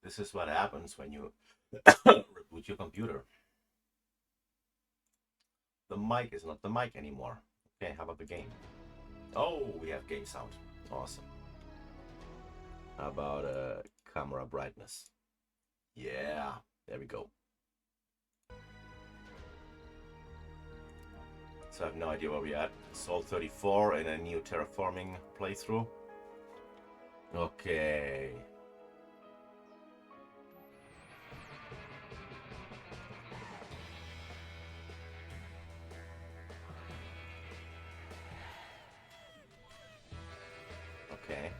This is what happens when you reboot your computer. The mic is not the mic anymore. Okay, how about the game? Oh, we have game sound. Awesome. How about camera brightness? Yeah, there we go. So I have no idea where we're at. Sol 34 in a new terraforming playthrough. Okay. Okay.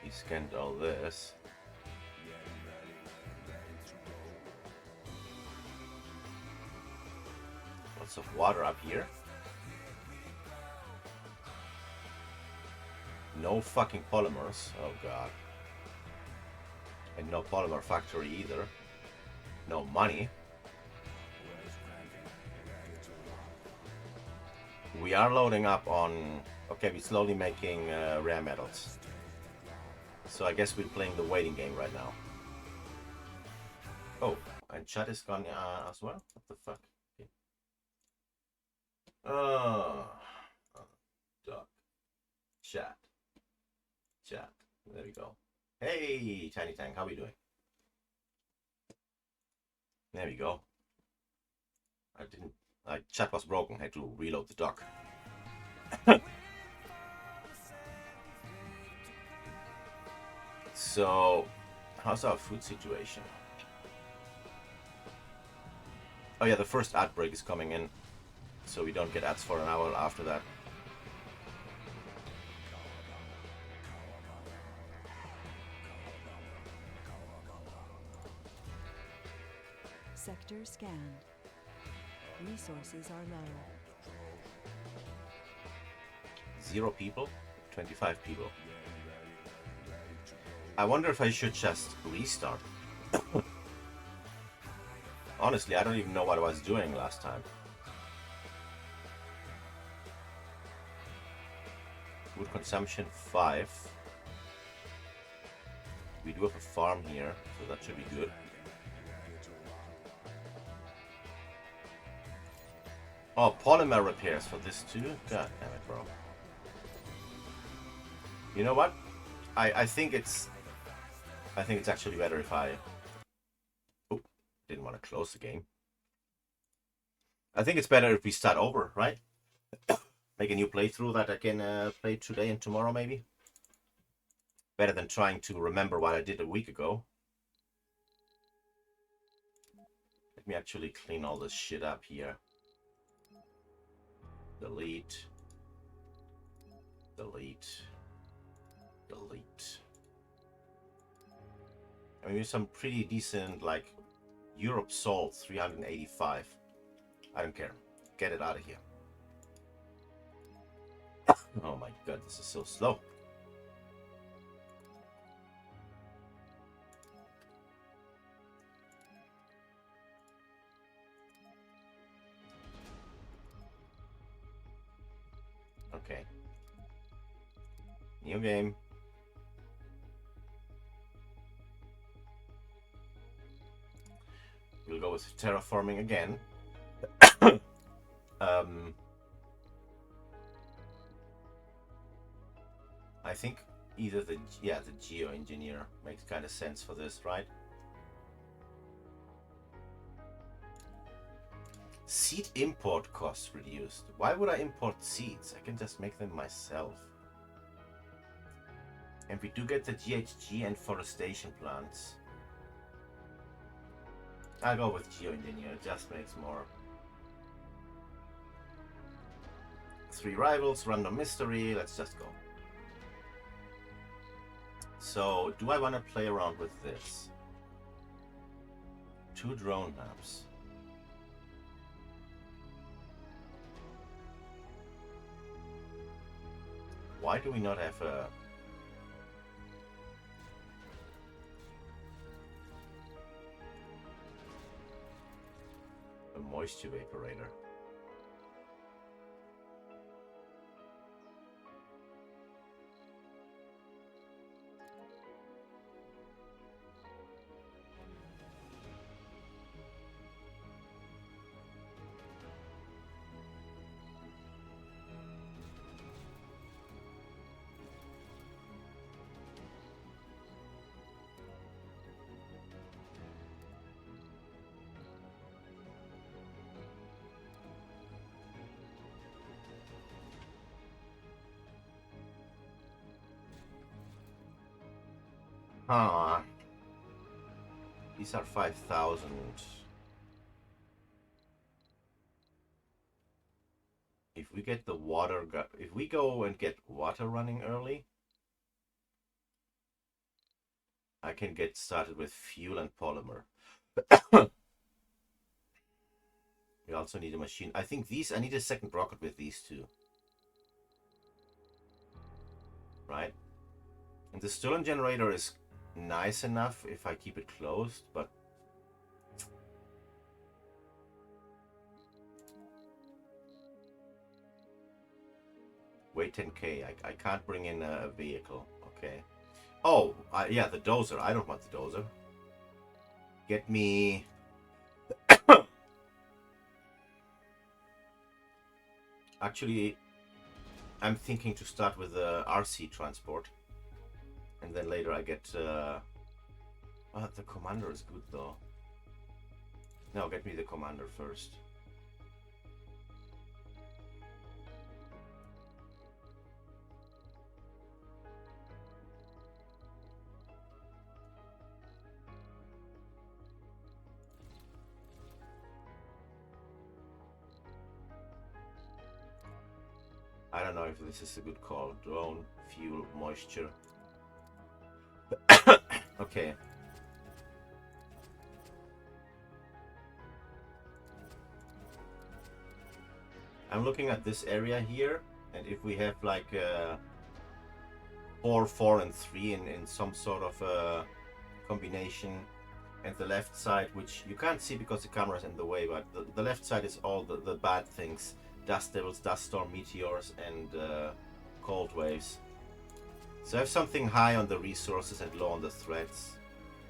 He scanned all this. Lots of water up here. No fucking polymers. Oh god. And no polymer factory either. No money. We are loading up on... Okay, we're slowly making rare metals. So I guess we're playing the waiting game right now. Oh, and chat is gone as well? What the fuck? Okay. Duck. Chat. Chat. There we go. Hey, Tiny Tank, how are we doing? There we go. Chat was broken. I had to reload the dock. So, how's our food situation? Oh yeah, the first ad break is coming in, so we don't get ads for an hour after that. Sector scanned. Resources are low. 0 people, 25 people. I wonder if I should just restart. Honestly, I don't even know what I was doing last time. Food consumption 5. We do have a farm here, so that should be good. Oh, polymer repairs for this too? God damn it, bro. You know what? I think it's actually better if I... Oh, didn't want to close the game. I think it's better if we start over, right? Make a new playthrough that I can play today and tomorrow, maybe. Better than trying to remember what I did a week ago. Let me actually clean all this shit up here. Delete. Delete. Delete. I mean, some pretty decent, like, Europe sold 385. I don't care. Get it out of here. Oh my god, this is so slow. Okay. New game. We'll go with terraforming again. I think either the geoengineer makes kind of sense for this, right? Seed import costs reduced. Why would I import seeds? I can just make them myself. And we do get the GHG and forestation plants. I'll go with geoengineer, it just makes more. 3 rivals, random mystery, let's just go. So, do I want to play around with this? 2 drone maps. Why do we not have a... moisture evaporator? Huh. These are 5,000. If we get the water, if we go and get water running early, I can get started with fuel and polymer. We also need a machine. I think I need a second rocket with these two. Right? And the Stirling generator is nice enough if I keep it closed, but wait 10k. I can't bring in a vehicle. Okay. Oh, yeah, the dozer. I don't want the dozer. Get me... Actually, I'm thinking to start with the RC transport. And then later I get... Oh, the commander is good, though. No, get me the commander first. I don't know if this is a good call. Drone, fuel, moisture. Okay. I'm looking at this area here, and if we have like 4, 4, and 3 in some sort of combination, and the left side, which you can't see because the camera's in the way, but the left side is all the bad things. Dust devils, dust storm, meteors, and cold waves. So I have something high on the resources and low on the threats,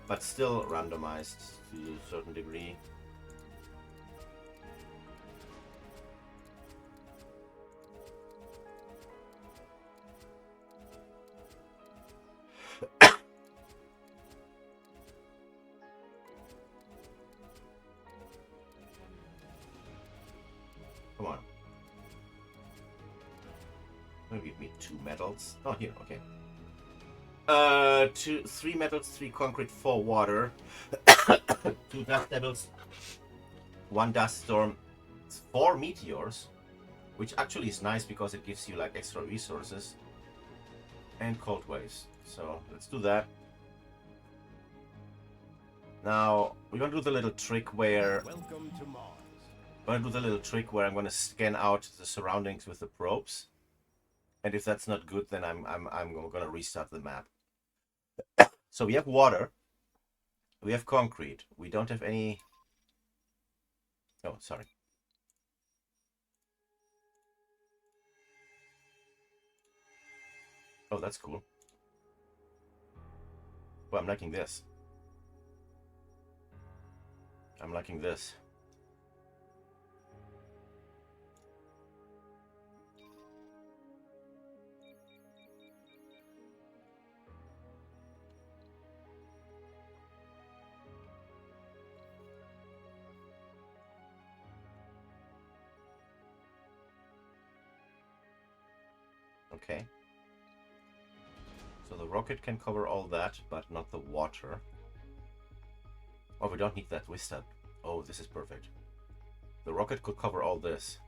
but still randomized to a certain degree. Come on. Maybe give me 2 metals. Oh, here, okay. 3 metals, 3 concrete, 4 water, 2 dust devils, 1 dust storm, 4 meteors, which actually is nice because it gives you like extra resources, and cold waves. So let's do that. Now we're gonna do the little trick where Welcome to Mars. I'm gonna scan out the surroundings with the probes, and if that's not good, then I'm gonna restart the map. So we have water, we have concrete, we don't have any. Oh, sorry. Oh, that's cool. Well, I'm liking this. I'm liking this. Okay. So the rocket can cover all that, but not the water. Oh, we don't need that Vista. Oh, this is perfect. The rocket could cover all this.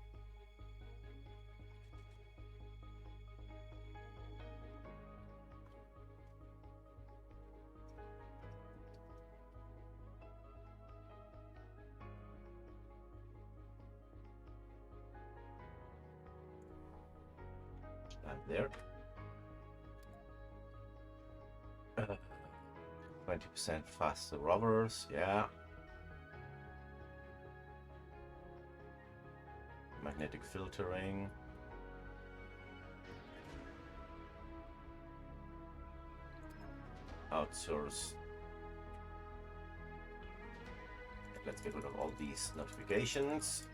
And there. 20% faster rovers, yeah. Magnetic filtering. Outsource. Let's get rid of all these notifications.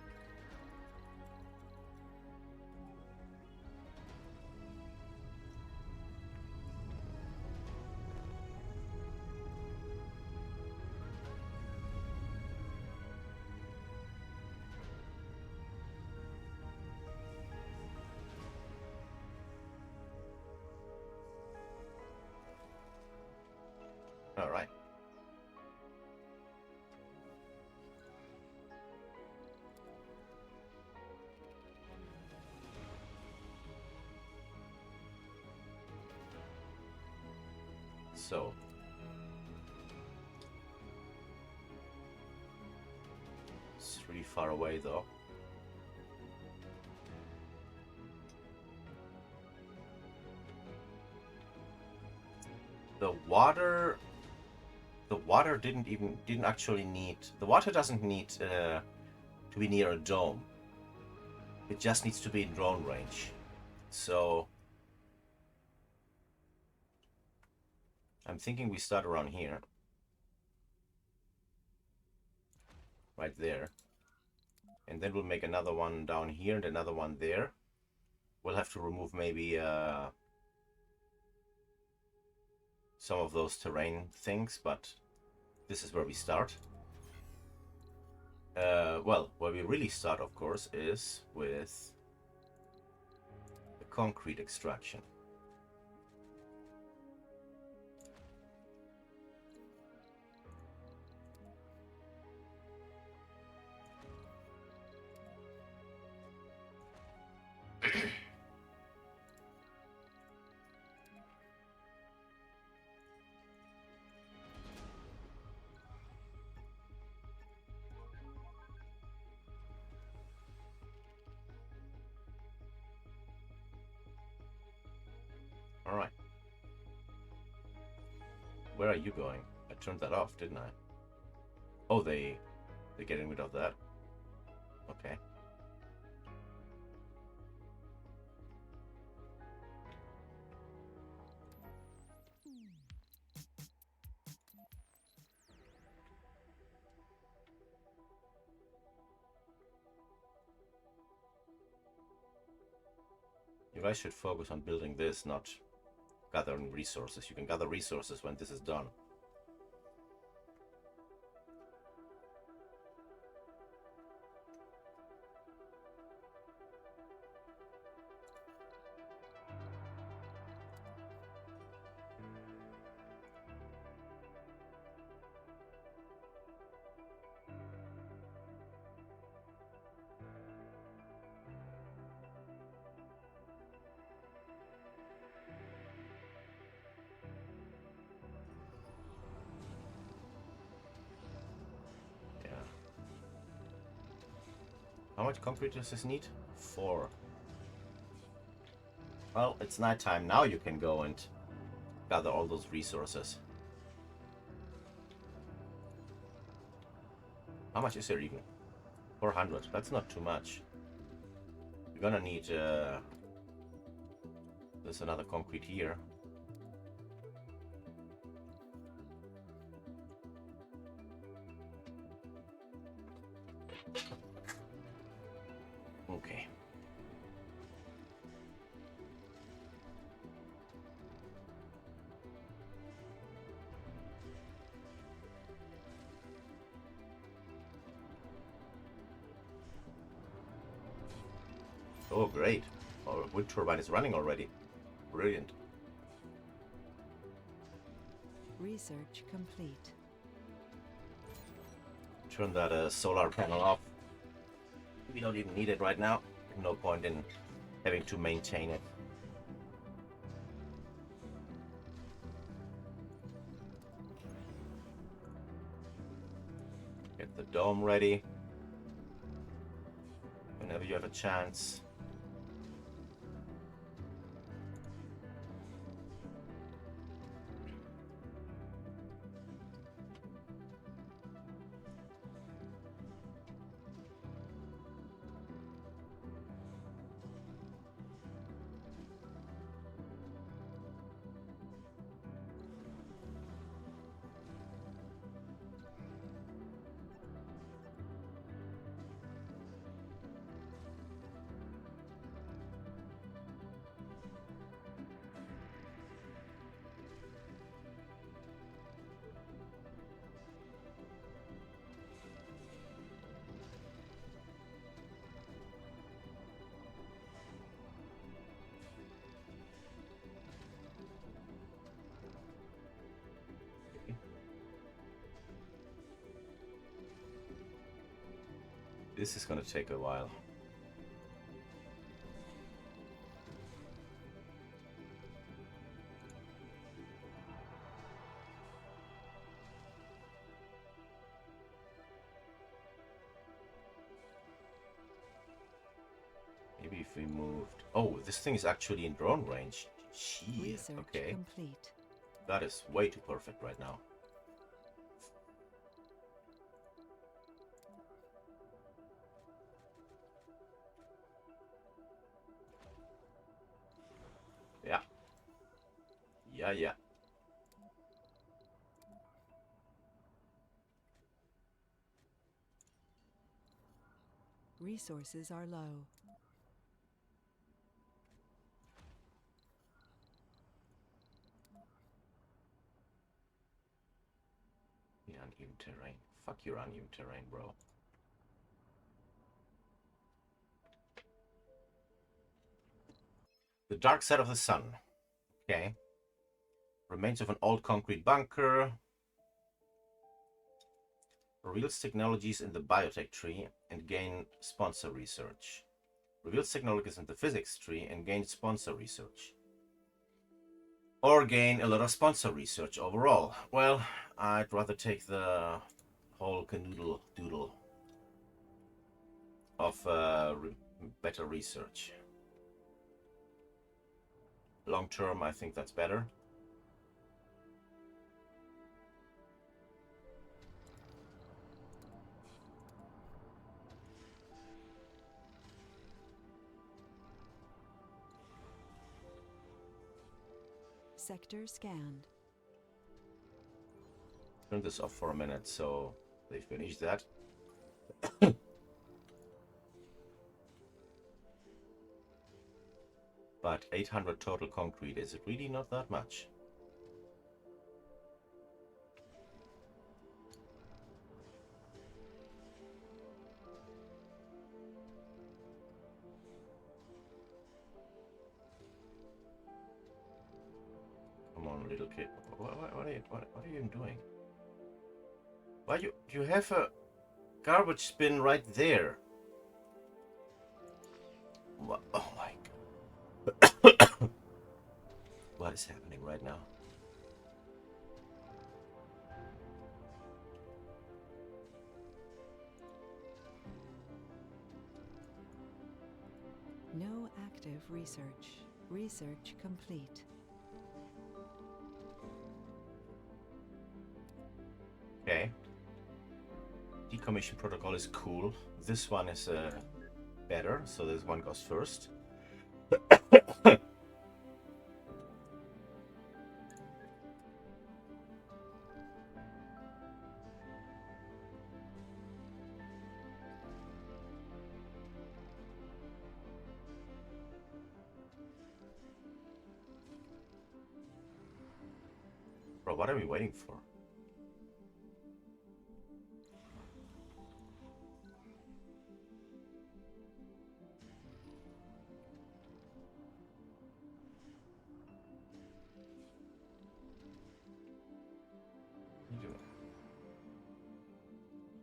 All right. So. It's really far away though. The water didn't actually need, the water doesn't need to be near a dome. It just needs to be in drone range. So I'm thinking we start around here. Right there. And then we'll make another one down here and another one there. We'll have to remove maybe some of those terrain things, but this is where we start. Well, where we really start, of course, is with the concrete extraction. All right. Where are you going? I turned that off, didn't I? Oh, they're getting rid of that. Okay. You guys should focus on building this, not gathering resources. You can gather resources when this is done. How much concrete does this need? 4. Well, it's nighttime. Now you can go and gather all those resources. How much is there even? 400. That's not too much. You're gonna need there's another concrete here. Okay. Oh, great. Our wind turbine is running already. Brilliant. Research complete. Turn that solar panel off. We don't even need it right now. No point in having to maintain it. Get the dome ready. Whenever you have a chance. This is gonna take a while. Maybe if we moved... Oh, this thing is actually in drone range. Shit, Research okay. complete. That is way too perfect right now. Yeah. Yeah. Resources are low. The uneven terrain. Fuck your uneven terrain, bro. The dark side of the sun. Okay. Remains of an old concrete bunker. Reveals technologies in the biotech tree and gain sponsor research. Reveals technologies in the physics tree and gain sponsor research. Or gain a lot of sponsor research overall. Well, I'd rather take the whole canoodle doodle of better research. Long term, I think that's better. Sector scanned. Turn this off for a minute so they finish that. But 800 total concrete, is it really not that much? Come on, little kid. What are you doing? Why you have a garbage bin right there? What? Oh my god. What is happening right now? No active research. Research complete. Okay. Decommission protocol is cool. This one is better, so this one goes first. Bro, what are we waiting for?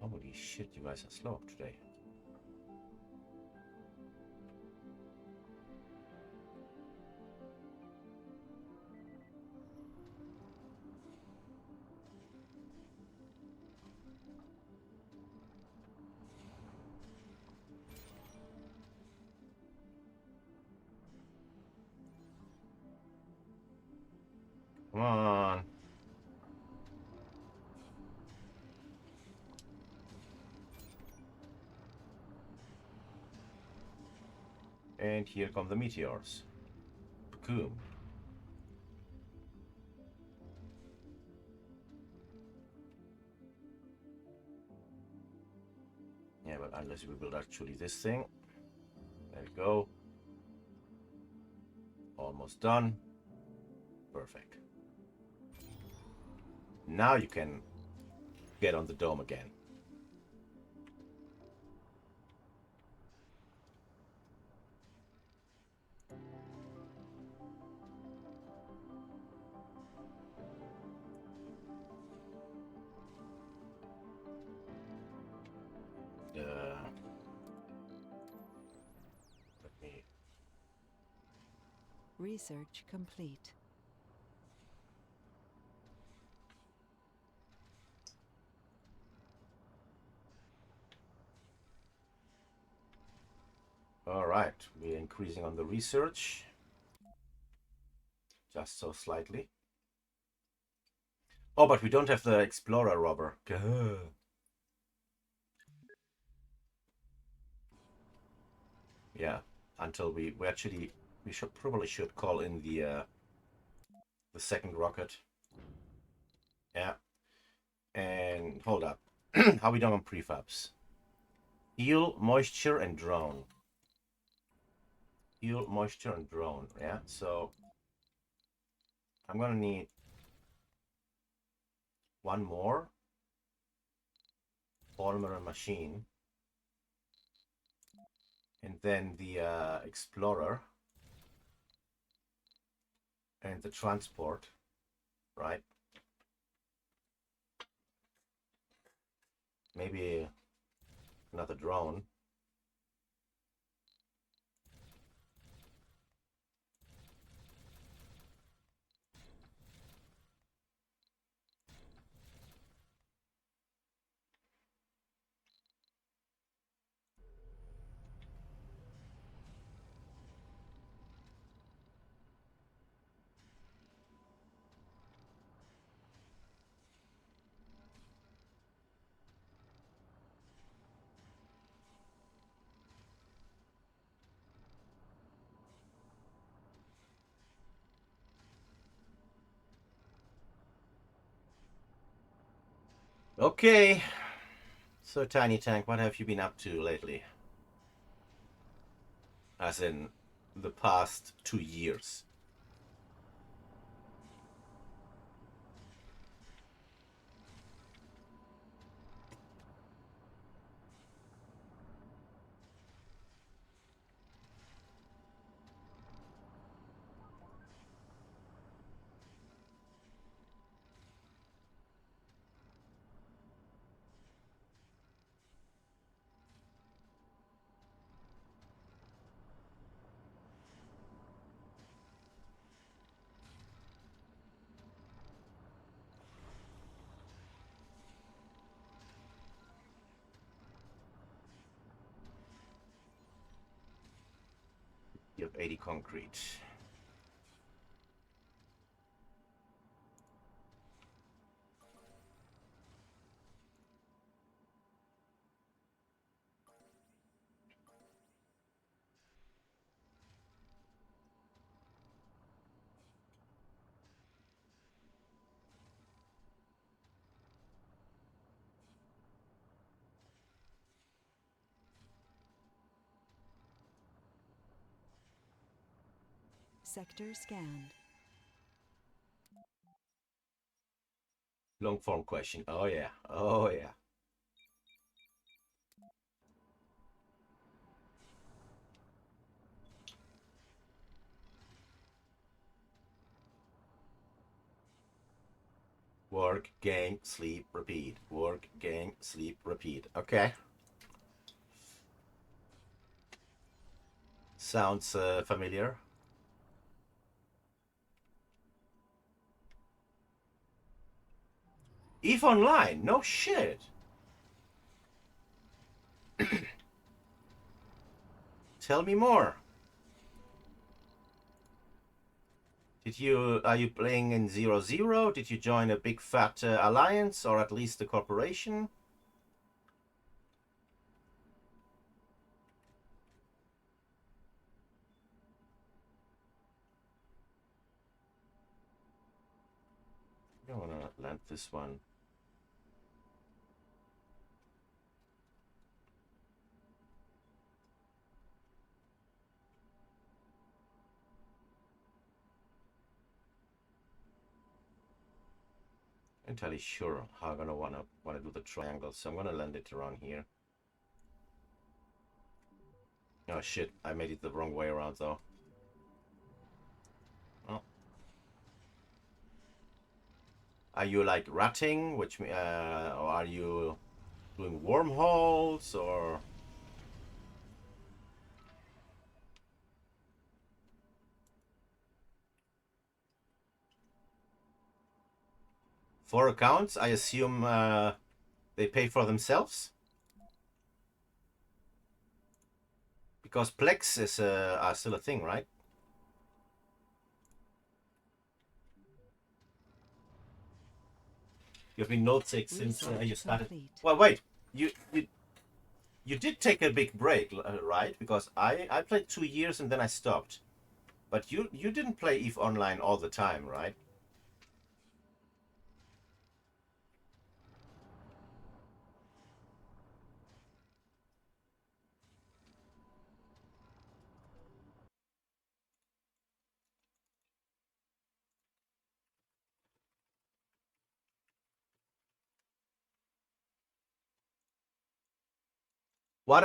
Holy shit, you guys are slow today. Come on. And here come the meteors. Boom. Yeah, but unless we build actually this thing. There we go. Almost done. Perfect. Now you can get on the dome again. Research complete. All right, we're increasing on the research. Just so slightly. Oh, but we don't have the explorer robber. Gah. Yeah, until we actually we should call in the second rocket. Yeah, and hold up. How we doing on prefabs? Heal, moisture, and drone. Heal, moisture, and drone. Yeah, so I'm gonna need one more polymer and machine, and then the explorer and the transport, right? Maybe another drone. Okay. So, Tiny Tank, what have you been up to lately? As in the past 2 years. You have 80 concrete. Sector scanned. Long form question. Oh yeah. Oh yeah. Work, game, sleep, repeat. Work, game, sleep, repeat. Okay. Sounds familiar. EVE Online. No shit. Tell me more. Are you playing in 0-0? Did you join a big fat alliance or at least a corporation? I want to land this one. Entirely sure how I'm gonna wanna do the triangle, so I'm gonna land it around here. Oh shit, I made it the wrong way around though. Oh. Are you like ratting, or are you doing wormholes, or? 4 accounts, I assume they pay for themselves? Because Plex is are still a thing, right? You've been Note 6 since you Research started. complete. Well, wait. You did take a big break, right? Because I played 2 years and then I stopped. But you didn't play EVE Online all the time, right? What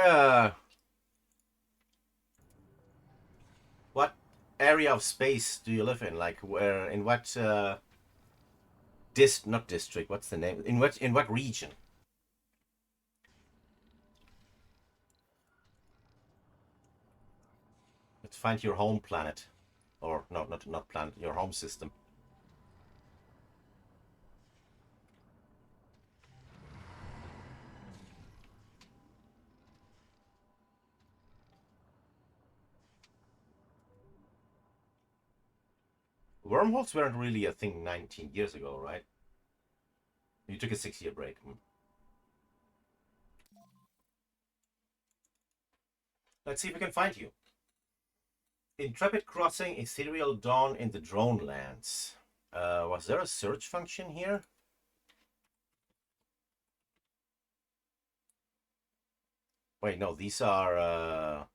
what area of space do you live in? Like where in what not district, what's the name? In what region? Let's find your home planet. Or no, not planet, your home system. Wormholes weren't really a thing 19 years ago, right? You took a 6-year break. Let's see if we can find you. Intrepid crossing ethereal dawn in the drone lands. Was there a search function here? Wait, no, these are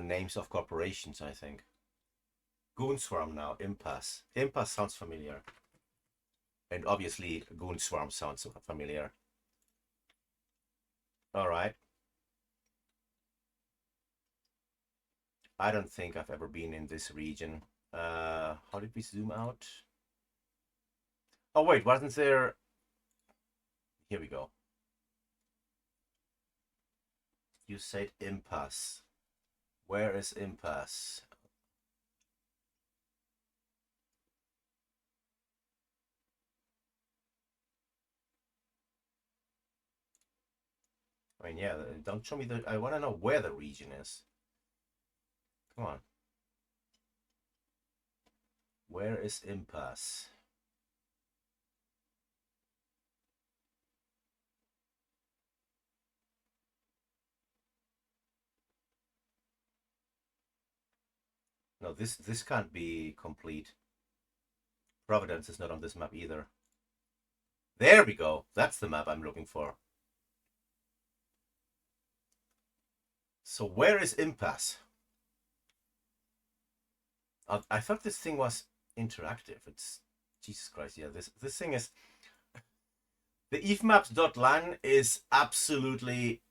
names of corporations, I think. Goonswarm now, Impasse. Impasse sounds familiar. And obviously Goonswarm sounds familiar. Alright. I don't think I've ever been in this region. How did we zoom out? Oh wait, wasn't there... Here we go. You said Impasse. Where is Impasse? I mean, yeah, don't show me the... I want to know where the region is. Come on. Where is Impasse? No, this can't be complete. Providence is not on this map either. There we go. That's the map I'm looking for. So where is Impasse? I thought this thing was interactive. It's... Jesus Christ, yeah. This thing is... The evemaps.lan is absolutely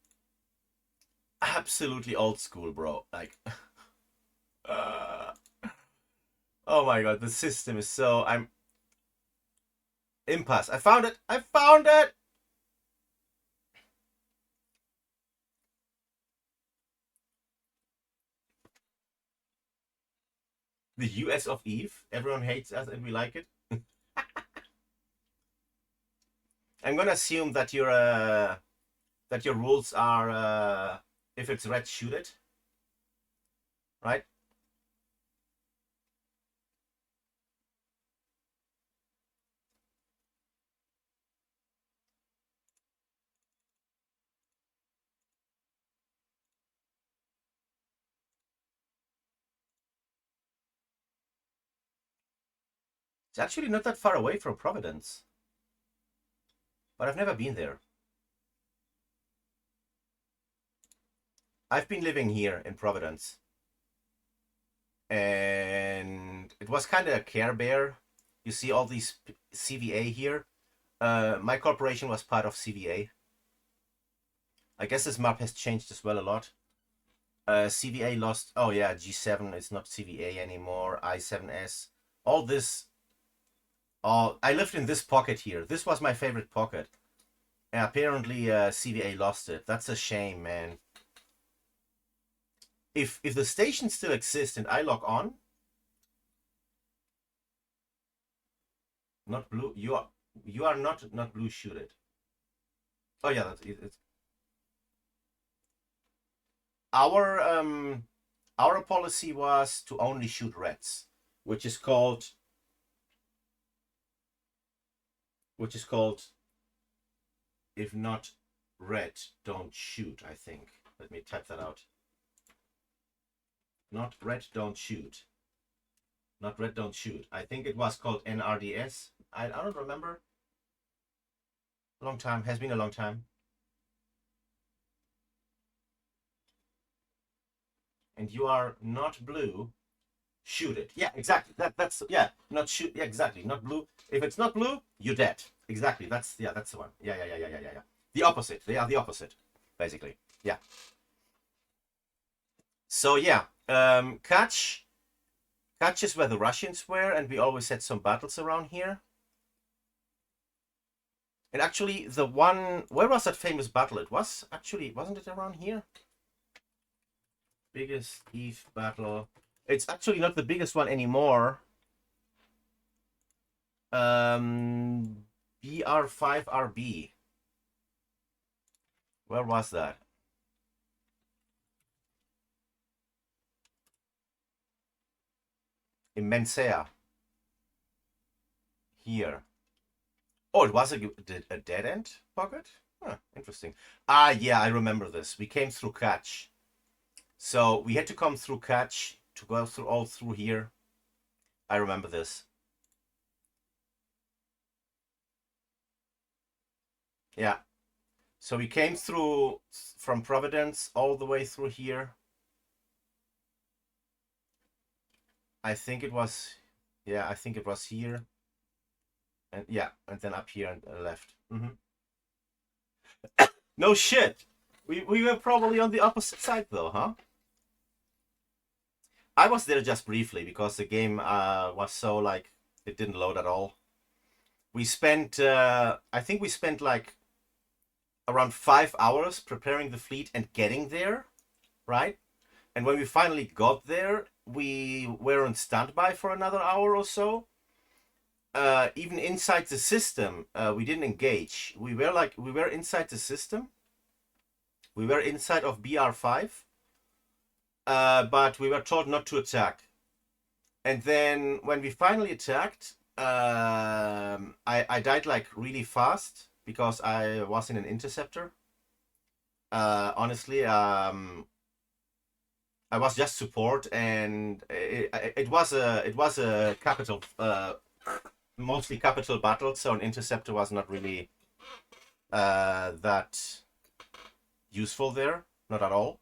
old school, bro. Like... oh my god, the system is so... Impasse. I found it! I found it! The US of Eve. Everyone hates us and we like it. I'm gonna assume that your rules are if it's red, shoot it. Right? It's actually not that far away from Providence. But I've never been there. I've been living here in Providence. And it was kind of a Care Bear. You see all these CVA here. My corporation was part of CVA. I guess this map has changed as well a lot. CVA lost... Oh yeah, G7 is not CVA anymore. I7S. All this... I lived in this pocket here. This was my favorite pocket. And apparently CVA lost it. That's a shame, man. If the station still exists and I log on, Not blue. You are not blue. Shoot it. Oh yeah, that's it. It's our policy was to only shoot reds, which is called if not red, don't shoot. I think. Let me type that out. Not red, don't shoot. Not red, don't shoot. I think it was called NRDS. I don't remember. A long time. Has been a long time. And you are not blue, shoot it. Yeah, exactly. That's yeah, not shoot. Yeah, exactly. Not blue. If it's not blue, you're dead. Exactly. That's the one. Yeah. The opposite. They are the opposite, basically. Yeah. So yeah, Kach is where the Russians were, and we always had some battles around here. And actually, the one where was that famous battle? It was actually wasn't it around here? Biggest Eve battle. It's actually not the biggest one anymore. BR5RB. Where was that? In Mensea. Here. Oh, it was a dead end pocket? Huh, interesting. Ah, yeah, I remember this. We came through Catch. So we had to come through Catch to go through all through here. I remember this. Yeah. So we came through from Providence all the way through here. I think it was, yeah, I think it was here. And yeah, and then up here and left. No shit. We were probably on the opposite side though, huh? I was there just briefly because the game was so like it didn't load at all. We spent I think we spent like around 5 hours preparing the fleet and getting there, right? And when we finally got there, we were on standby for another hour or so. Even inside the system, we didn't engage. We were inside the system. We were inside of BR5, but we were told not to attack. And then when we finally attacked, I died like really fast because I was in an interceptor. Honestly, I was just support, and it was a capital, mostly capital battle. So an interceptor was not really that useful there, not at all.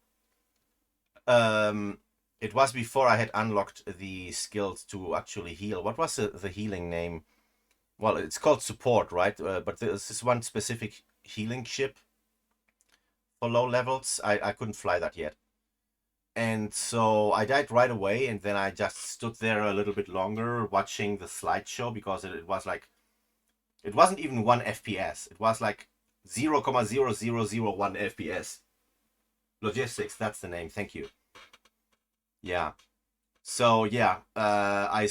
It was before I had unlocked the skills to actually heal. What was the healing name? Well, it's called support, right? But there's this one specific healing ship for low levels. I couldn't fly that yet. And so I died right away, and then I just stood there a little bit longer watching the slideshow because it was like, it wasn't even 1 FPS. It was like 0,0001 FPS. Logistics, that's the name. Thank you. Yeah. So yeah, I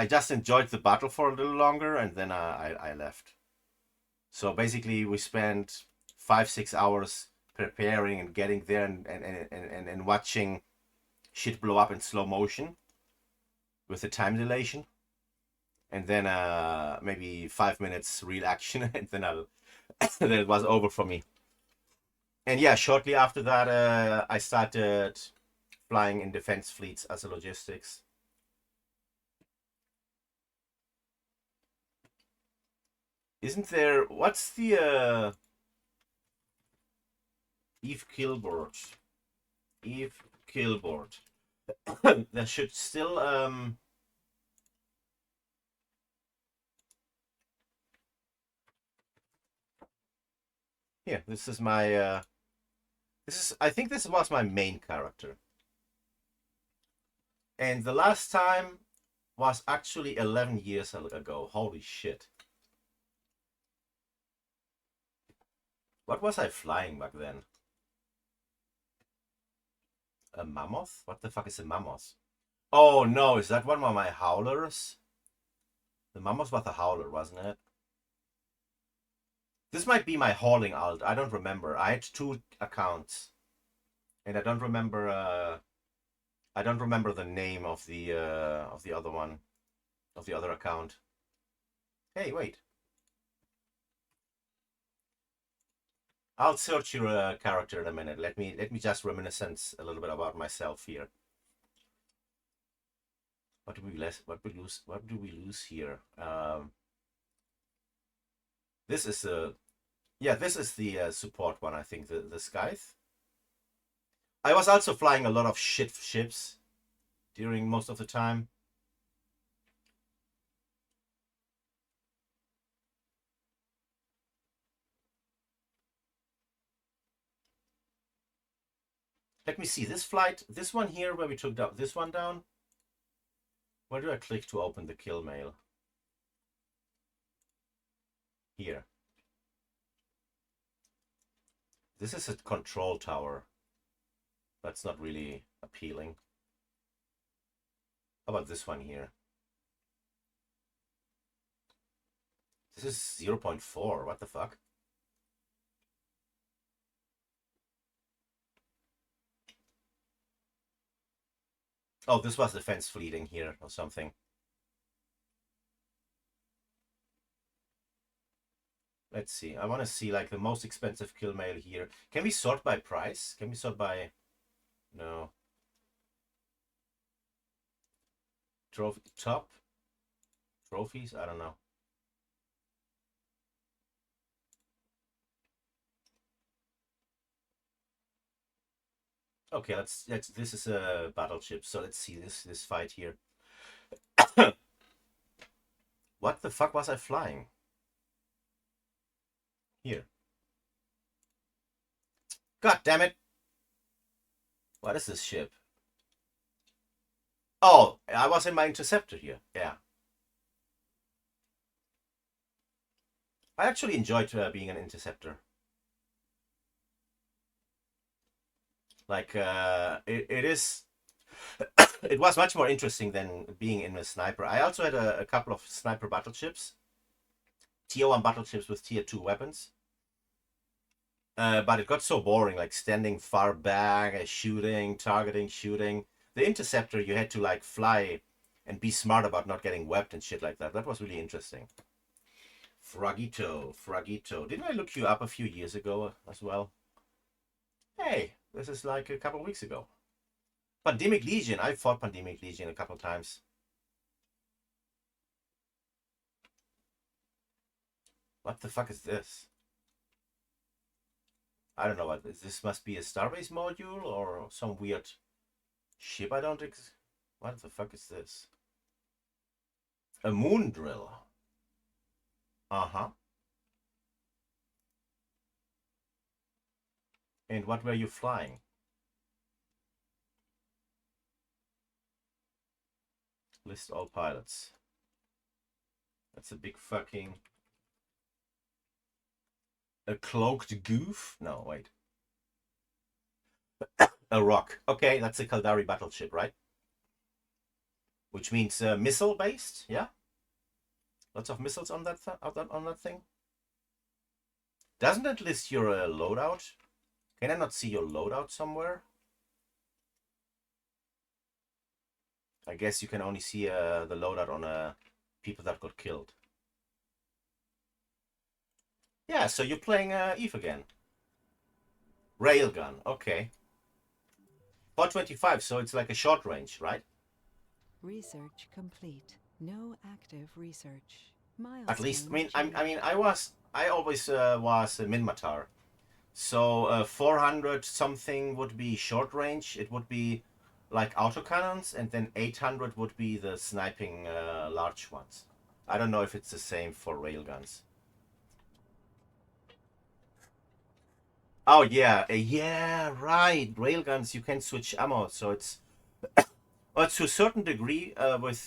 just enjoyed the battle for a little longer, and then I left. So basically, we spent 5-6 hours preparing and getting there and watching shit blow up in slow motion with the time dilation, and then maybe 5 minutes real action, and then then it was over for me. And yeah, shortly after that, I started flying in defense fleets as a logistics. Isn't there? What's the Eve Killboard? Eve Killboard. There should still Here, this is my I think this was my main character. And the last time was actually 11 years ago. Holy shit. What was I flying back then? A mammoth? What the fuck is a mammoth? Oh no, is that one of my howlers? The Mamos was the Howler, wasn't it? This might be my hauling alt. I don't remember. I had 2 accounts, and I don't remember. I don't remember the name of the other one, of the other account. Hey, wait. I'll search your character in a minute. Let me just reminiscence a little bit about myself here. What do we lose? What do we lose here? This is this is the support one. I think the Scythe. I was also flying a lot of shit ships during most of the time. Let me see this flight. This one here where we took this one down. Where do I click to open the kill mail? Here. This is a control tower. That's not really appealing. How about this one here? This is 0.4. What the fuck? Oh, this was defense fleeting here or something. Let's see. I want to see like the most expensive kill mail here. Can we sort by price? Can we sort by... No. Trophy top? Trophies? I don't know. Okay, let's this is a battleship, so let's see this fight here. What the fuck was I flying? Here. God damn it. What is this ship? Oh, I was in my interceptor here. Yeah. I actually enjoyed being an interceptor. Like, it is... it was much more interesting than being in a sniper. I also had a couple of sniper battleships. Tier 1 battleships with Tier 2 weapons. But it got so boring, like standing far back, shooting, targeting, shooting. The interceptor, you had to like fly and be smart about not getting webbed and shit like that. That was really interesting. Fragito. Didn't I look you up a few years ago as well? Hey, this is like a couple weeks ago. Pandemic Legion. I fought Pandemic Legion a couple times. What the fuck is this? I don't know what this must be a Starbase module or some weird ship I don't what the fuck is this? A moon drill. Uh-huh. And what were you flying? List all pilots. That's a big fucking... A cloaked goof? No, wait. A rock. Okay, that's a Kaldari battleship, right? Which means missile-based, yeah? Lots of missiles on that thing. Doesn't it list your loadout? Can I not see your loadout somewhere? I guess you can only see the loadout on people that got killed. Yeah, so you're playing Eve again. Railgun, okay. 425, so it's like a short range, right? Research complete. No active research. Milestone At least, I achieved. mean, I always was a Minmatar. So 400 something would be short range. It would be like autocannons, and then 800 would be the sniping large ones. I don't know if it's the same for railguns. Oh yeah, yeah, right. Railguns, you can switch ammo, so it's well, to a certain degree with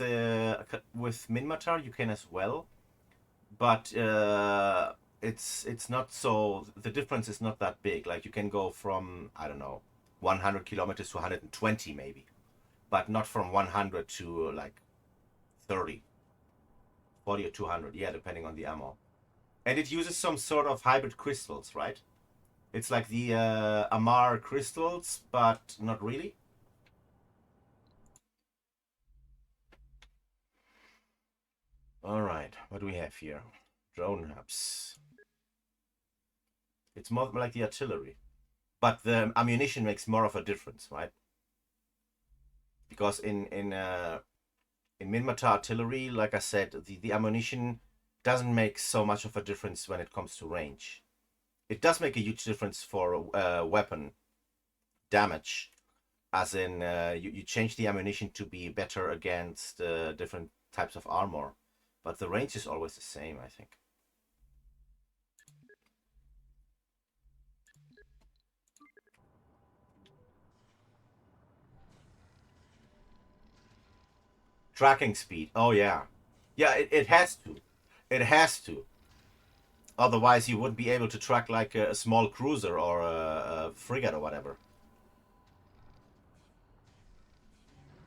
Minmatar you can as well, but it's not so. The difference is not that big. Like you can go from I don't know, 100 kilometers to 120 maybe, but not from 100 to like 30, body or 200. Yeah, depending on the ammo. And it uses some sort of hybrid crystals, right? It's like the AMR crystals, but not really. All right, what do we have here? Drone hubs. It's more like the artillery, but the ammunition makes more of a difference, right? Because in Minmatar artillery, like I said, the ammunition doesn't make so much of a difference when it comes to range. It does make a huge difference for weapon damage, as in you change the ammunition to be better against different types of armor, but the range is always the same, I think. Tracking speed. Oh yeah, yeah. It has to. It has to. Otherwise, you wouldn't be able to track like a small cruiser or a frigate or whatever.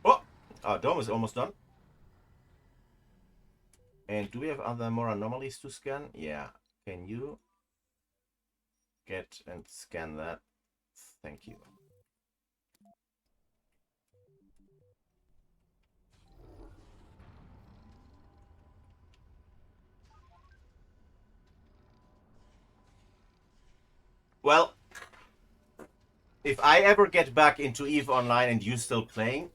Oh, our dome is almost done. And do we have other more anomalies to scan? Yeah. Can you get and scan that? Thank you. Well, if I ever get back into EVE Online and you still playing,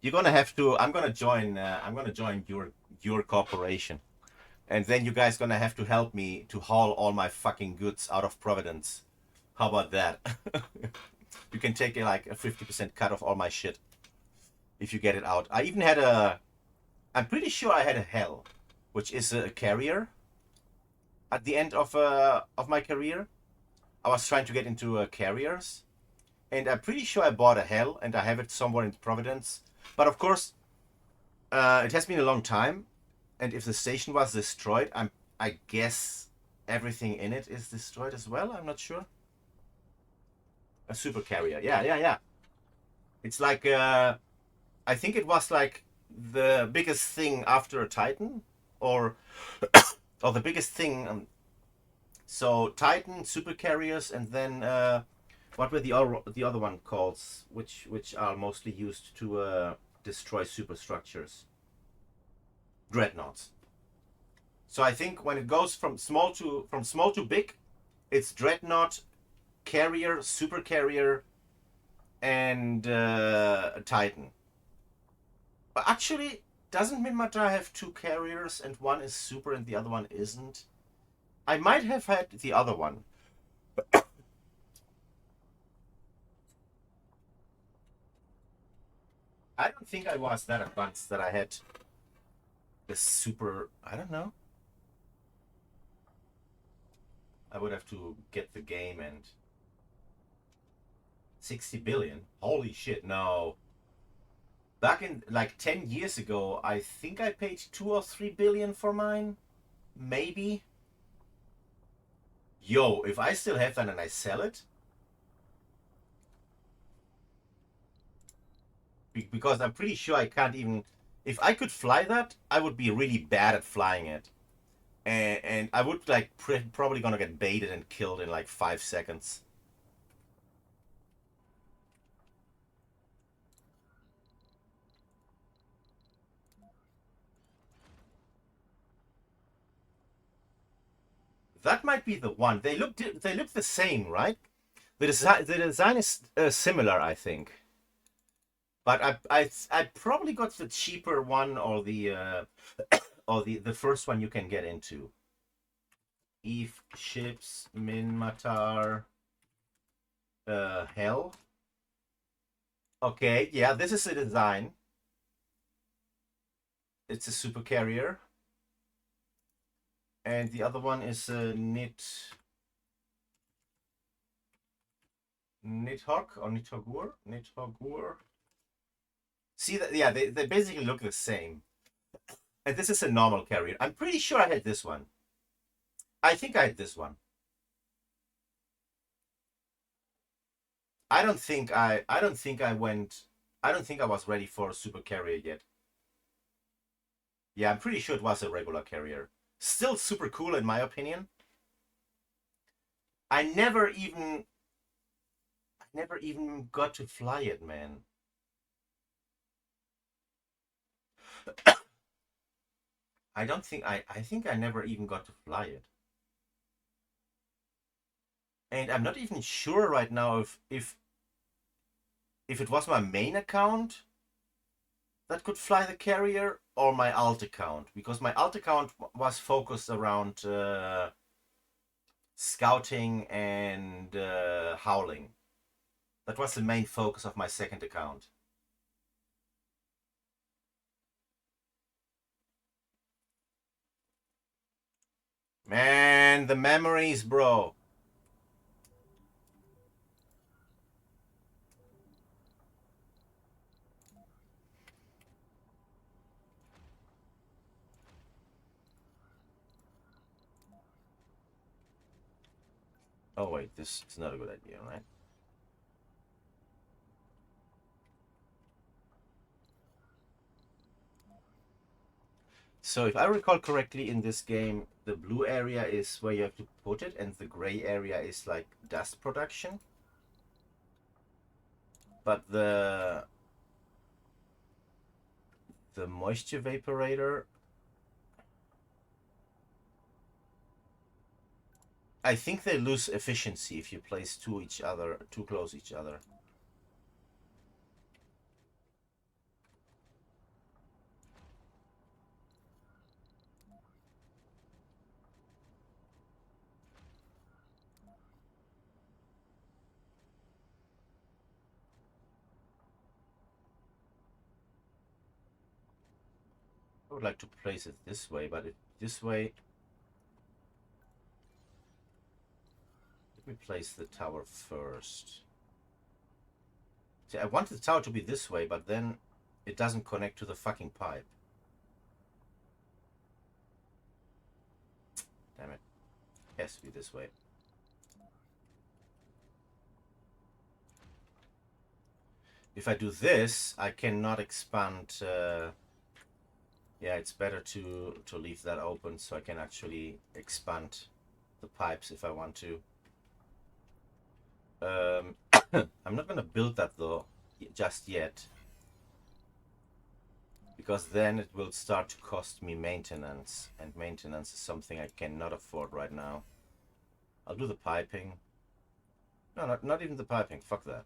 you're gonna have to. I'm gonna join. I'm gonna join your corporation, and then you guys gonna have to help me to haul all my fucking goods out of Providence. How about that? You can take like a 50% cut of all my shit if you get it out. I even had a. I'm pretty sure I had a Hell, which is a carrier. At the end of my career, I was trying to get into carriers, and I'm pretty sure I bought a Hell, and I have it somewhere in Providence. But of course, it has been a long time, and if the station was destroyed, I guess everything in it is destroyed as well. I'm not sure. A super carrier, yeah, yeah, yeah. It's like I think it was like the biggest thing after a Titan, or or the biggest thing. So Titan, super carriers, and then what were the other one calls, which are mostly used to destroy superstructures? Dreadnoughts. So I think when it goes from small to big, it's dreadnought, carrier, super carrier, and Titan. But actually, doesn't Minmata have two carriers and one is super and the other one isn't? I might have had the other one. I don't think I was that advanced that I had the super. I don't know. I would have to get the game and 60 billion. Holy shit! No. Back in like 10 years ago, I think I paid 2 or 3 billion for mine. Maybe. Yo, if I still have that and I sell it, because I'm pretty sure I can't even. If I could fly that, I would be really bad at flying it, and I would like probably gonna get baited and killed in like 5 seconds. That might be the one. They look the same, right? The design is similar, I think. But I probably got the cheaper one or the first one you can get into. Eve ships Minmatar Hell. Okay, yeah, this is the design. It's a super carrier. And the other one is a Nidhogg or Nidhoggur. See that? Yeah, they basically look the same. And this is a normal carrier. I'm pretty sure I had this one. I think I had this one. I don't think I went. I don't think I was ready for a super carrier yet. Yeah, I'm pretty sure it was a regular carrier. Still super cool in my opinion. I never even got to fly it, man. I don't think I think I never even got to fly it. And I'm not even sure right now if it was my main account that could fly the carrier or my alt account, because my alt account was focused around scouting and howling. That was the main focus of my second account. Man, the memories, bro. Oh wait, this is not a good idea, right? So if I recall correctly, in this game, the blue area is where you have to put it, and the gray area is like dust production. But the moisture vaporator, I think they lose efficiency if you place too close each other. I would like to place it this way, but this way, let me place the tower first. See, I wanted the tower to be this way, but then it doesn't connect to the fucking pipe. Damn it. It has to be this way. If I do this, I cannot expand. Yeah, it's better to leave that open so I can actually expand the pipes if I want to. I'm not gonna build that though just yet, because then it will start to cost me maintenance, and maintenance is something I cannot afford right now. I'll do the piping. No, not even the piping. Fuck that.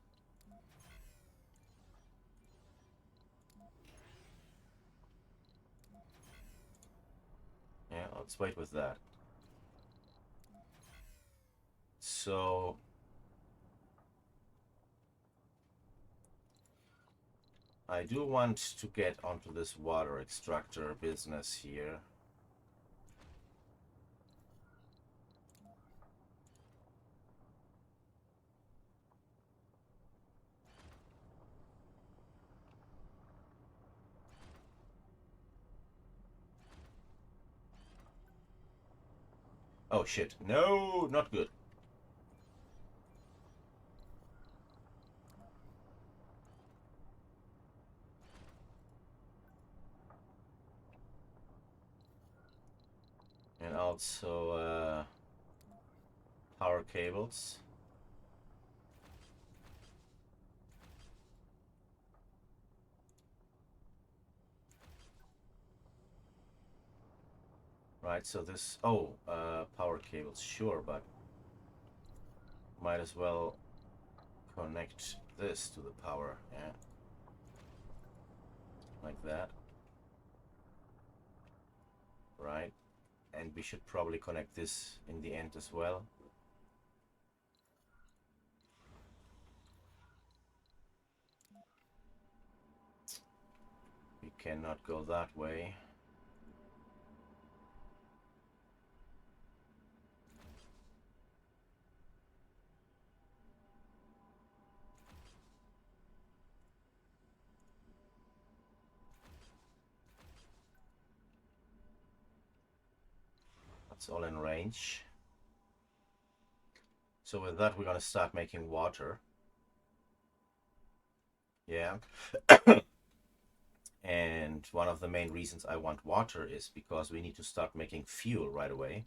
Yeah, let's wait with that. So I do want to get onto this water extractor business here. Oh shit. No, not good. And also power cables. Right, so this... Oh, power cables, sure, but might as well connect this to the power, yeah. Like that. Right. And we should probably connect this in the end as well. We cannot go that way. That's all in range. So with that, we're gonna start making water. Yeah. And one of the main reasons I want water is because we need to start making fuel right away.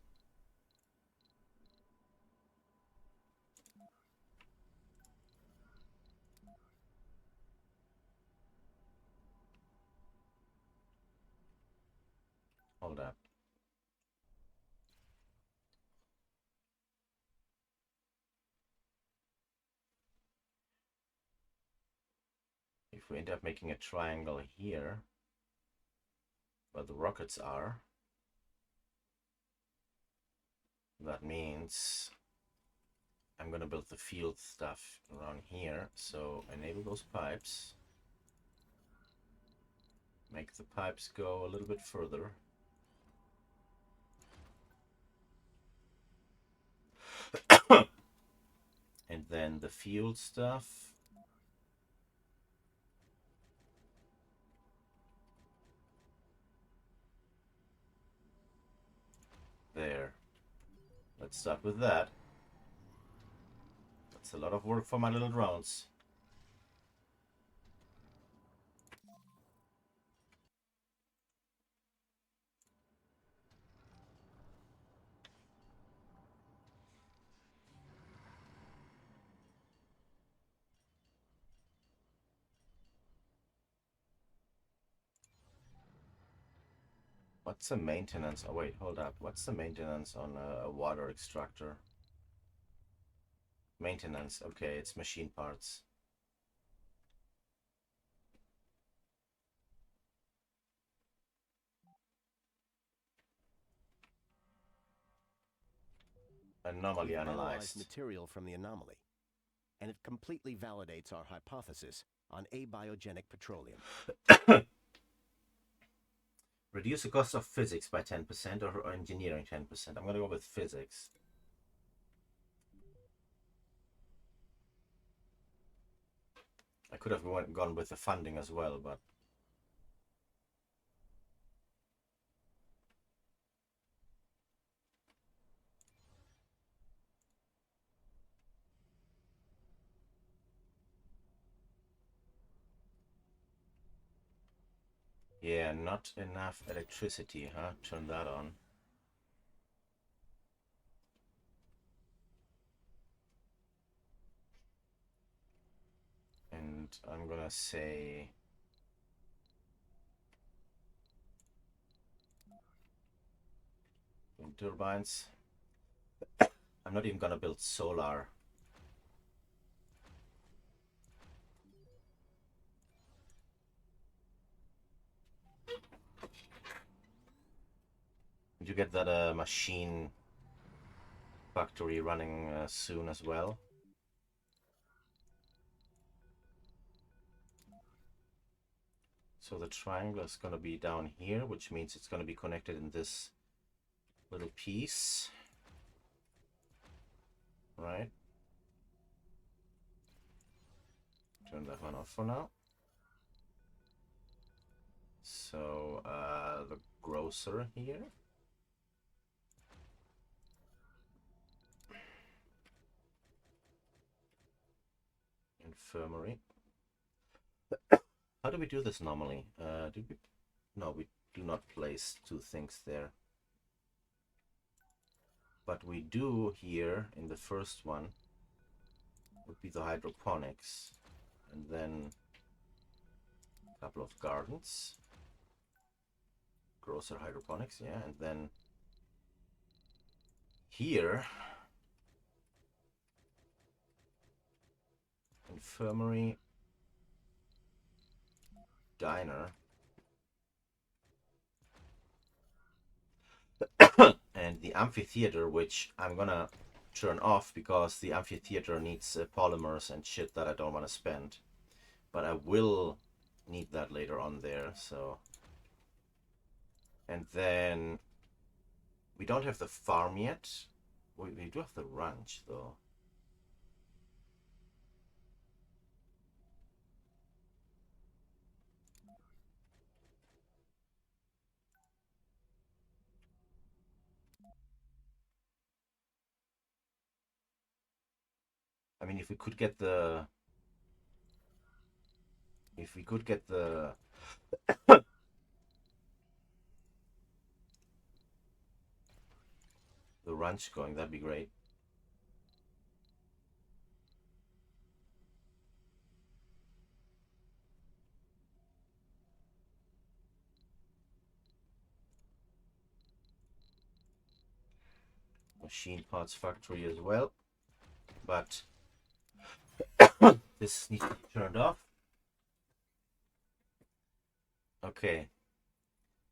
Hold up. If we end up making a triangle here, where the rockets are, that means I'm gonna build the field stuff around here. So enable those pipes. Make the pipes go a little bit further. And then the field stuff. There. Let's start with that. That's a lot of work for my little drones. What's the maintenance? Oh wait, hold up. What's the maintenance on a water extractor? Maintenance. Okay, it's machine parts. Anomaly We've analyzed. analyzed material from the anomaly, and it completely validates our hypothesis on abiogenic petroleum. Reduce the cost of physics by 10% or engineering 10%. I'm gonna go with physics. I could have gone with the funding as well, but yeah, not enough electricity, huh? Turn that on. And I'm gonna say wind turbines. I'm not even gonna build solar. Did you get that machine factory running soon as well? So the triangle is going to be down here, which means it's going to be connected in this little piece, right? Turn that one off for now. So the grocer here. Infirmary. How do we do this normally? No, we do not place two things there. But we do here in the first one would be the hydroponics, and then a couple of gardens. Grocer hydroponics, yeah, and then here infirmary, diner, and the amphitheater, which I'm gonna turn off because the amphitheater needs polymers and shit that I don't want to spend, but I will need that later on there. So, and then we don't have the farm yet. We do have the ranch though. I mean, if we could get the crunch going. That'd be great. Machine parts factory as well, but this needs to be turned off. Okay,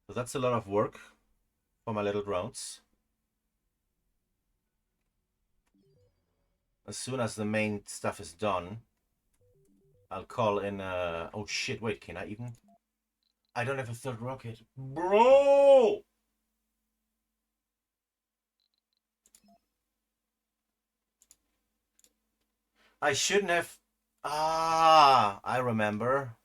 so that's a lot of work for my little drones. As soon as the main stuff is done, I'll call in. Oh shit! Wait, can I even? I don't have a third rocket, bro. I shouldn't have. Ah, I remember.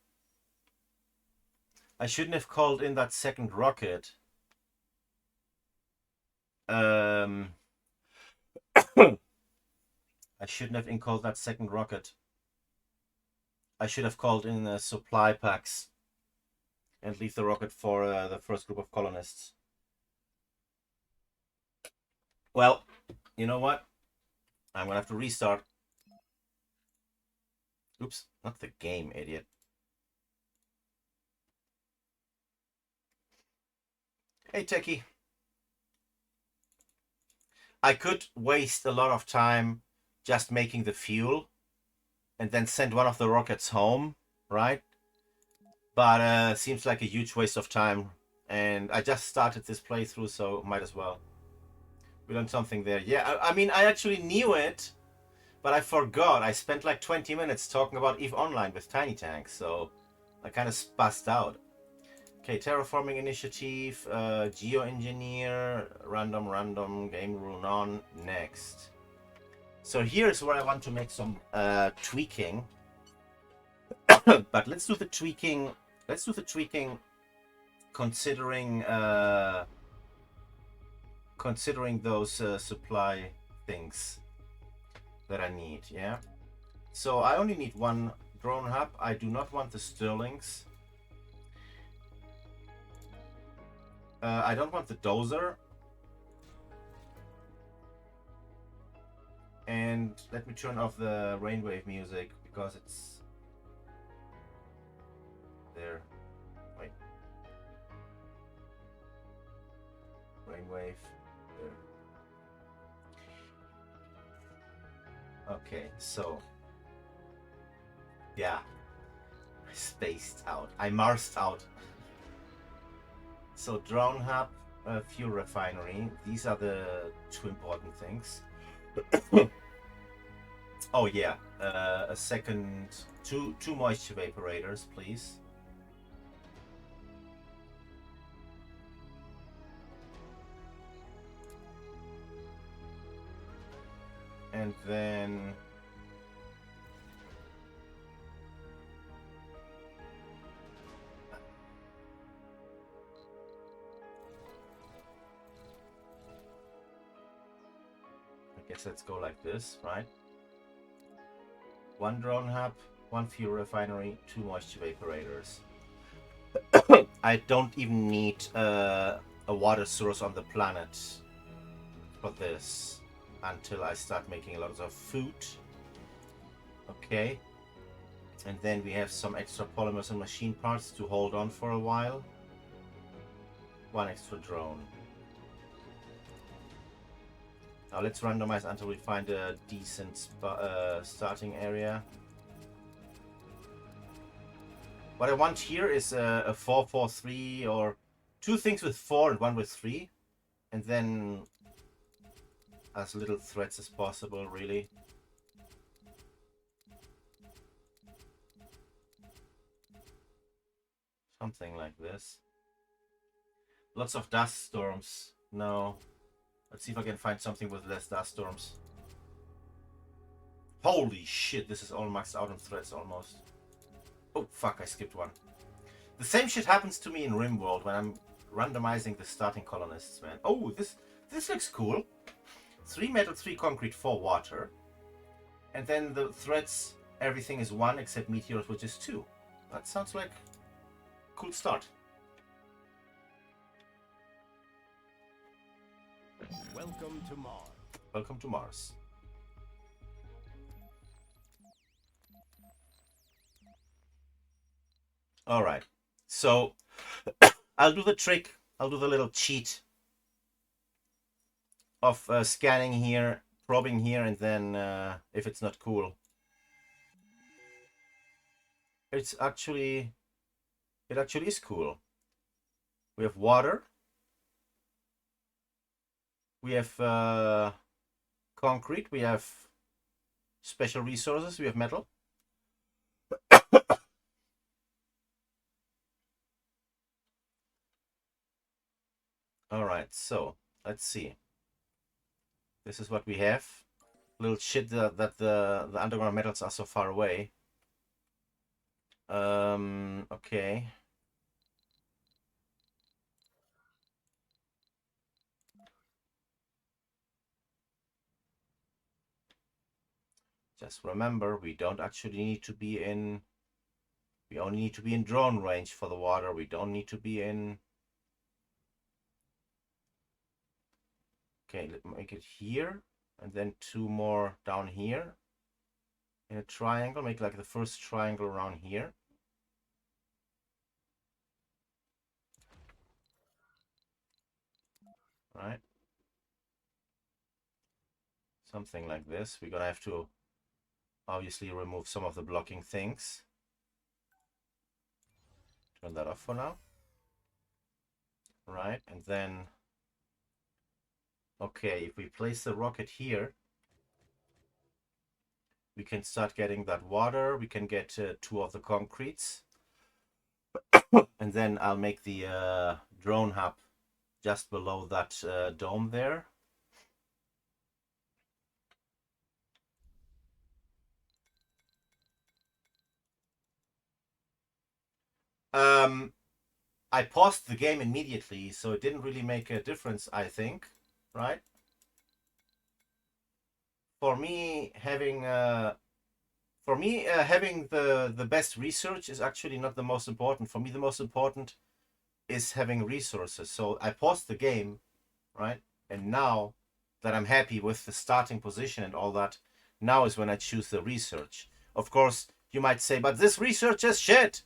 I shouldn't have called in that second rocket. I shouldn't have called that second rocket. I should have called in the supply packs and leave the rocket for the first group of colonists. Well, you know what? I'm gonna have to restart. Oops, not the game, idiot. Hey, techie. I could waste a lot of time just making the fuel and then send one of the rockets home, right? But seems like a huge waste of time. And I just started this playthrough, so might as well. We learned something there. Yeah, I mean, I actually knew it, but I forgot. I spent like 20 minutes talking about EVE Online with Tiny Tanks, so I kind of spazzed out. Okay, terraforming initiative, geoengineer, random, game rule none, next. So here's where I want to make some tweaking. But let's do the tweaking. Let's do the tweaking considering those supply things that I need. Yeah. So I only need one drone hub. I do not want the Stirlings. I don't want the dozer. And let me turn off the rainwave music because it's there. Wait. Rainwave. There. Okay, so. Yeah. I spaced out. I marsed out. So drone hub, fuel refinery. These are the two important things. Oh yeah, a second, two moisture evaporators, please. And then I guess let's go like this, right? One drone hub, one fuel refinery, two moisture evaporators. I don't even need a water source on the planet for this until I start making lots of food. Okay. And then we have some extra polymers and machine parts to hold on for a while. One extra drone. Now let's randomize until we find a decent starting area. What I want here is a 4-4-3 or two things with 4 and one with 3. And then as little threats as possible, really. Something like this. Lots of dust storms. No. Let's see if I can find something with less dust storms. Holy shit, this is all maxed out on threats almost. Oh fuck, I skipped one. The same shit happens to me in RimWorld when I'm randomizing the starting colonists, man. Oh, this looks cool. 3 metal, 3 concrete, 4 water. And then the threats, everything is 1 except meteors, which is 2. That sounds like a cool start. Welcome to Mars. Welcome to Mars. All right. So I'll do the trick. I'll do the little cheat of scanning here, probing here, and then if it's not cool, it actually is cool. We have water. We have concrete. We have special resources. We have metal. All right. So let's see. This is what we have. Little shit that the underground metals are so far away. Okay. Just remember, we don't actually need to be in... We only need to be in drone range for the water. We don't need to be in... Okay, let's make it here. And then 2 more down here. In a triangle. Make like the first triangle around here. Right? Something like this. We're gonna have to obviously remove some of the blocking things. Turn that off for now. Right, and then... Okay, if we place the rocket here, we can start getting that water. We can get 2 of the concretes. And then I'll make the drone hub just below that dome there. I paused the game immediately, so it didn't really make a difference, I think, right? For me, having the best research is actually not the most important. For me, the most important is having resources. So I paused the game, right? And now that I'm happy with the starting position and all that, now is when I choose the research. Of course, you might say, but this research is shit.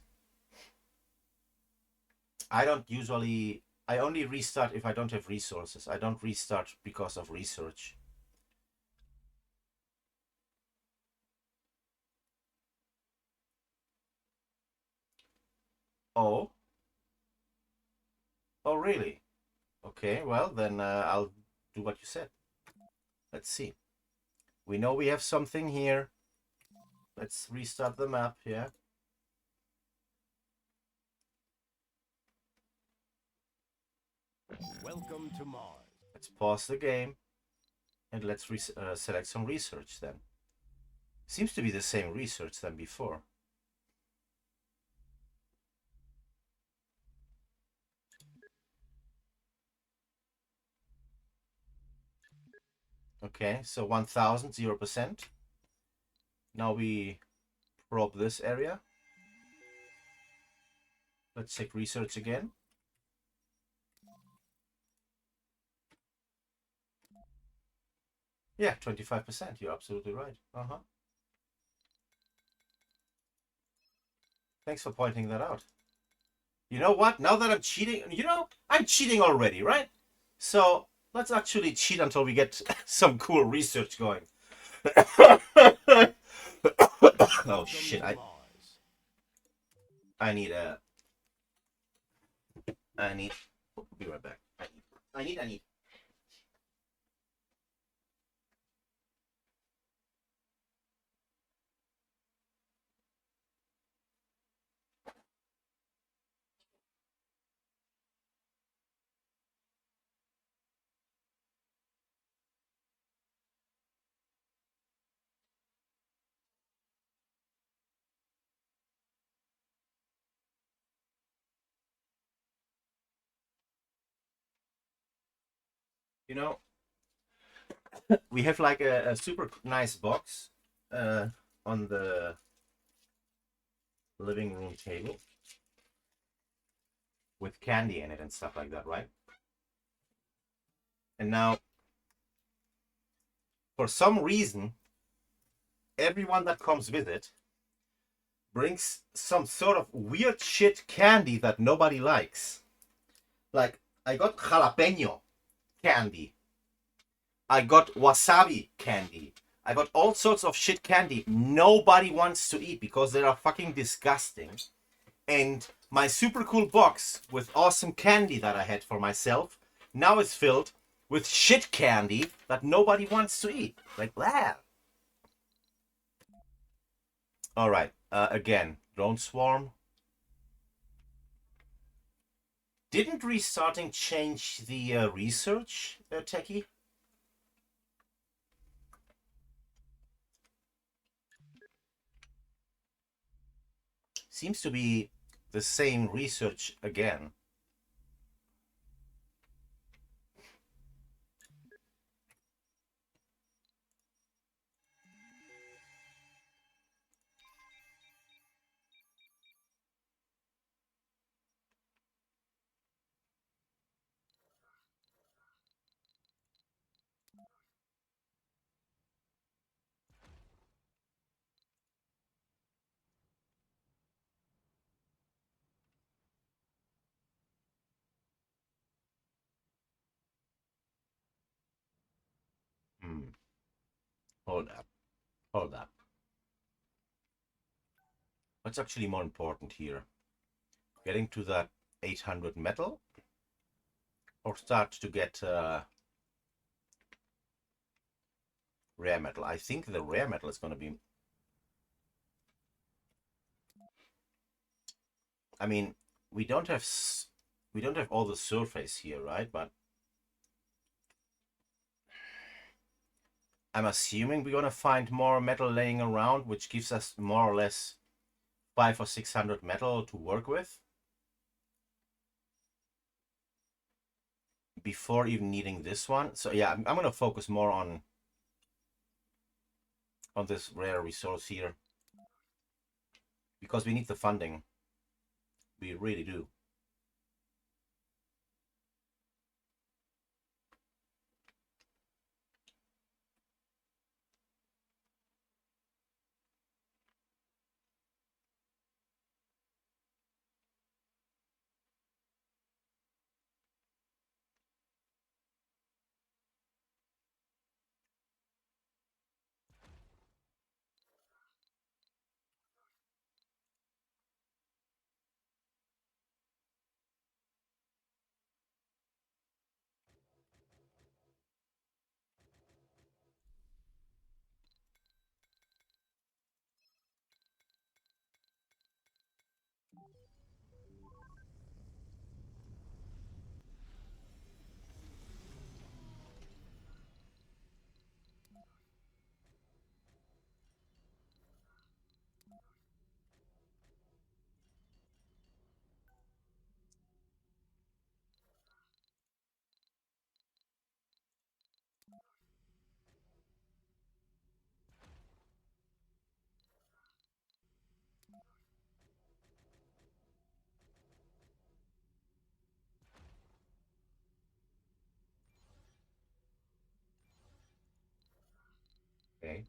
I only restart if I don't have resources. I don't restart because of research. Oh. Oh, really? Okay, well, then I'll do what you said. Let's see. We know we have something here. Let's restart the map, yeah. Welcome to Mars. Let's pause the game. And let's select some research then. Seems to be the same research than before. Okay, so 1000, 0%. Now we probe this area. Let's check research again. Yeah, 25%. You're absolutely right. Thanks for pointing that out. You know what? Now that I'm cheating, I'm cheating already, right? So let's actually cheat until we get some cool research going. Oh shit! I need a. I need. I'll be right back. I need. You know, we have like a super nice box on the living room table with candy in it and stuff like that, right? And now for some reason, everyone that comes with it brings some sort of weird shit candy that nobody likes. Like, I got jalapeno candy. I got wasabi candy. I got all sorts of shit candy nobody wants to eat because they are fucking disgusting. And my super cool box with awesome candy that I had for myself now is filled with shit candy that nobody wants to eat. Like that. Alright, again, drone swarm. Didn't restarting change the research, Techie? Seems to be the same research again. Hold up. Hold up. What's actually more important here? Getting to that 800 metal? Or start to get rare metal? I think the rare metal is going to be... I mean, we don't have all the surface here, right? But I'm assuming we're gonna find more metal laying around, which gives us more or less 500 or 600 metal to work with before even needing this one. So yeah, I'm gonna focus more on this rare resource here because we need the funding. We really do. Okay.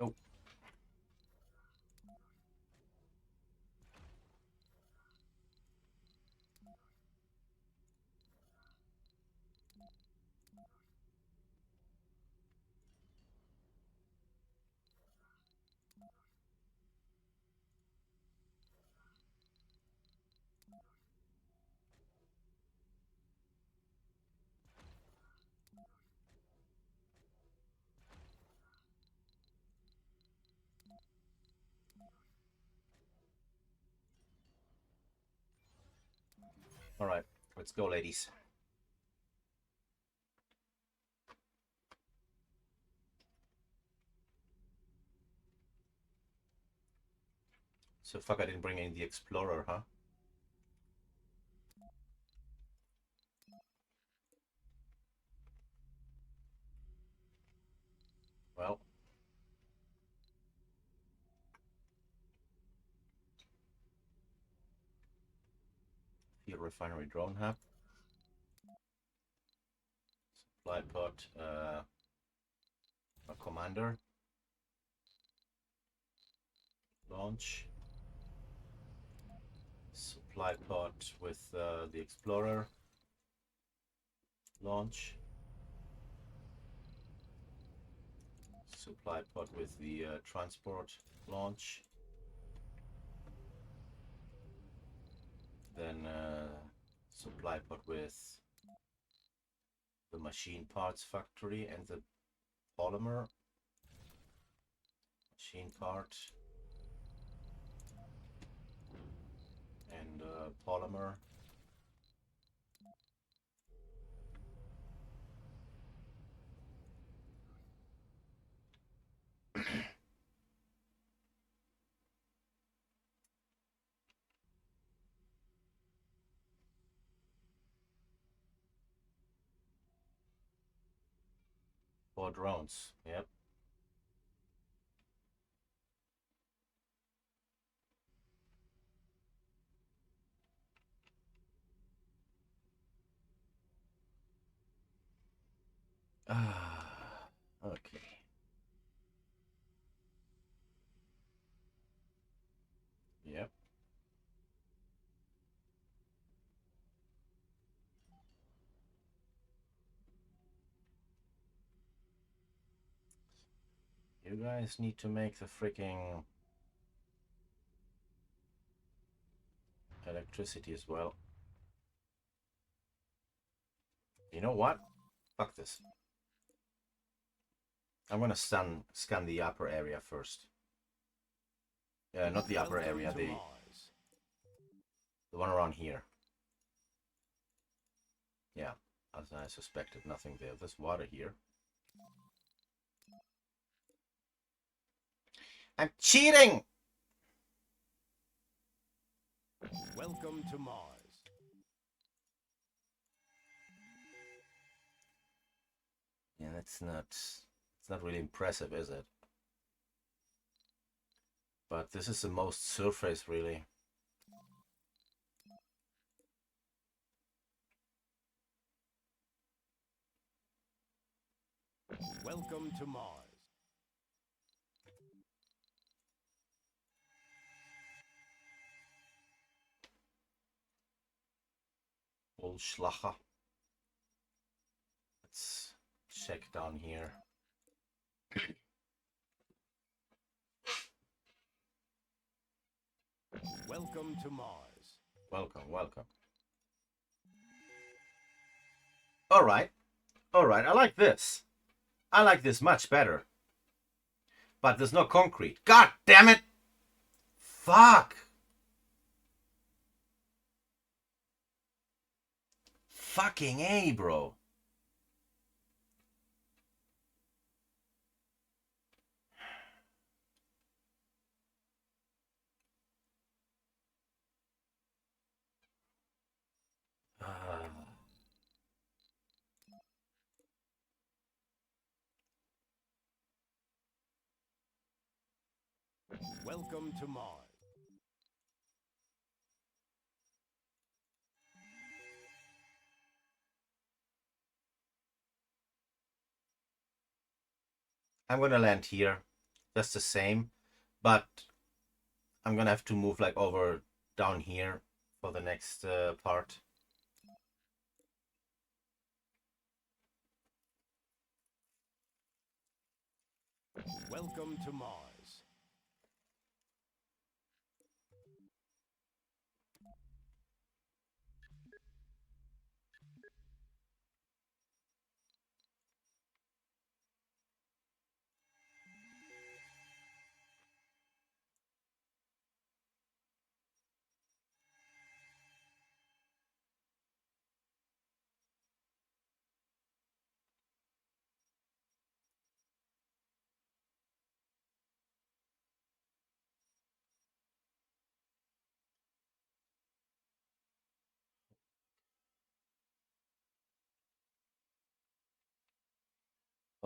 Oh, all right. Let's go, ladies. So fuck, I didn't bring in the explorer, huh? Well, refinery drone hub. Supply pod, a commander. Launch. Supply pod with the explorer. Launch. Supply pod with the transport. Launch. Then supply pod with the machine parts factory and the polymer. Machine part. And polymer. Four drones. Yep. Okay. Yep. You guys need to make the freaking electricity as well. You know what? Fuck this. I'm gonna scan the upper area first. Not the upper area, the one around here. Yeah, as I suspected, nothing there. There's water here. I'm cheating! Welcome to Mars. Yeah, it's not really impressive, is it? But this is the most surface, really. Welcome to Mars. Schlacher. Let's check down here. Welcome to Mars. Welcome, welcome. Alright. Alright, I like this. I like this much better. But there's no concrete. God damn it! Fuck! Fucking A, bro. Welcome to Mars. I'm gonna land here. Just the same. But I'm gonna have to move like over down here for the next part. Welcome to Mars.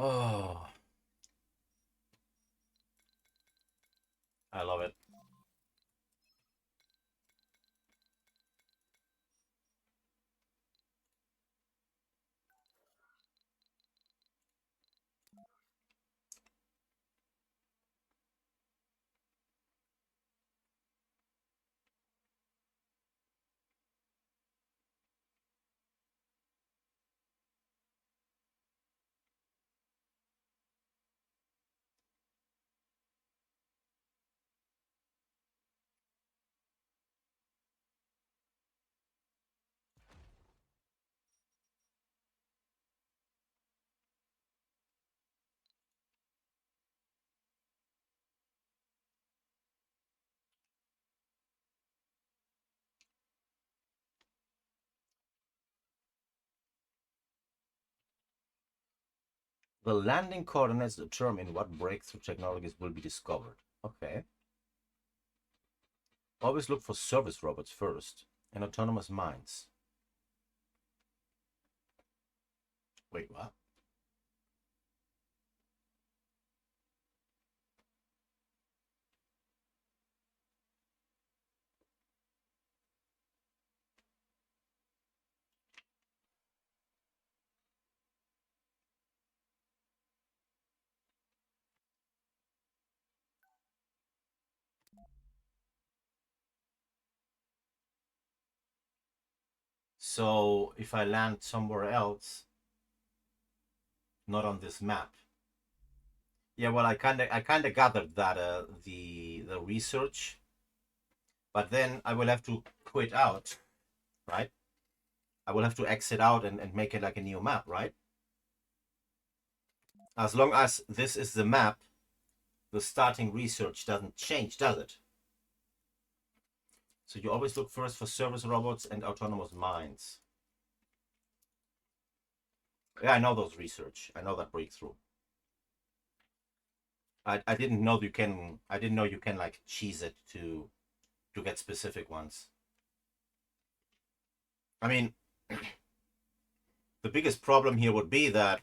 Oh, I love it. The landing coordinates determine what breakthrough technologies will be discovered. Okay. Always look for service robots first and autonomous mines. Wait, what? So if I land somewhere else, not on this map. Yeah, well, I kind of gathered that the research, but then I will have to quit out, right? I will have to exit out and make it like a new map, right? As long as this is the map, the starting research doesn't change, does it? So you always look first for service robots and autonomous mines. Yeah, I know those research. I know that breakthrough. I didn't know you can. I didn't know you can like cheese it to get specific ones. I mean, the biggest problem here would be that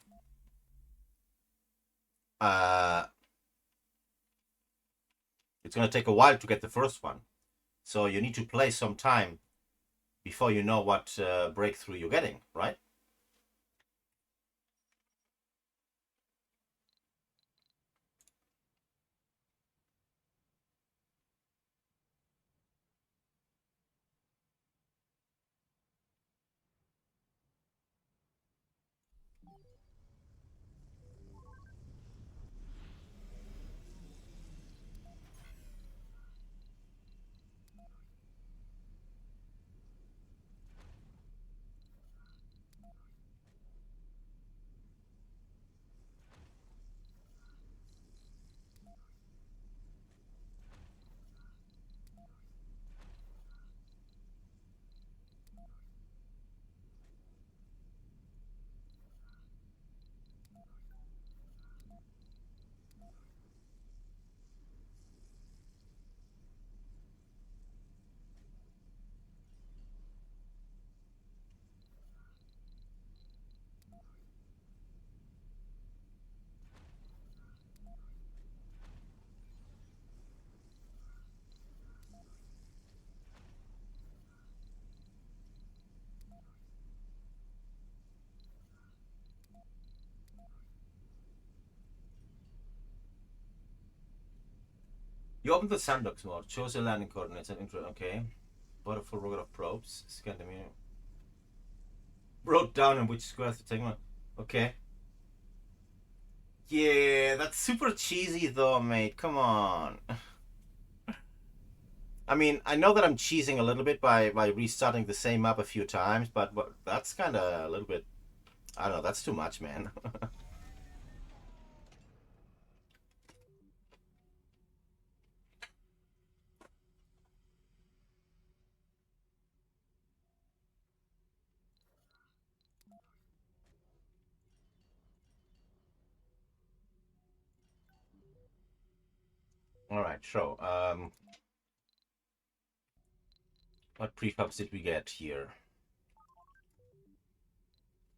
uh, it's going to take a while to get the first one. So you need to play some time before you know what breakthrough you're getting, right? You open the sandbox mode, choose the landing coordinates and intro. Okay. Bought a full rocket of probes. Scan them here. Wrote down in which squares to take one. Okay. Yeah, that's super cheesy though, mate. Come on. I mean, I know that I'm cheesing a little bit by restarting the same map a few times, but that's kind of a little bit. I don't know. That's too much, man. All right, so what prefabs did we get here?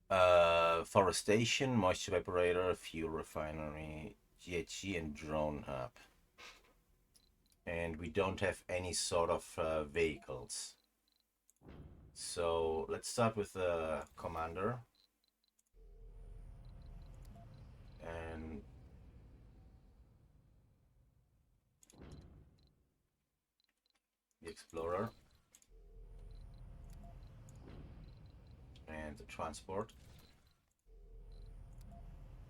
Forestation, moisture evaporator, fuel refinery, GHG, and drone hub. And we don't have any sort of vehicles. So let's start with the commander. And the explorer. And the transport.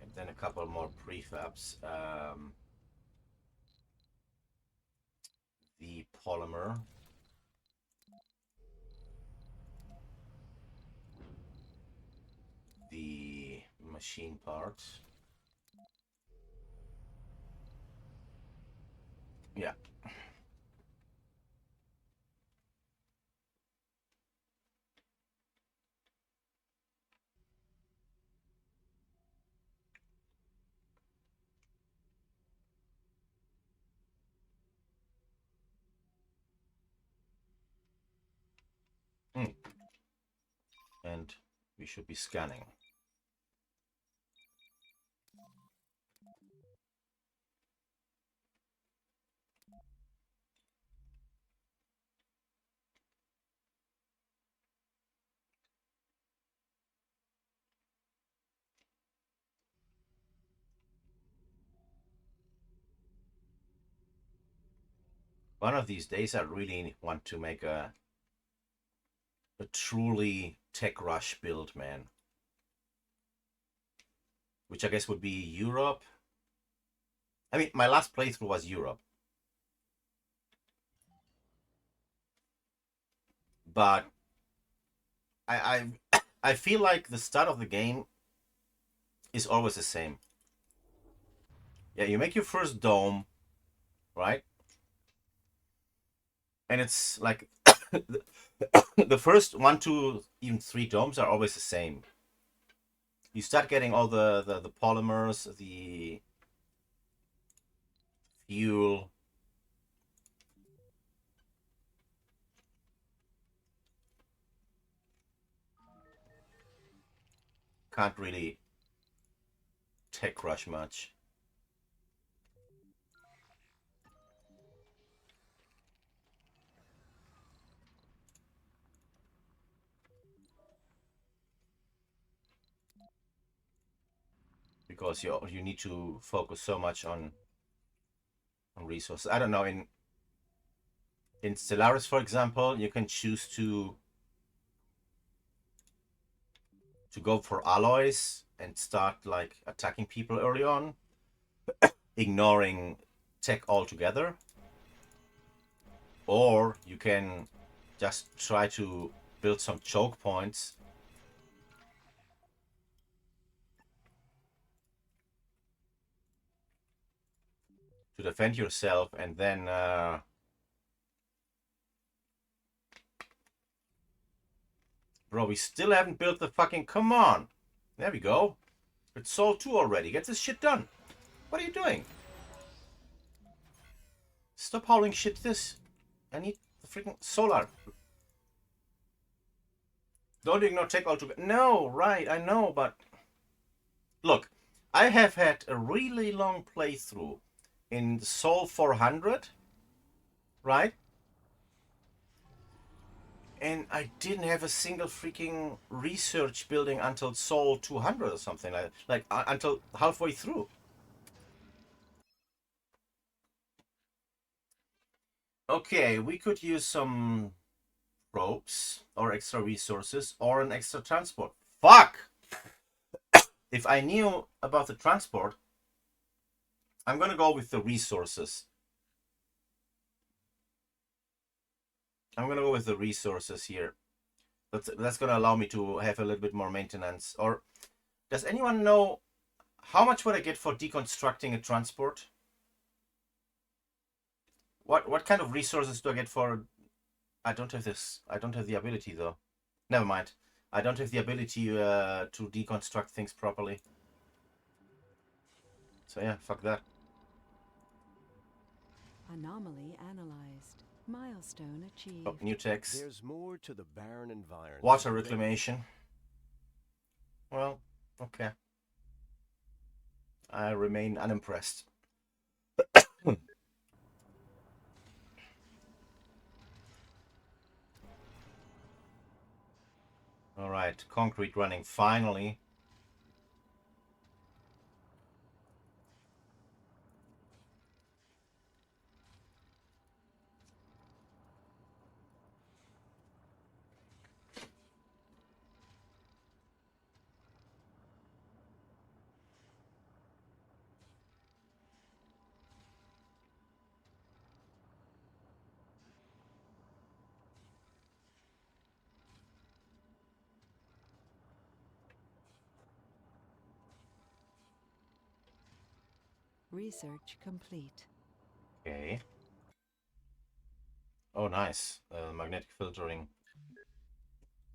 And then a couple more prefabs. The polymer. The machine part. Yeah. And we should be scanning. One of these days I really want to make a truly tech rush build, man. Which I guess would be Europe. I mean, my last playthrough was Europe. But I feel like the start of the game is always the same. Yeah, you make your first dome, right? And it's like the first 1, 2, even 3 domes are always the same. You start getting all the polymers, the fuel. Can't really tech rush much. Because you need to focus so much on resources. I don't know, in Stellaris, for example, you can choose to go for alloys and start like attacking people early on, ignoring tech altogether. Or you can just try to build some choke points to defend yourself, and then bro, we still haven't built the fucking... Come on. There we go. It's Sol 2 already. Get this shit done. What are you doing? Stop howling shit this. I need the freaking solar. Don't ignore tech altogether. No, right, I know, but... Look, I have had a really long playthrough in Sol 400, right? And I didn't have a single freaking research building until Sol 200 or something like until halfway through. Okay, we could use some ropes or extra resources or an extra transport. Fuck! If I knew about the transport, I'm gonna go with the resources. I'm gonna go with the resources here. That's gonna allow me to have a little bit more maintenance. Or does anyone know how much would I get for deconstructing a transport? What kind of resources do I get for... I don't have this. I don't have the ability though. Never mind. I don't have the ability to deconstruct things properly. So yeah, fuck that. Anomaly analyzed. Milestone achieved. Oh, new text. There's more to the barren environment. Water reclamation. Well, okay. I remain unimpressed. All right, concrete running finally. Research complete. Okay. Oh, nice. Magnetic filtering.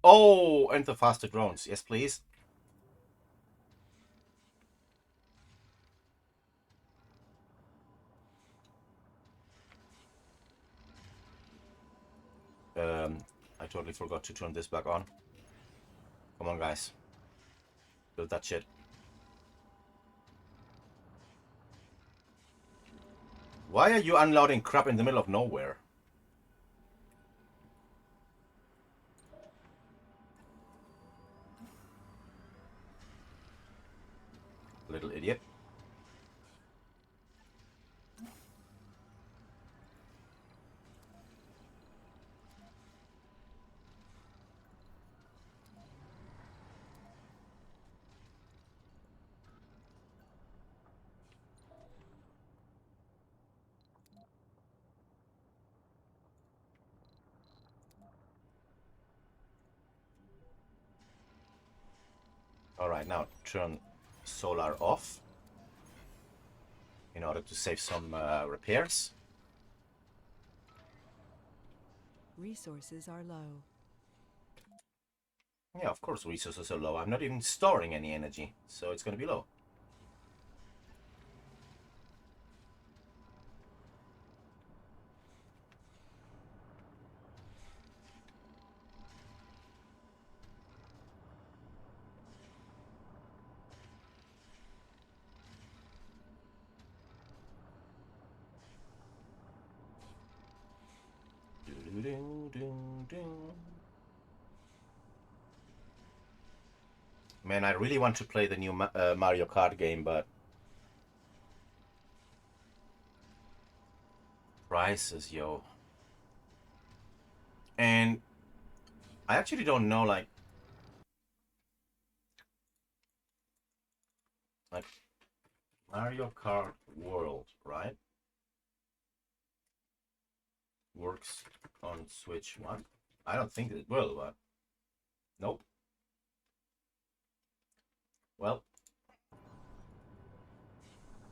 Oh, and the faster drones. Yes, please. I totally forgot to turn this back on. Come on, guys. Build that shit. Why are you unloading crap in the middle of nowhere? Little idiot. Alright, now turn solar off in order to save some repairs. Resources are low. Yeah, of course resources are low. I'm not even storing any energy, so it's gonna be low. Man, I really want to play the new Mario Kart game, but prices, yo. And I actually don't know, like Mario Kart World, right? Works on Switch 1. I don't think it will, but nope. Well,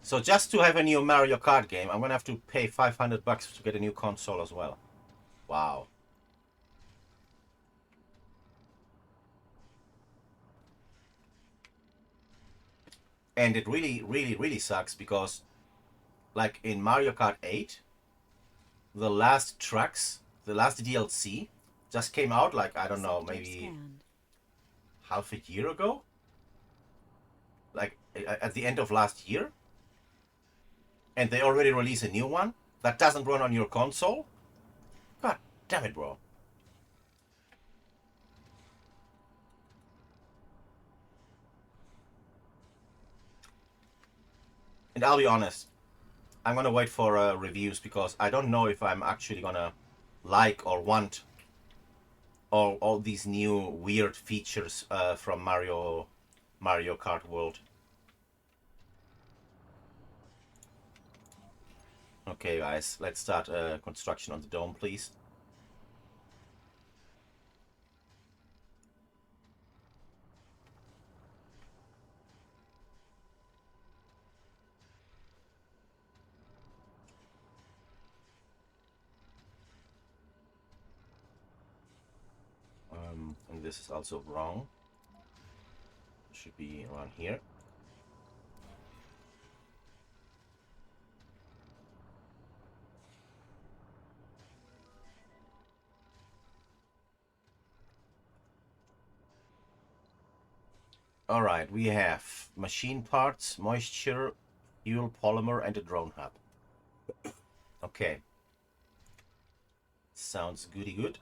so just to have a new Mario Kart game, I'm gonna have to pay 500 bucks to get a new console as well. Wow. And it really, really, really sucks because, like in Mario Kart 8, the last tracks, the last DLC, just came out like, I don't know, Sector maybe scanned. half a year ago? Like at the end of last year? And they already release a new one that doesn't run on your console? God damn it, bro. And I'll be honest, I'm gonna wait for reviews because I don't know if I'm actually gonna like or want all these new weird features from Mario Kart World. Okay, guys, let's start construction on the dome, please. And this is also wrong. Should be around here. All right, we have machine parts, moisture, fuel, polymer, and a drone hub. Okay. Sounds goody good.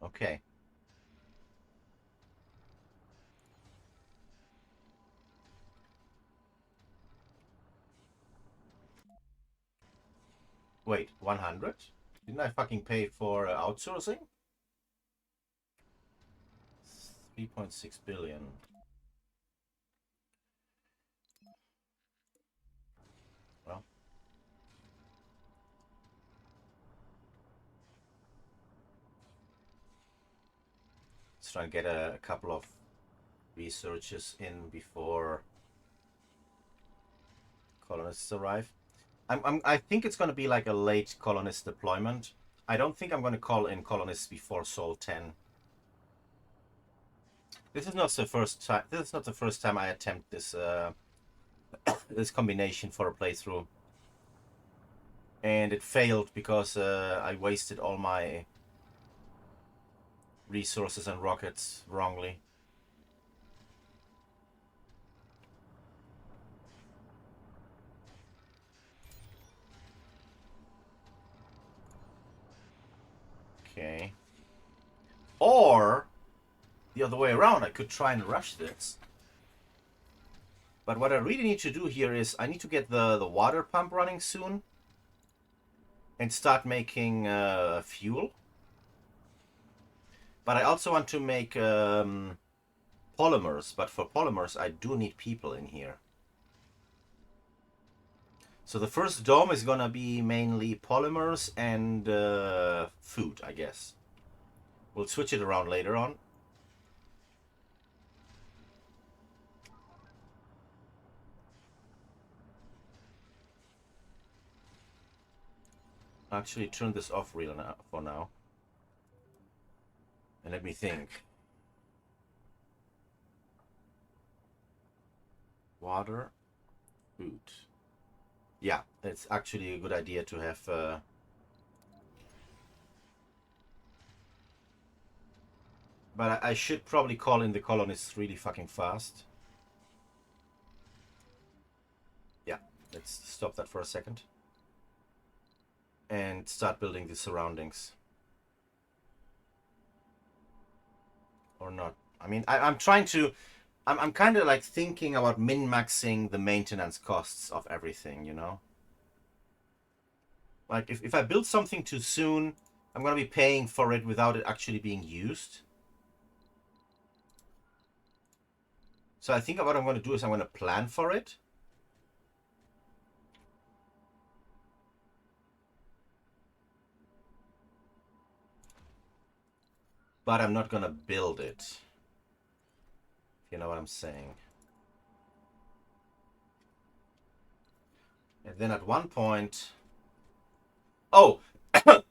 Okay. Wait, 100? Didn't I fucking pay for outsourcing? 3.6 billion. Well, let's try and get a couple of researchers in before colonists arrive. I think it's going to be like a late colonist deployment. I don't think I'm going to call in colonists before Sol 10. This is not the first time. This is not the first time I attempt this this combination for a playthrough, and it failed because I wasted all my resources and rockets wrongly. Okay. Or the other way around, I could try and rush this. But what I really need to do here is I need to get the water pump running soon and start making fuel. But I also want to make polymers. But for polymers, I do need people in here. So the first dome is gonna be mainly polymers and food, I guess. We'll switch it around later on. Actually, turn this off real now, for now. And let me think. Water, food. Yeah, it's actually a good idea to have but I should probably call in the colonists really fucking fast. Yeah, let's stop that for a second. And start building the surroundings. Or not. I mean, I'm trying to... I'm kind of like thinking about min-maxing the maintenance costs of everything, you know? Like, if I build something too soon, I'm going to be paying for it without it actually being used. So I think what I'm going to do is I'm going to plan for it. But I'm not going to build it. You know what I'm saying? And then at one point... Oh!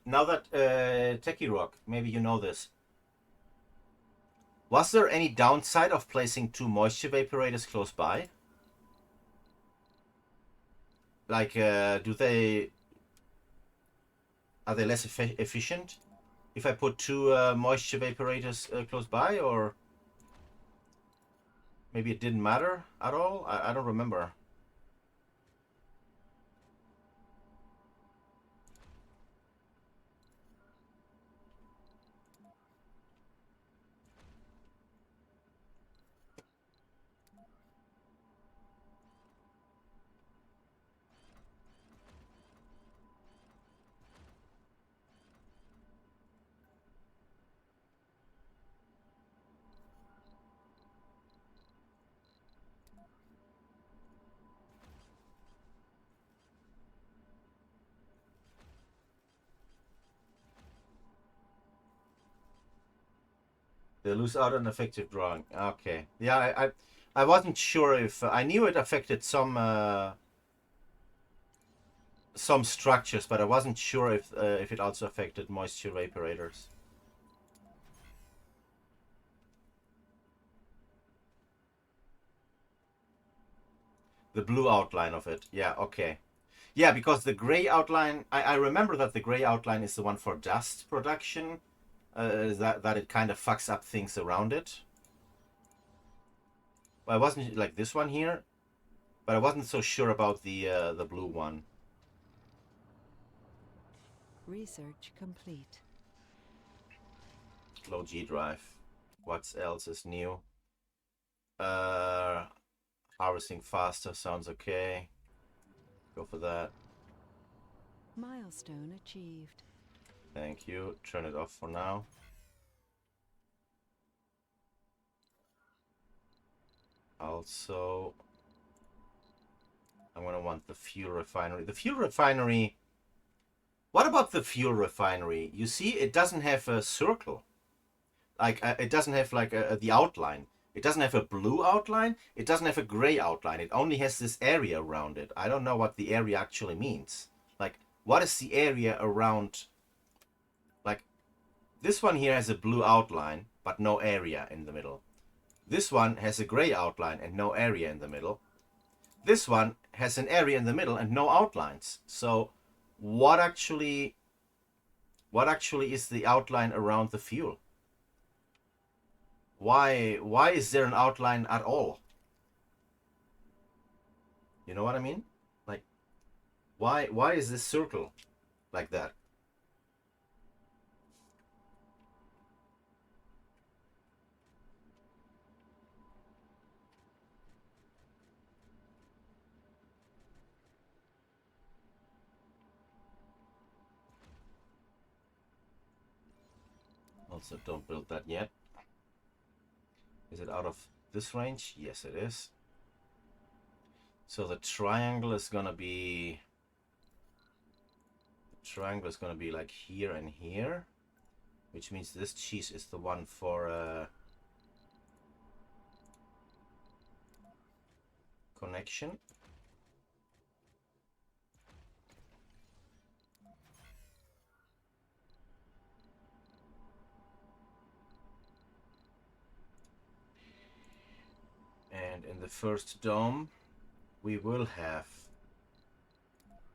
Now that Techie Rock, maybe you know this. Was there any downside of placing 2 moisture vaporators close by? Like, are they less efficient if I put 2 moisture vaporators close by, or maybe it didn't matter at all? I don't remember. They lose out on effective drawing. Okay. Yeah, I wasn't sure if... I knew it affected some structures, but I wasn't sure if it also affected moisture vaporators. The blue outline of it. Yeah, okay. Yeah, because the gray outline... I remember that the gray outline is the one for dust production. That it kind of fucks up things around it. Well, I wasn't like this one here, but I wasn't so sure about the blue one. Research complete. Low G drive. What else is new? Harvesting faster sounds okay. Go for that. Milestone achieved. Thank you. Turn it off for now. Also, I'm gonna want the fuel refinery. The fuel refinery. What about the fuel refinery? You see, it doesn't have a circle. Like it doesn't have like the outline. It doesn't have a blue outline. It doesn't have a gray outline. It only has this area around it. I don't know what the area actually means. Like, what is the area around? Like, this one here has a blue outline, but no area in the middle. This one has a gray outline and no area in the middle. This one has an area in the middle and no outlines. So, what actually is the outline around the fuel? Why is there an outline at all? You know what I mean? Like, why is this circle like that? Also, don't build that yet. Is it out of this range? Yes, it is. So the triangle is gonna be like here and here, which means this cheese is the one for connection. And in the first dome, we will have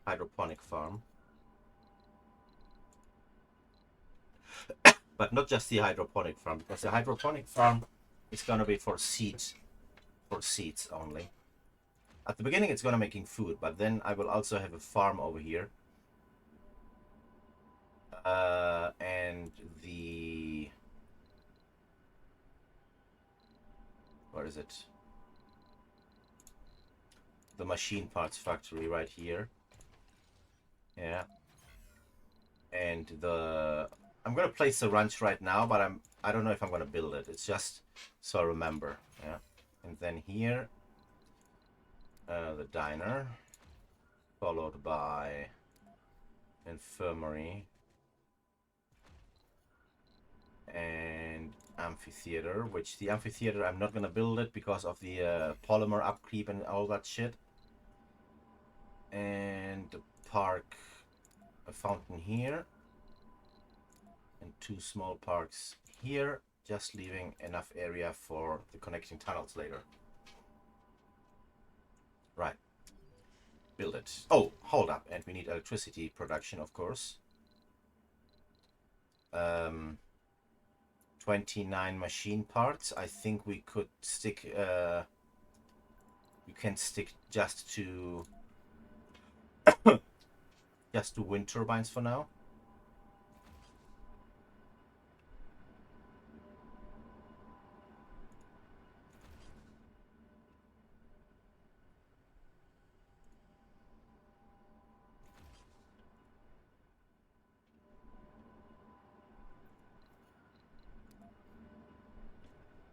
hydroponic farm. But not just the hydroponic farm, because the hydroponic farm is gonna be for seeds only. At the beginning it's gonna making food, but then I will also have a farm over here. And the... where is it? The machine parts factory right here. Yeah. And the... I'm gonna place the ranch right now, but I don't know if I'm gonna build it. It's just so I remember. Yeah. And then here, the diner, followed by infirmary and amphitheater. Which the amphitheater I'm not gonna build it because of the polymer upkeep and all that shit. And the park, a fountain here. And 2 small parks here, just leaving enough area for the connecting tunnels later. Right. Build it. Oh, hold up. And we need electricity production, of course. 29 machine parts. I think we could stick... we can stick just to... just to wind turbines for now.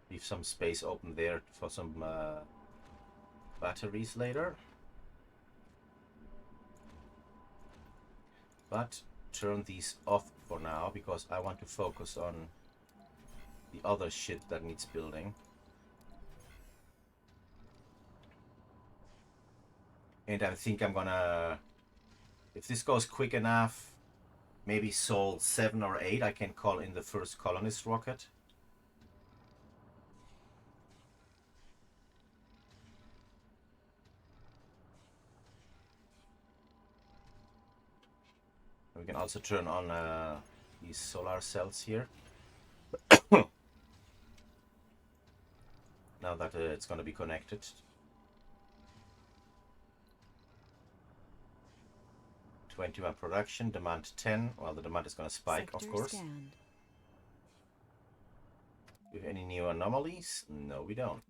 Leave some space open there for some batteries later. But turn these off for now because I want to focus on the other shit that needs building. And I think I'm gonna, if this goes quick enough, maybe Sol 7 or 8, I can call in the first colonist rocket. We can also turn on these solar cells here. Now that it's going to be connected. $21 production, demand 10. Well, the demand is going to spike, Sector of course. scanned. Do we have any new anomalies? No, we don't.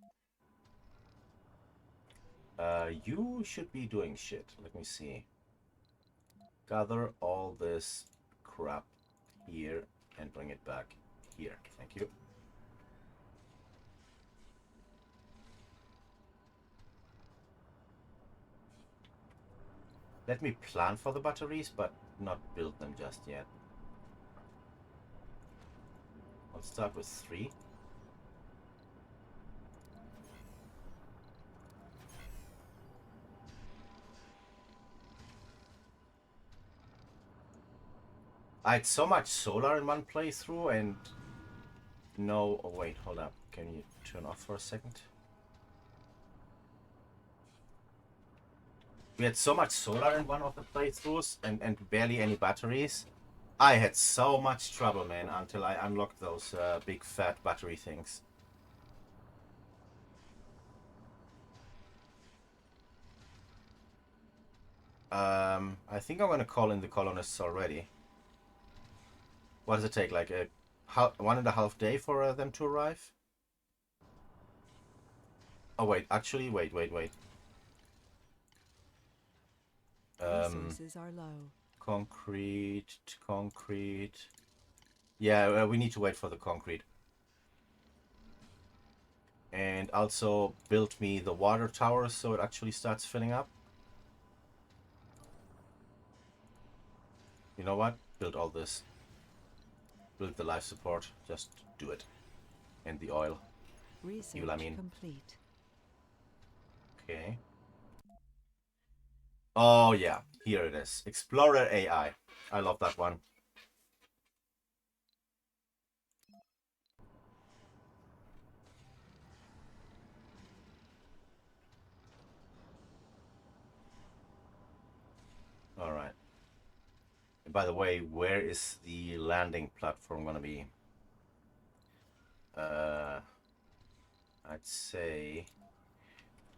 You should be doing shit. Let me see. Gather all this crap here and bring it back here. Thank you. Let me plan for the batteries, but not build them just yet. I'll start with 3. I had so much solar in one playthrough and no... Oh wait, hold up. Can you turn off for a second? We had so much solar in one of the playthroughs and barely any batteries. I had so much trouble, man, until I unlocked those big fat battery things. I think I'm gonna call in the colonists already. What does it take? Like a 1.5 day for them to arrive? Oh wait, actually, wait. Resources are low. Concrete. Yeah, we need to wait for the concrete. And also build me the water tower so it actually starts filling up. You know what? Build all this. Build the life support. Just do it. And the oil. Research complete. Okay. Oh yeah, here it is. Explorer AI. I love that one. All right. And by the way, where is the landing platform gonna be? I'd say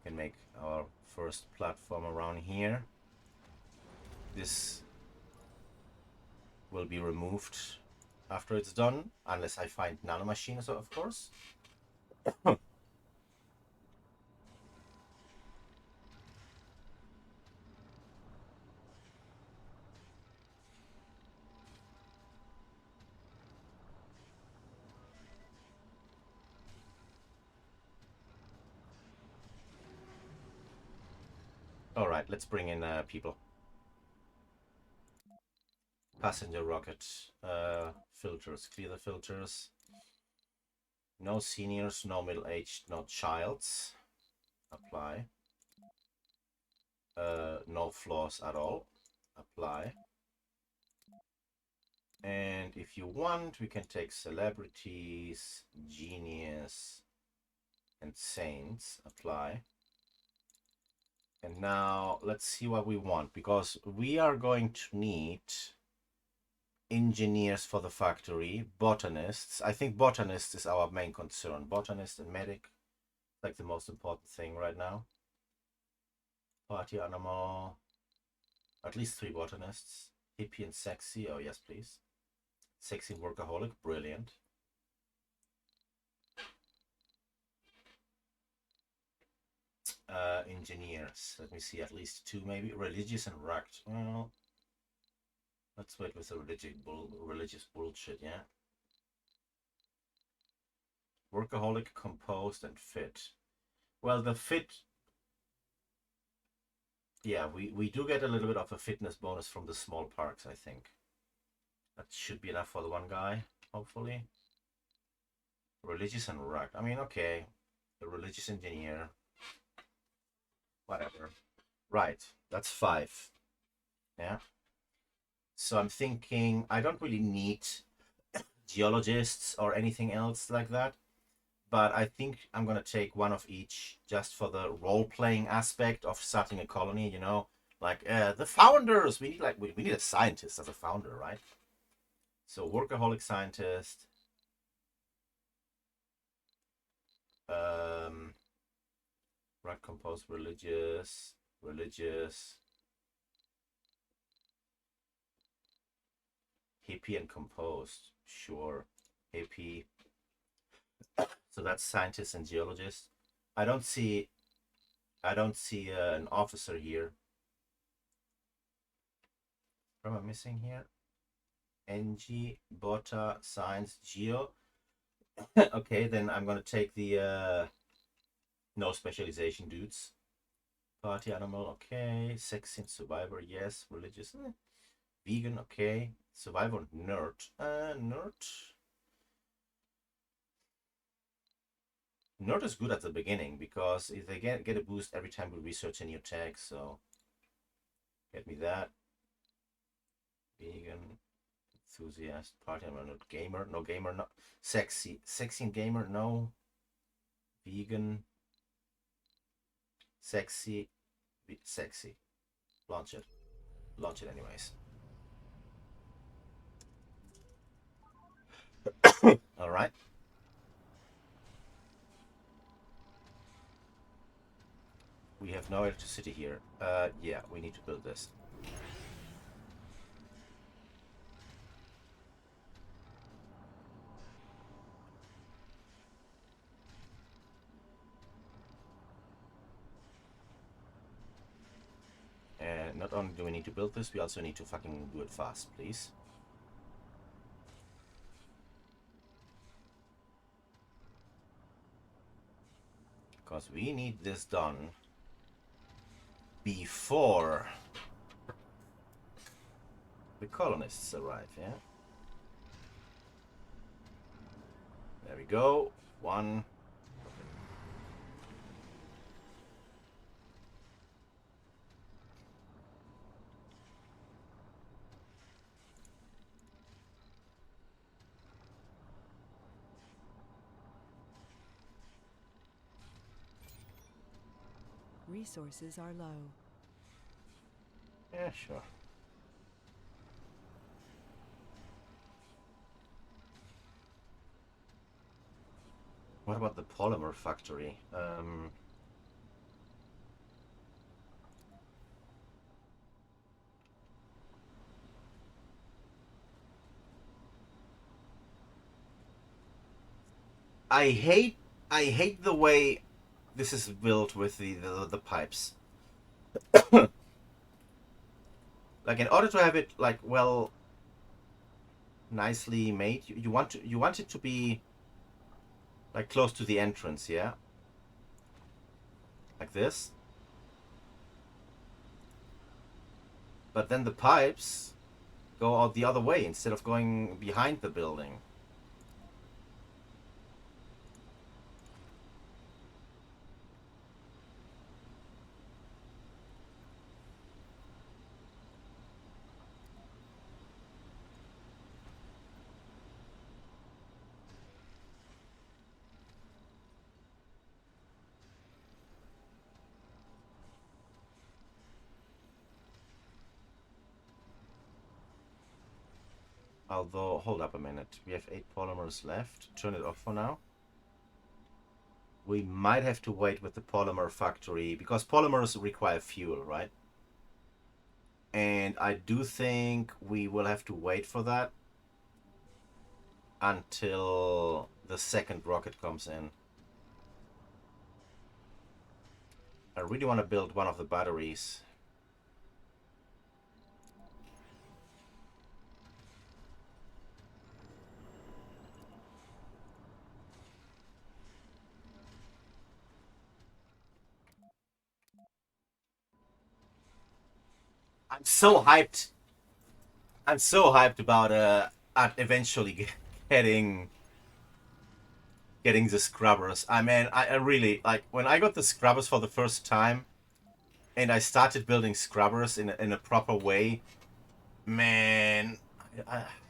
we can make our first platform around here. This will be removed after it's done, unless I find nanomachines, of course. All right, let's bring in people. Passenger rocket. Filters. Clear the filters. No seniors, no middle-aged, no childs. Apply. No flaws at all. Apply. And if you want, we can take celebrities, genius, and saints. Apply. And now let's see what we want, because we are going to need engineers for the factory, botanists. I think botanist is our main concern. Botanist and medic, like the most important thing right now. Party animal. At least 3 botanists. Hippie and sexy. Oh yes, please. Sexy workaholic. Brilliant. Engineers. Let me see, at least 2 maybe. Religious and rugged. Well, let's wait with the religious bullshit, yeah? Workaholic, composed, and fit. Well, the fit... Yeah, we do get a little bit of a fitness bonus from the small parks, I think. That should be enough for the one guy, hopefully. Religious and rugged. I mean, okay. The religious engineer. Whatever. Right, that's 5. Yeah. So I'm thinking I don't really need geologists or anything else like that, but I think I'm gonna take 1 of each just for the role-playing aspect of starting a colony, you know, like the founders. We need we need a scientist as a founder, right? So workaholic scientist. Right, composed, religious. Hippie and composed. Sure. Hippie. So that's scientist and geologist. I don't see an officer here. What am I missing here? NG, Bota, Science, Geo. Okay, then I'm gonna take the no specialization dudes. Party animal, okay. Sexy and survivor, yes. Religious, vegan, okay. Survivor, nerd. Nerd. Nerd is good at the beginning because if they get a boost every time we research a new tag, so get me that. Vegan, enthusiast, party animal, not gamer, no gamer, no sexy, sexy and gamer, no. Vegan, sexy, sexy. Launch it. Launch it anyways. All right. We have no electricity here. Yeah, we need to build this. And not only do we need to build this, we also need to fucking do it fast, please. Because we need this done before the colonists arrive, yeah? There we go. One. Resources are low. Yeah, sure. What about the polymer factory? I hate the way this is built with the pipes. Like in order to have it like well nicely made, you want it to be like close to the entrance, yeah? Like this. But then the pipes go out the other way instead of going behind the building. Although, hold up a minute. We have 8 polymers left. Turn it off for now. We might have to wait with the polymer factory because polymers require fuel, right? And I do think we will have to wait for that until the second rocket comes in. I really want to build one of the batteries. I'm so hyped. I'm so hyped about eventually getting the scrubbers. I mean, I really like when I got the scrubbers for the first time, and I started building scrubbers in a proper way. Man,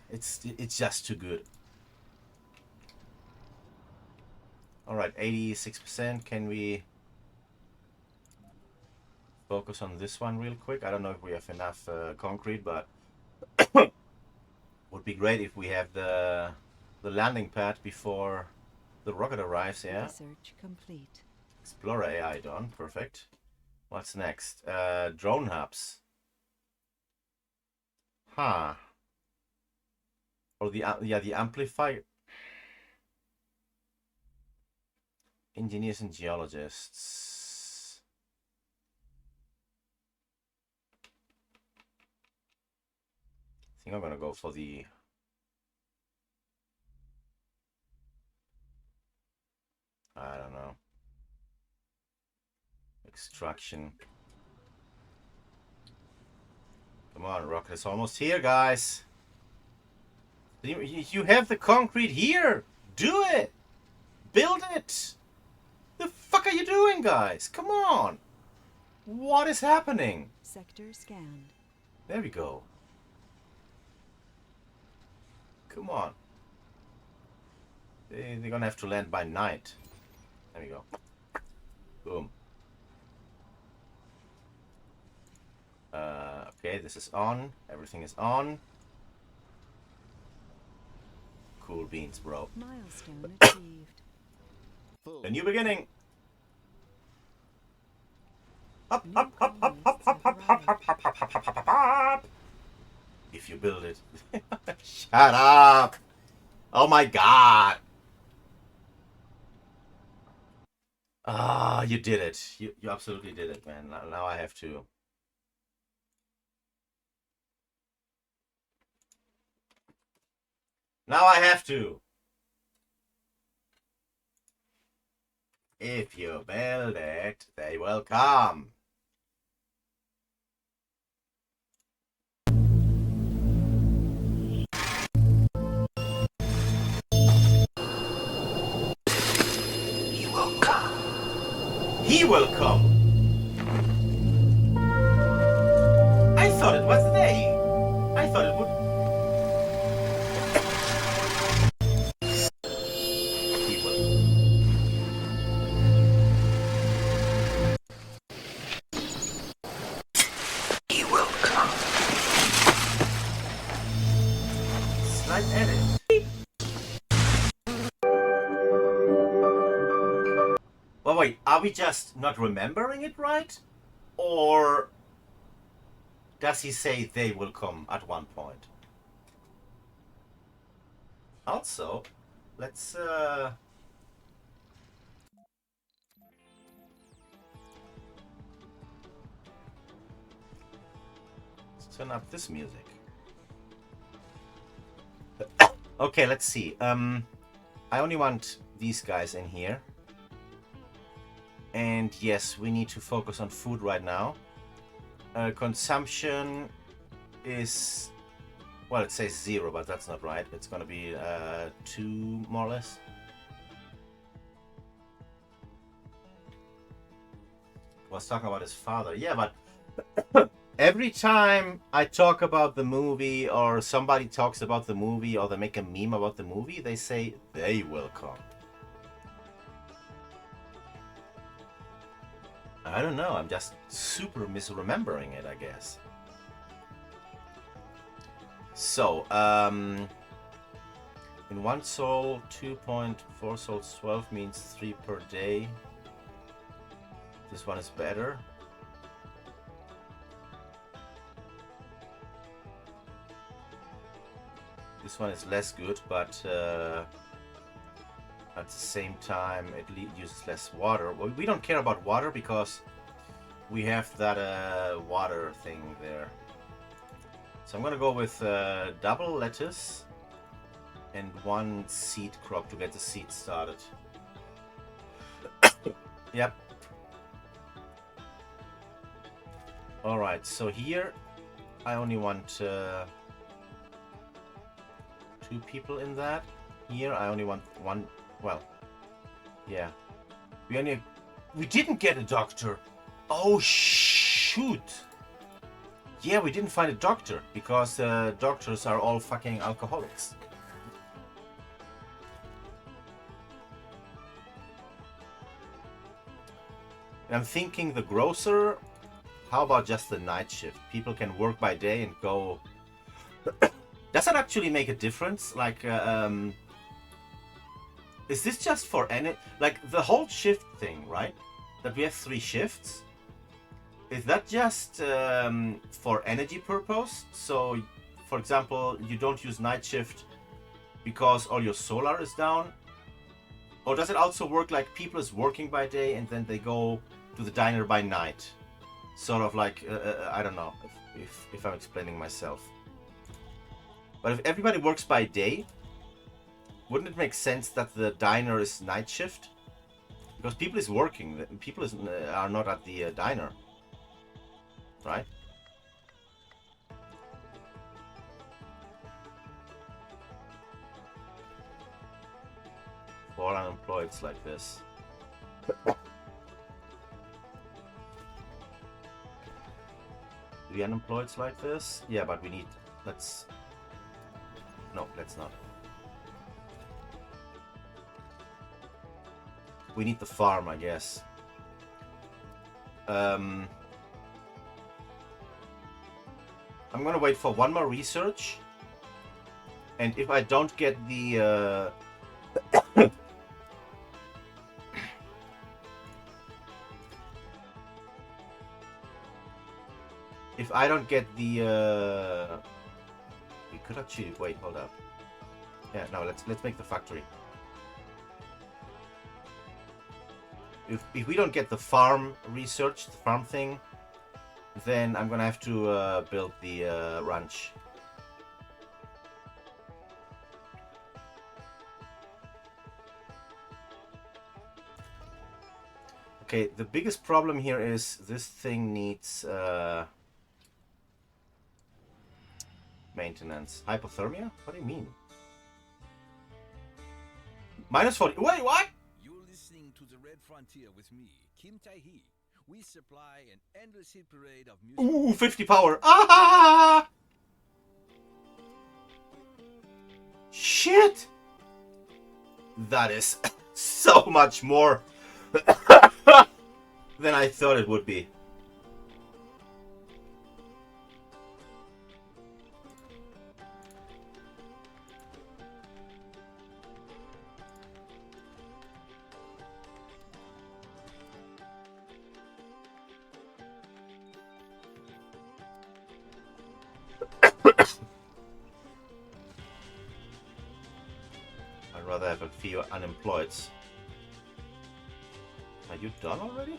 it's just too good. All right, 86%. Can we focus on this one real quick? I don't know if we have enough concrete, but would be great if we have the landing pad before the rocket arrives. Yeah. Research complete. Explorer AI done. Perfect. What's next? Drone hubs. Huh. Or the yeah, the amplifier. Engineers and geologists. I think I'm gonna go for the I don't know. Extraction. on, rocket is almost here, guys. You have the concrete here. Do it. Build it. The fuck are you doing, guys? Come on. What is happening? Sector scanned. There we go. Come on. They're gonna have to land by night. There we go. Boom. Okay, this is on. Everything is on. Cool beans, bro. Milestone achieved. Full. A new beginning. Up, New up, up, up, up, colonists up, have up, up, up, arrived. up, up, up, up, up, up. If you build it. Shut up. Oh my god. Ah, you did it. You absolutely did it, man. Now I have to. Now I have to. If you build it, they will come. He will come. He will come. I thought it was they. I thought it would. He will. He will come. Slight edit. Well, wait, are we just not remembering it right? Or does he say they will come at one point? Also, let's turn up this music. Okay, let's see. I only want these guys in here. And yes, we need to focus on food right now. Consumption is, well, it says 0, but that's not right. It's gonna be 2 more or less. Was talking about his father. Yeah, but every time I talk about the movie or somebody talks about the movie or they make a meme about the movie, they say they will come. I don't know, I'm just super misremembering it, I guess. So, in 1 soul, 2.4 souls, 12 means 3 per day. This one is better. This one is less good, but at the same time it uses less water. Well, we don't care about water because we have that water thing there. So I'm gonna go with double lettuce and 1 seed crop to get the seed started. Yep. Alright, so here I only want 2 people in that. Here I only want 1. Well, yeah. We didn't get a doctor. Oh shoot. Yeah, we didn't find a doctor because doctors are all fucking alcoholics. And I'm thinking the grocer, how about just the night shift? People can work by day and go. Does that actually make a difference? Like, is this just for any, like the whole shift thing, right? That we have 3 shifts. Is that just for energy purpose? So, for example, you don't use night shift because all your solar is down? Or does it also work like people is working by day and then they go to the diner by night? Sort of like, I don't know if I'm explaining myself. But if everybody works by day, wouldn't it make sense that the diner is night shift? Because people is working, people are not at the diner. Right? unemployeds like this. The unemployeds like this? Yeah, but we need... Let's... No, let's not. We need the farm, I guess. I'm gonna wait for one more research. And if I don't get the... if I don't get the... We could actually... Wait, hold up. Yeah, no, let's make the factory. If we don't get the farm research, the farm thing, then I'm gonna have to build the ranch. Okay, the biggest problem here is this thing needs maintenance. Hypothermia? What do you mean? Minus 40. Wait, what? You're listening to the Red Frontier with me, Kim Tae-hee. We supply an endless hit parade of music. Ooh, 50 power. Ah! Shit! That is so much more than I thought it would be. I'd rather have a few unemployeds. Are you done already?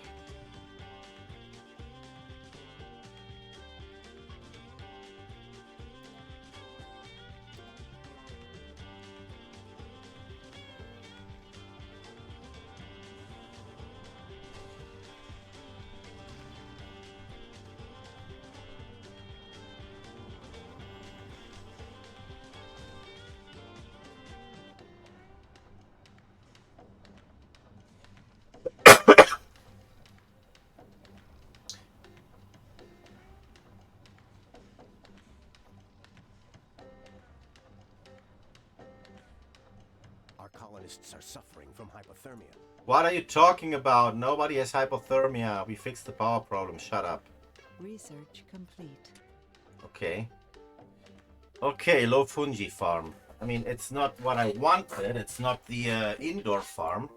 Our colonists are suffering from hypothermia. What are you talking about? Nobody has hypothermia. We fixed the power problem. Shut up. Research complete. Okay. Okay, low fungi farm. I mean, it's not what I wanted. It's not the indoor farm.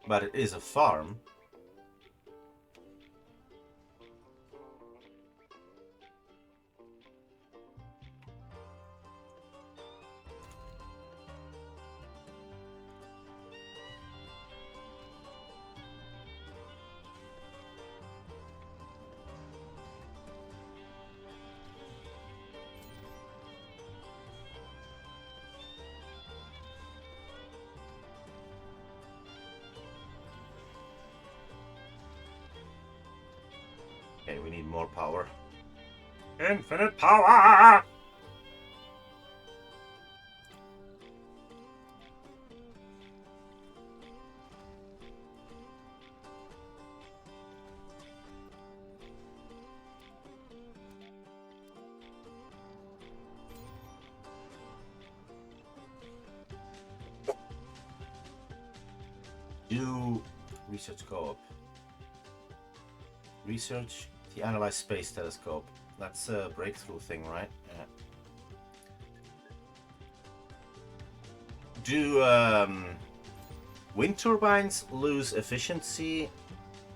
But it is a farm. Okay, we need more power. Infinite power! Do research co-op. Research the Analyze Space Telescope. That's a breakthrough thing, right? Yeah. Do wind turbines lose efficiency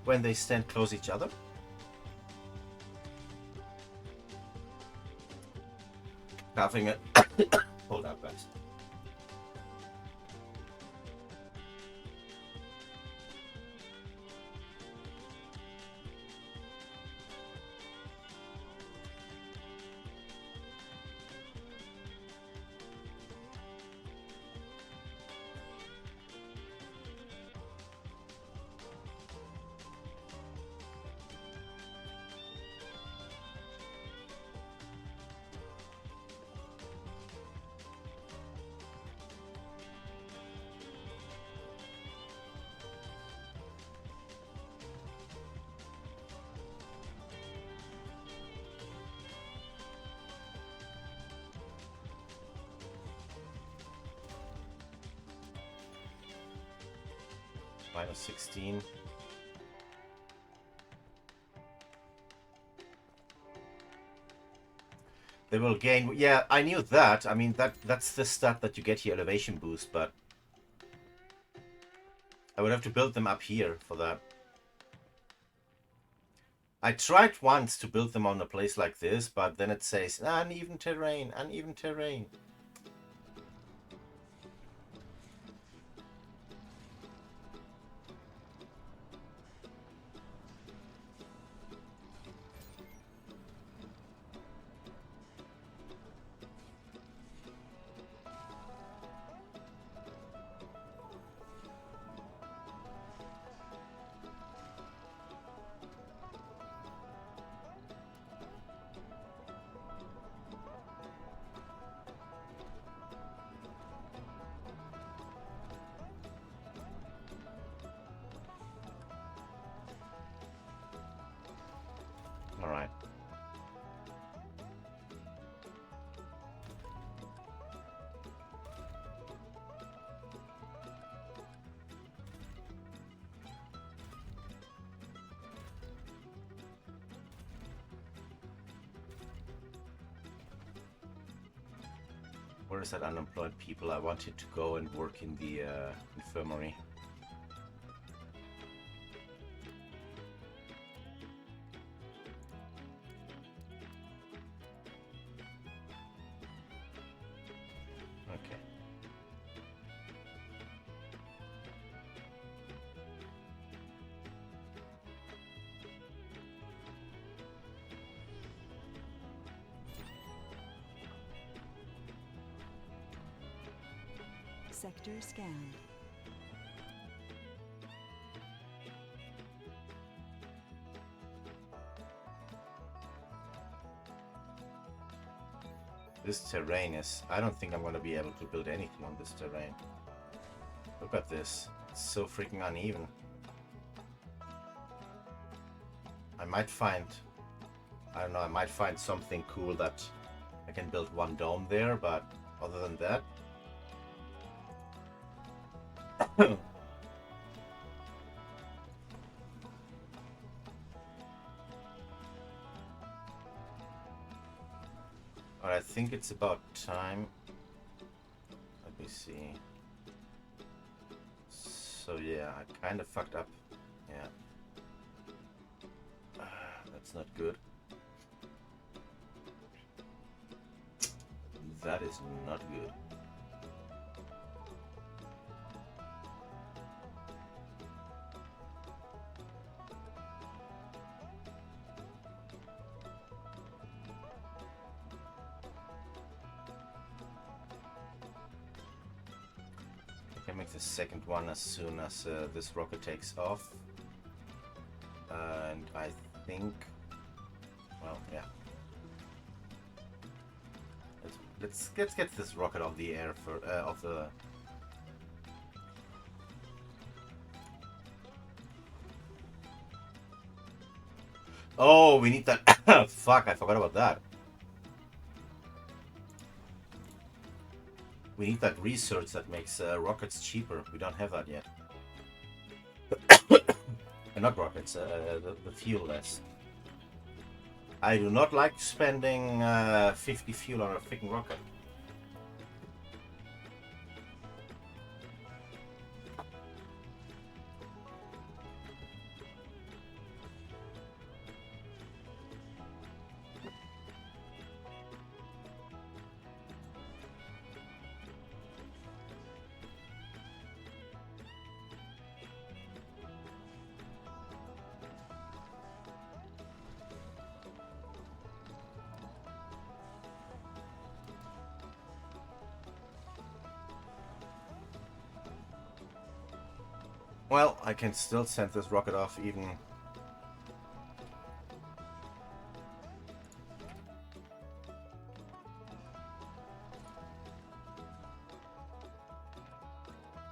when they stand close each other? Having it. Hold up, guys. Minus 16. They will gain. Yeah, I knew that. I mean, that's the stat that you get here, elevation boost, but I would have to build them up here for that. I tried once to build them on a place like this, but then it says uneven terrain, uneven terrain. All right. Where is that unemployed people? I wanted to go and work in the infirmary. Okay. Sector scanned. This terrain is... I don't think I'm going to be able to build anything on this terrain. Look at this. It's so freaking uneven. I might find... I don't know, I might find something cool that I can build one dome there, but other than that... Alright, I think it's about time. Let me see. So yeah, I kind of fucked up. Yeah. That's not good. That is not good. I can make the second one as soon as this rocket takes off. And I think... Well, yeah. Let's get this rocket off the air for off the. Oh, we need that. Fuck! I forgot about that. We need that research that makes rockets cheaper. We don't have that yet. Not rockets. The fuel less. I do not like spending 50 fuel on a freaking rocket. Well, I can still send this rocket off even...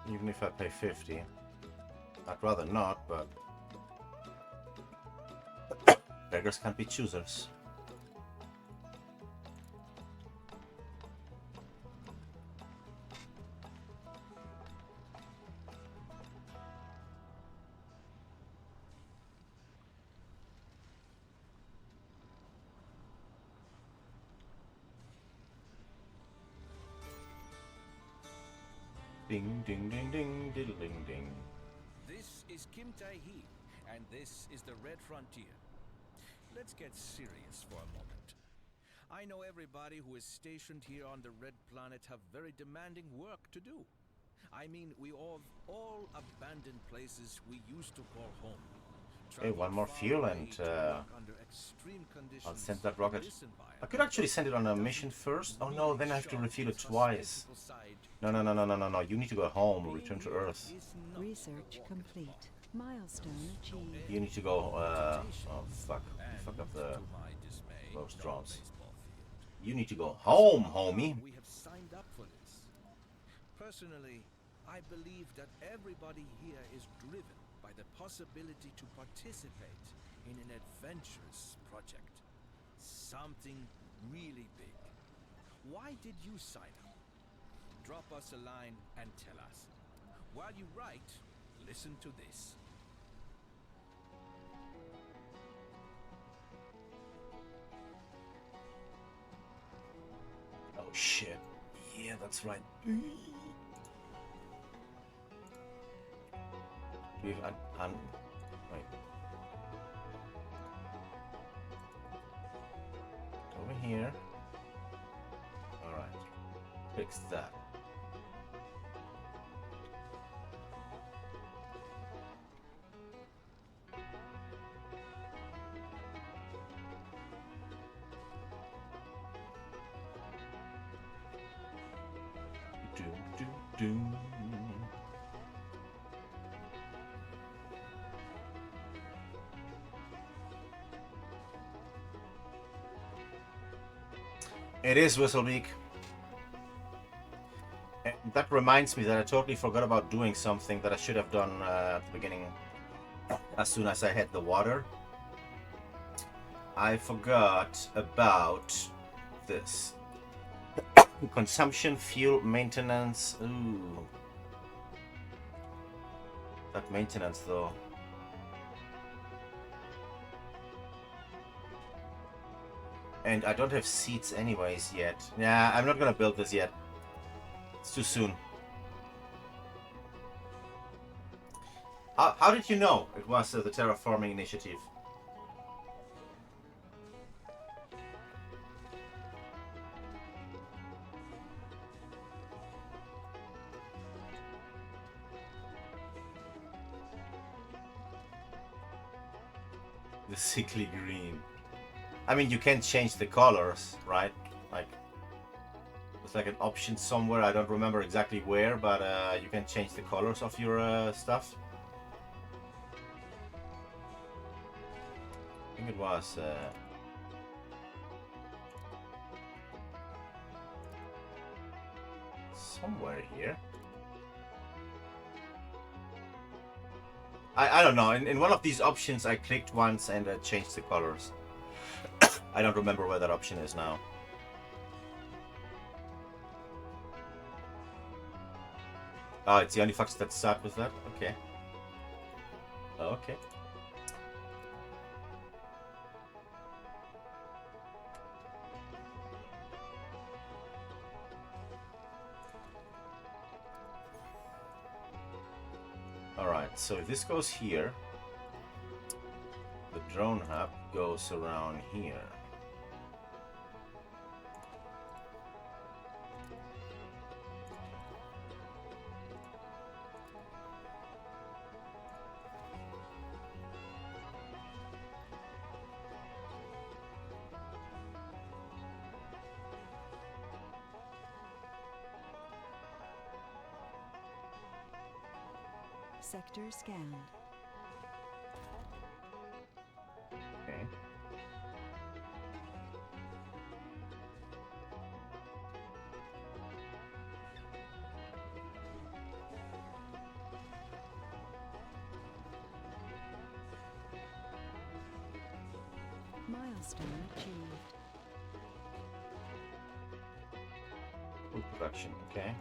Even if I pay 50. I'd rather not, but... Beggars can't be choosers. Ding ding ding ding diddle ding ding. This is Kim Tae-hee, and this is the Red Frontier. Let's get serious for a moment. I know everybody who is stationed here on the Red Planet have very demanding work to do. I mean, we all abandoned places we used to call home. Hey, one more fuel and I'll send that rocket. I could actually send it on a mission first. Oh no, then I have to refuel it twice. No, no, no, no, no, no, no. You need to go home, return to Earth. Research complete. Milestone achieved. You need to go, oh fuck. Fuck up those drones. You need to go home, homie. We have signed up for this. Personally, I believe that everybody here is driven by the possibility to participate in an adventurous project. Something really big. Why did you sign up? Drop us a line and tell us. While you write, listen to this. Oh shit. Yeah, that's right. We've wait. Over here. Alright. Fix that. Do do do. It is Whistlebeak. And that reminds me that I totally forgot about doing something that I should have done at the beginning. As soon as I hit the water, I forgot about this. Consumption, fuel, maintenance. Ooh. That maintenance though. And I don't have seats anyways yet. Yeah, I'm not gonna build this yet. It's too soon. How did you know it was the terraforming initiative? The sickly green. I mean, you can change the colors, right? Like, it's like an option somewhere. I don't remember exactly where, but you can change the colors of your stuff. I think it was somewhere here. I don't know. In one of these options, I clicked once and changed the colors. I don't remember where that option is now. Oh, it's the only fucks that start with that? Okay. Okay. Alright, so if this goes here, the drone hub goes around here. Sector scanned. Okay. Milestone achieved. Food production, okay.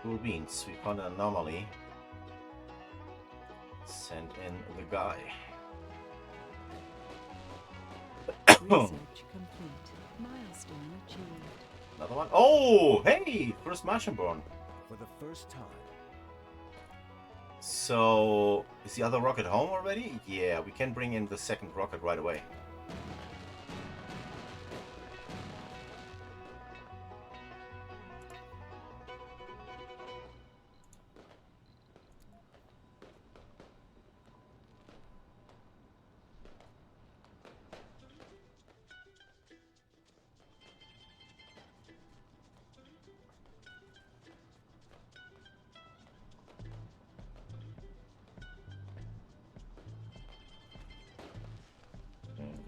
Cool beans, we found an anomaly. Send in the guy. Research complete. Milestone achieved. Another one. Oh, hey! First Martian born. For the first time, So, is the other rocket home already? Yeah, we can bring in the second rocket right away.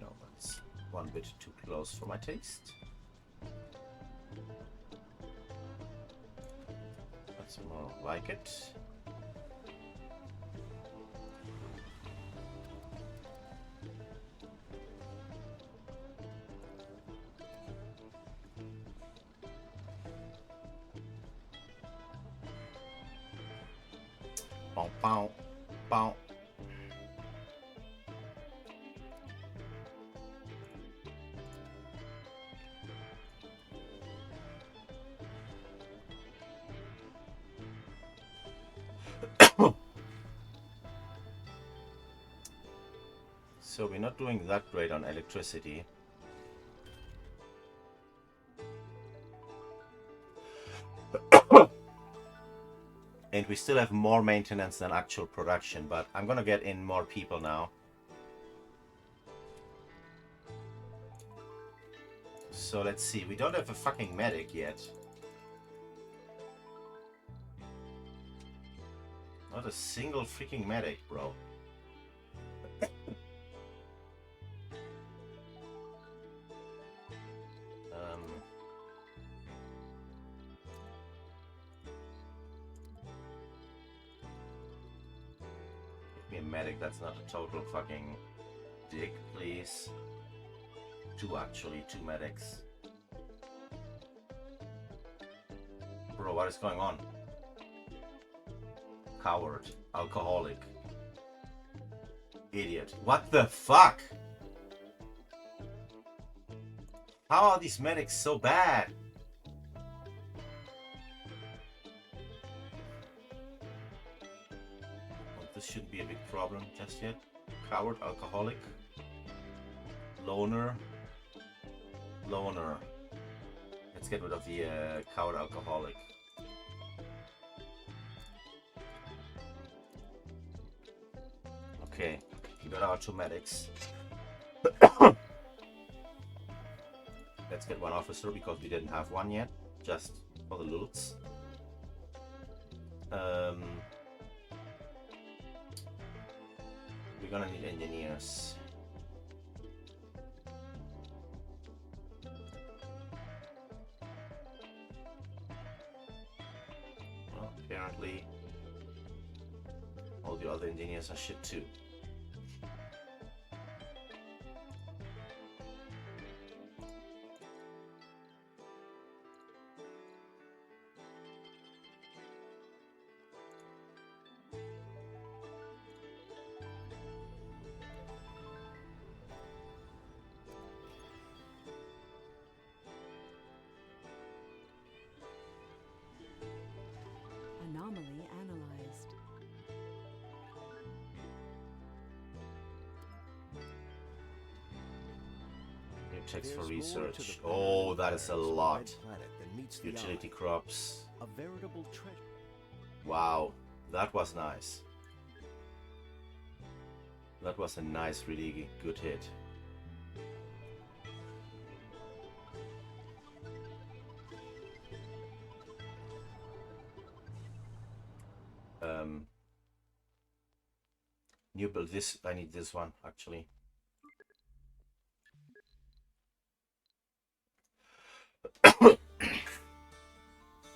No, that's one bit too close for my taste. That's more like it. Bow, bow, bow. So we're not doing that great on electricity. And we still have more maintenance than actual production, but I'm gonna get in more people now. So let's see, we don't have a fucking medic yet. Not a single freaking medic, bro. Give me a medic that's not a total fucking dick, please. Two, actually, two medics. Bro, what is going on? Coward. Alcoholic. Idiot. What the fuck? How are these medics so bad? Well, this shouldn't be a big problem just yet. Coward, alcoholic. Loner. Loner. Let's get rid of the coward alcoholic. Okay, we got our two medics. Let's get one officer because we didn't have one yet, just for the loots. We're gonna need engineers. Well, apparently all the other engineers are shit too. Anomaly analyzed. New checks for there's more to research. the Oh, that is a planet's lot. red planet than meets the Utility eye. crops. A veritable treasure. Wow, that was nice. That was a nice, really good hit. New build this. I need this one actually.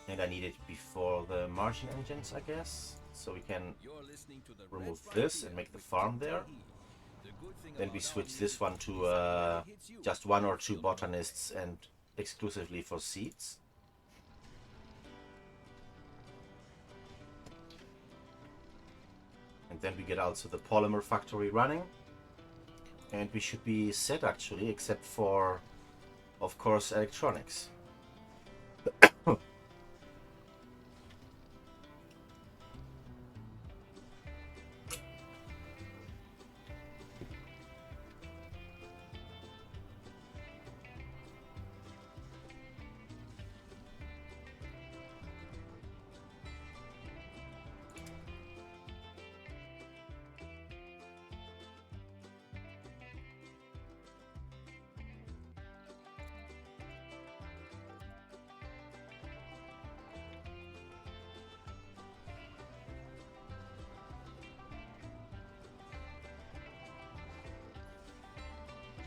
And I need it before the Martian engines, I guess. So we can You're listening to the remove Red this Frontier and make the with farm Dr. there. E. The good thing Then we about switch our this mission one to is that it hits you. just one or two botanists and exclusively for seeds. And then we get also the polymer factory running. And we should be set actually, except for, of course, electronics.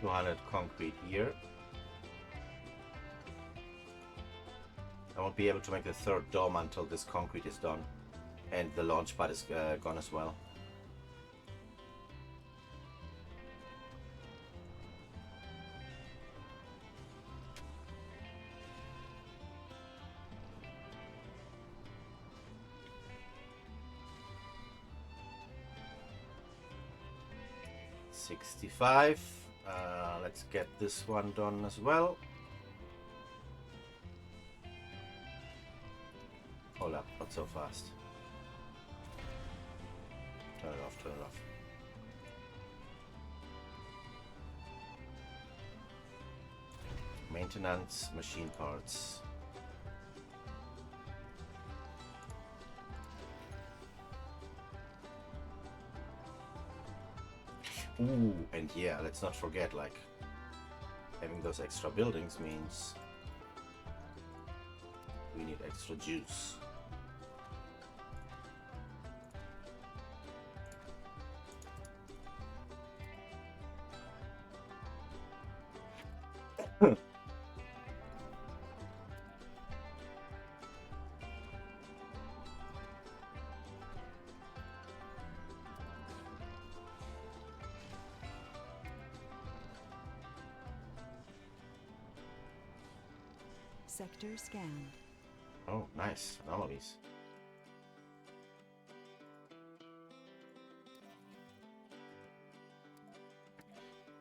200 concrete here. I won't be able to make the third dome until this concrete is done. And the launch pad is gone as well. $65. Let's get this one done as well. Hold up, not so fast. Turn it off, turn it off. Maintenance, machine parts. Ooh, and yeah, let's not forget, like, having those extra buildings means we need extra juice. Sector scanned. Oh, nice. Anomalies.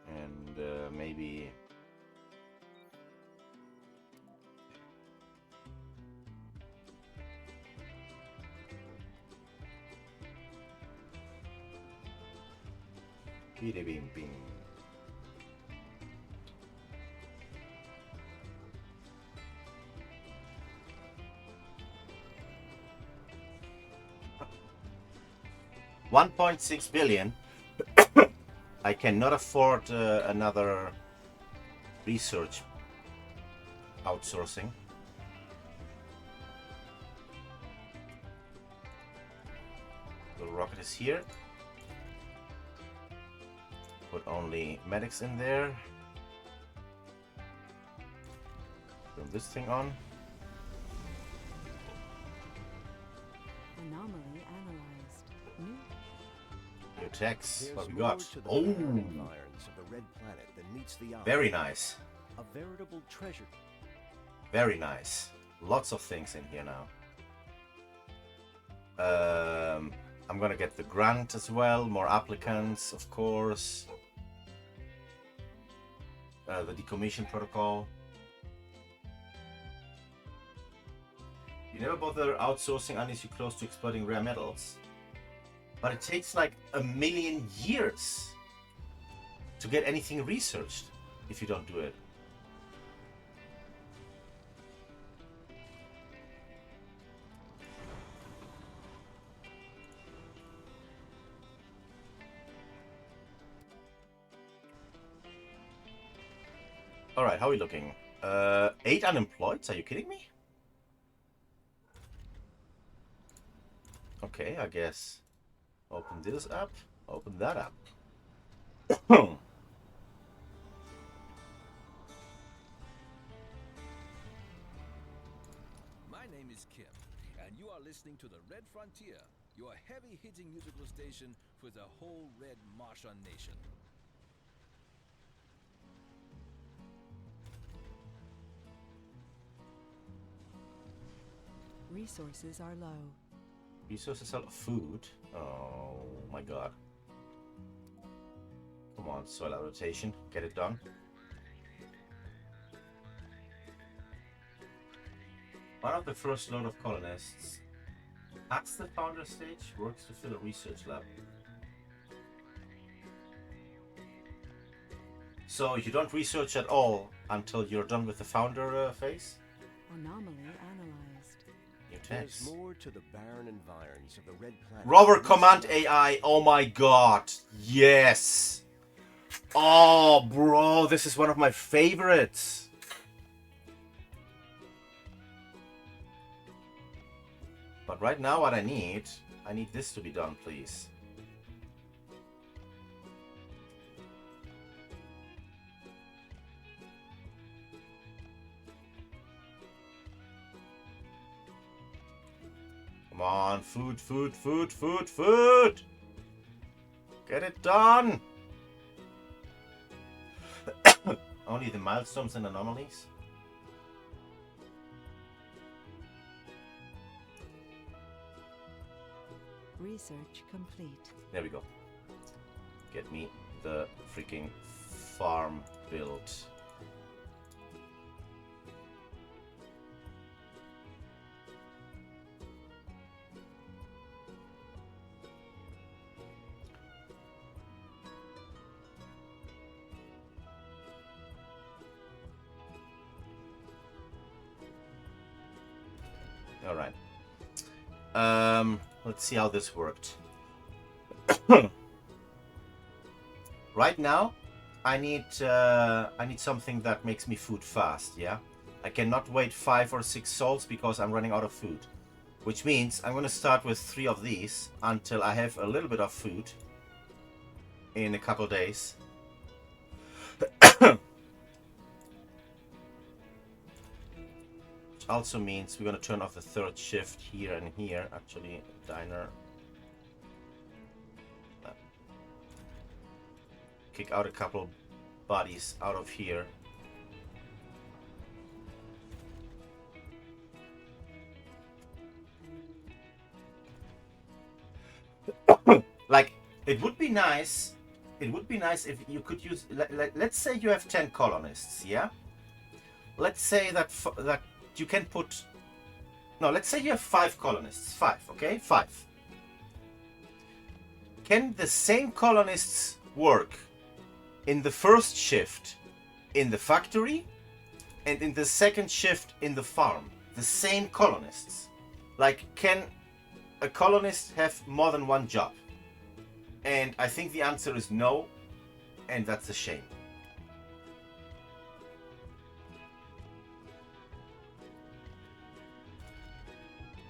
And maybe... Bidi bing bing. $1.6 billion. I cannot afford another research outsourcing. The rocket is here. Put only medics in there. Turn this thing on. Anomaly analyzed. New. New text. There's What we more got? to the Oh, barren environs of the red planet than meets the eye. very nice. A veritable treasure. Very nice. Lots of things in here now. I'm gonna get the grant as well. More applicants, of course. The decommission protocol. You never bother outsourcing unless you're close to exploiting rare metals. But it takes like 1,000,000 years to get anything researched if you don't do it. Alright, how are we looking? 8 unemployed? Are you kidding me? Okay, I guess. Open this up. Open that up. My name is Kim, and you are listening to the Red Frontier, your heavy-hitting musical station for the whole Red Martian nation. Resources are low. Resources are food. Oh my god. Come on, soil rotation. Get it done. One of the first load of colonists at the founder stage works to fill a research lab. So you don't research at all until you're done with the founder phase? Anomaly analyzed. New There's text. more to the barren environs of the red planet. Rover than meets the Command eye. AI, oh my god, yes! Oh bro, this is one of my favorites! But right now what I need this to be done, please. on, food, food, food, food, food! Get it done! Only the milestones and anomalies? Research complete. There we go. Get me the freaking farm built. All right. Let's see how this worked. Right now, I need something that makes me food fast. Yeah, I cannot wait 5 or 6 souls because I'm running out of food. Which means I'm gonna start with 3 of these until I have a little bit of food in a couple days. Also means we're gonna turn off the 3rd shift here and here. Actually, diner. Kick out a couple bodies out of here. Like, it would be nice. It would be nice if you could use. Let's say you have 10 colonists. Yeah. Let's say that you can put. No, let's say you have 5 colonists. 5, okay? 5. Can the same colonists work in the 1st shift in the factory and in the 2nd shift in the farm? The same colonists. Like, can a colonist have more than one job? And I think the answer is no, and that's a shame.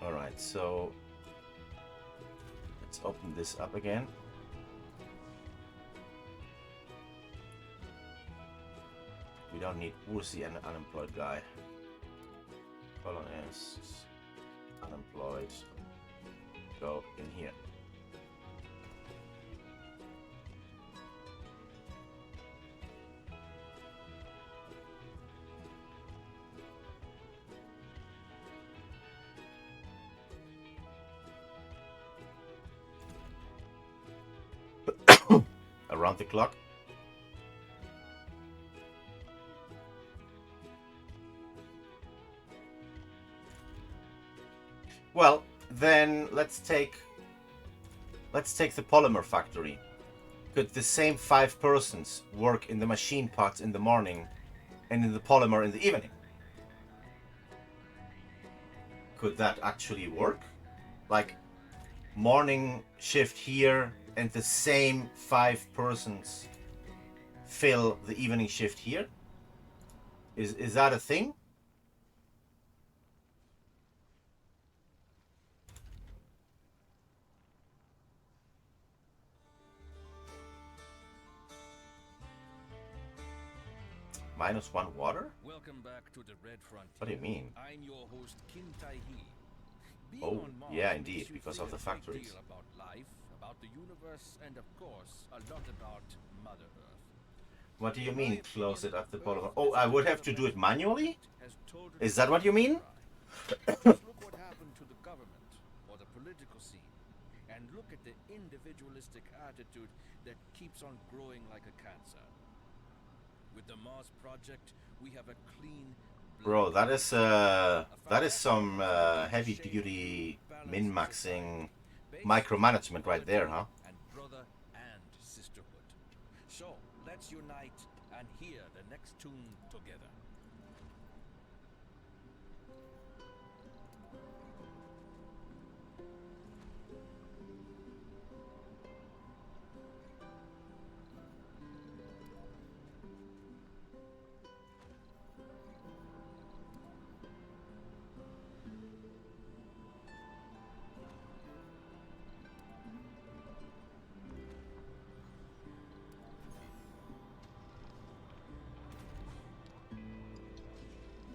Alright, so let's open this up again. We don't need Ursi, an unemployed guy. Colonists, unemployed, go in here. Around the clock. Well, then let's take the polymer factory. Could the same 5 persons work in the machine parts in the morning and in the polymer in the evening? Could that actually work? Like, morning shift here and the same 5 persons fill the evening shift here? Is that a thing? -1 water? Welcome back to the Red Frontier. What do you mean? I'm your host, Kim Tai-hee. Being Oh, on Mars yeah, makes indeed, you because feel of the a great factories. deal about life, about the universe, and of course, a lot about Mother Earth. What do you In mean, my close opinion, it at the Earth polymer? as Oh, I a would have to do it development manually? has totally Is that what you mean? Just look what happened to the government or the political scene, and look at the individualistic attitude that keeps on growing like a cancer. With the Mars project, we have a clean. Bro, that is some heavy-duty min-maxing micromanagement right there, huh? And brother and sisterhood. So let's unite and hear the next tune together.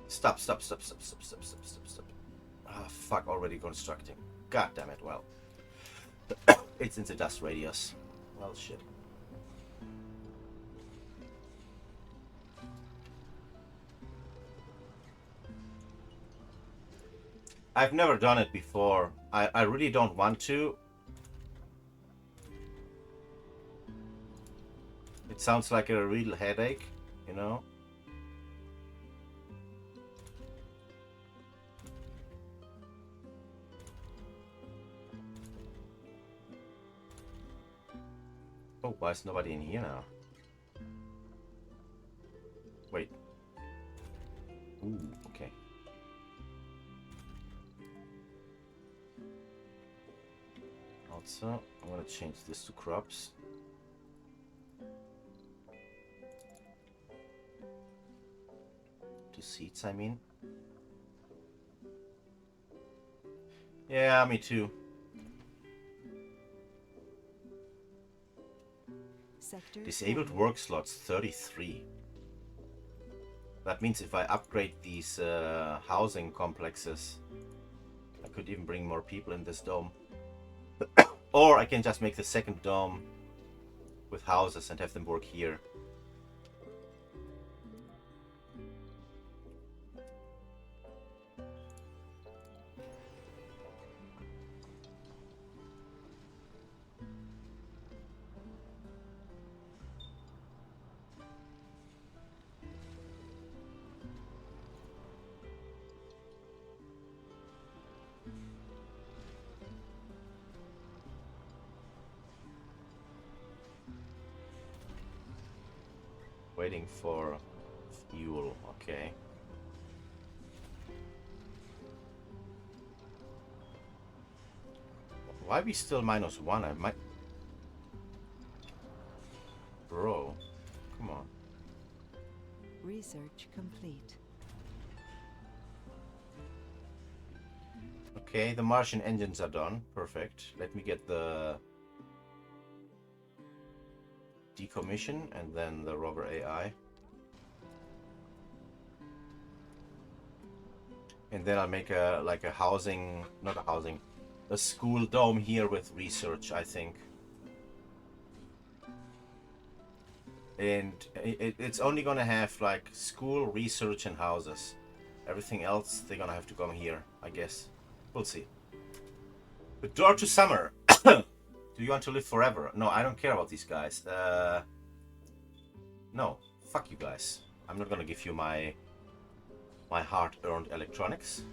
Stop. Ah, fuck, already constructing. God damn it, well. It's in the dust radius. Well, shit. I've never done it before. I really don't want to. It sounds like a real headache, you know? Oh, why is nobody in here now? Wait. Ooh, okay. Also, I'm gonna change this to crops. To seeds, I mean. Yeah, me too. Sector Disabled 7. work slots 33. That means if I upgrade these housing complexes, I could even bring more people in this dome. Or I can just make the second dome with houses and have them work here. Waiting for fuel, okay. Why are we still -1? I might... Bro, come on. Research complete. Okay, the Martian engines are done. Perfect. Let me get the decommission and then the rover AI. And then I'll make a housing, not a housing, a school dome here with research, I think. And it's only gonna have like school, research, and houses. Everything else, they're gonna have to come here, I guess. We'll see. The door to summer. Do you want to live forever? No, I don't care about these guys. No, fuck you guys. I'm not gonna give you my hard-earned electronics.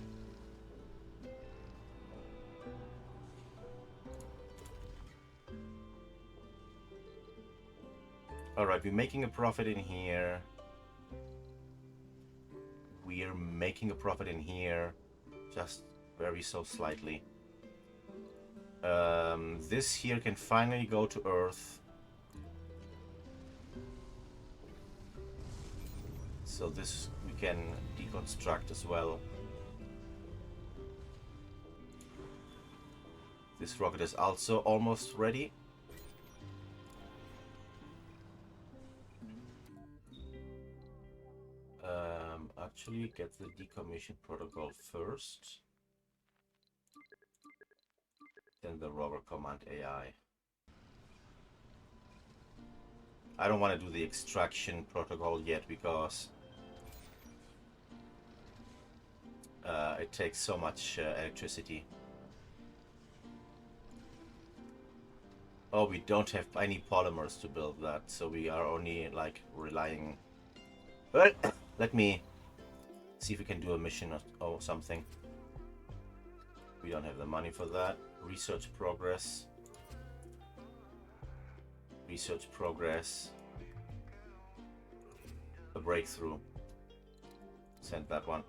Alright, we're making a profit in here. We're making a profit in here. Just very so slightly. This here can finally go to Earth. So this we can deconstruct as well. This rocket is also almost ready. Actually get the decommission protocol first. Then the rover command AI. I don't want to do the extraction protocol yet because it takes so much electricity. Oh, we don't have any polymers to build that, so we are only like relying. But let me see if we can do a mission or something. We don't have the money for that. Research progress. Research progress. A breakthrough. Send that one.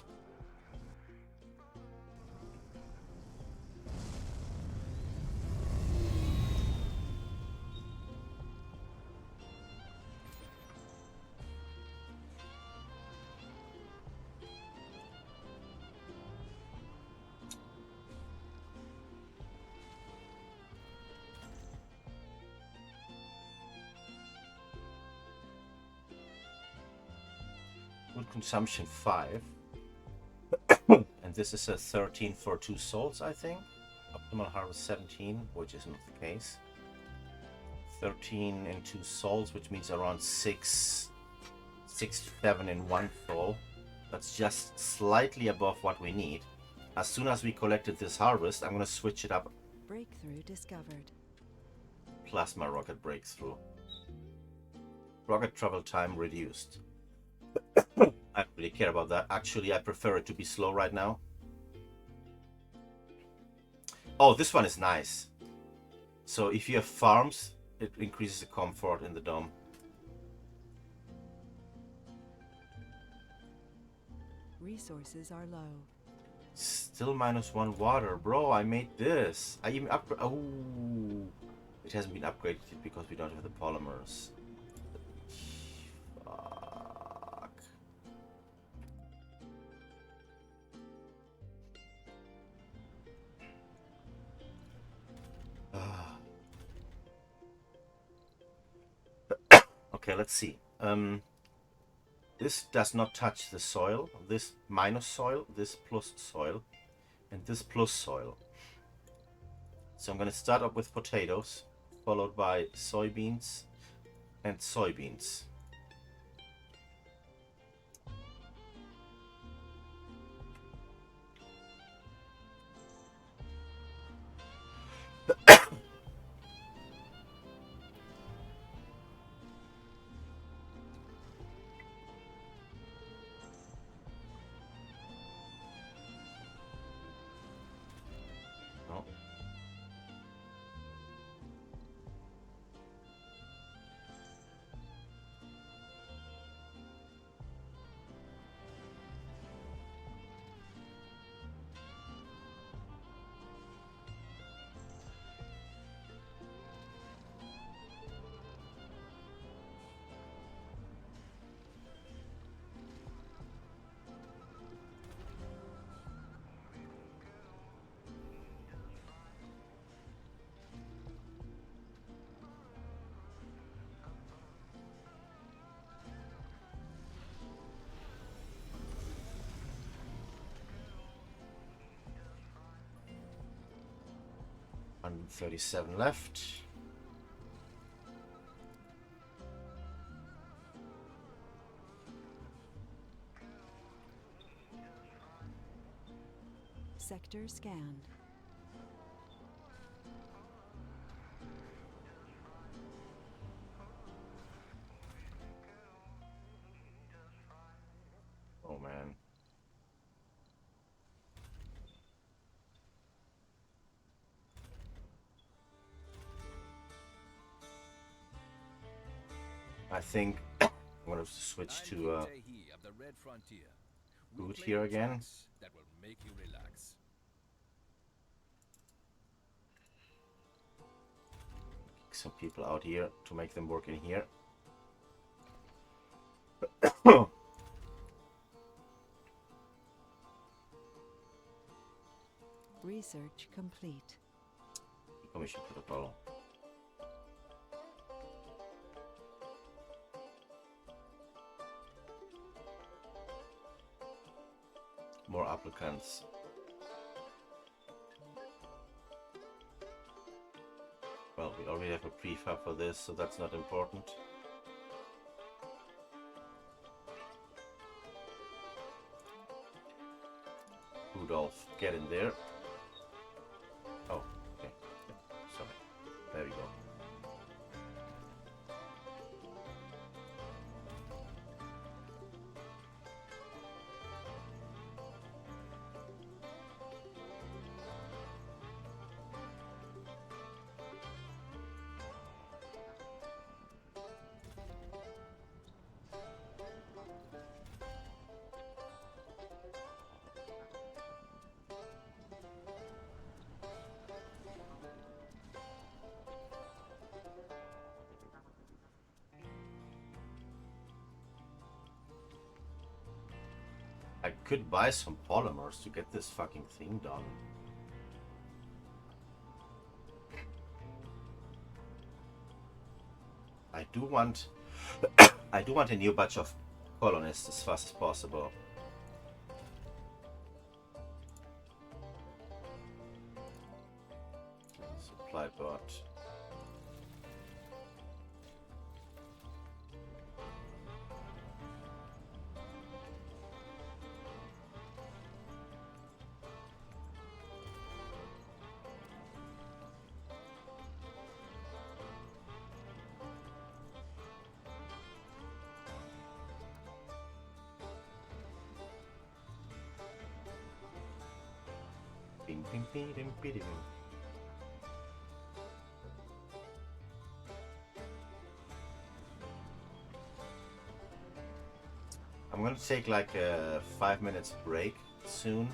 Wood consumption 5. And this is a 13 for 2 souls, I think. Optimal harvest 17, which is not the case. 13 and 2 souls, which means around 6 to 7 in 1 soul. That's just slightly above what we need. As soon as we collected this harvest, I'm gonna switch it up. Breakthrough discovered. Plasma rocket breakthrough. Rocket travel time reduced. I don't really care about that. Actually, I prefer it to be slow right now. Oh, this one is nice. So if you have farms, it increases the comfort in the dome. Resources are low. Still -1 water. Bro, I made this. I even upgrade. Oh, it hasn't been upgraded yet because we don't have the polymers. Fuck. Okay, let's see. This does not touch the soil. This minus soil, this plus soil, and this plus soil. So I'm going to start up with potatoes, followed by soybeans and soybeans. No. And 37 left. Sector scanned. Oh man. I think I'm gonna switch to food here again. That will make you relax. Kick some people out here to make them work in here. Research complete. Commission protocol. More applicants. Well, we already have a prefab for this, so that's not important. Rudolph, get in there. Oh, okay. Sorry. There we go. I could buy some polymers to get this fucking thing done. I do want a new batch of colonists as fast as possible. supply bot. Bing, bing, bing, bing, bing, bing. I'm gonna take like a 5 minutes break soon,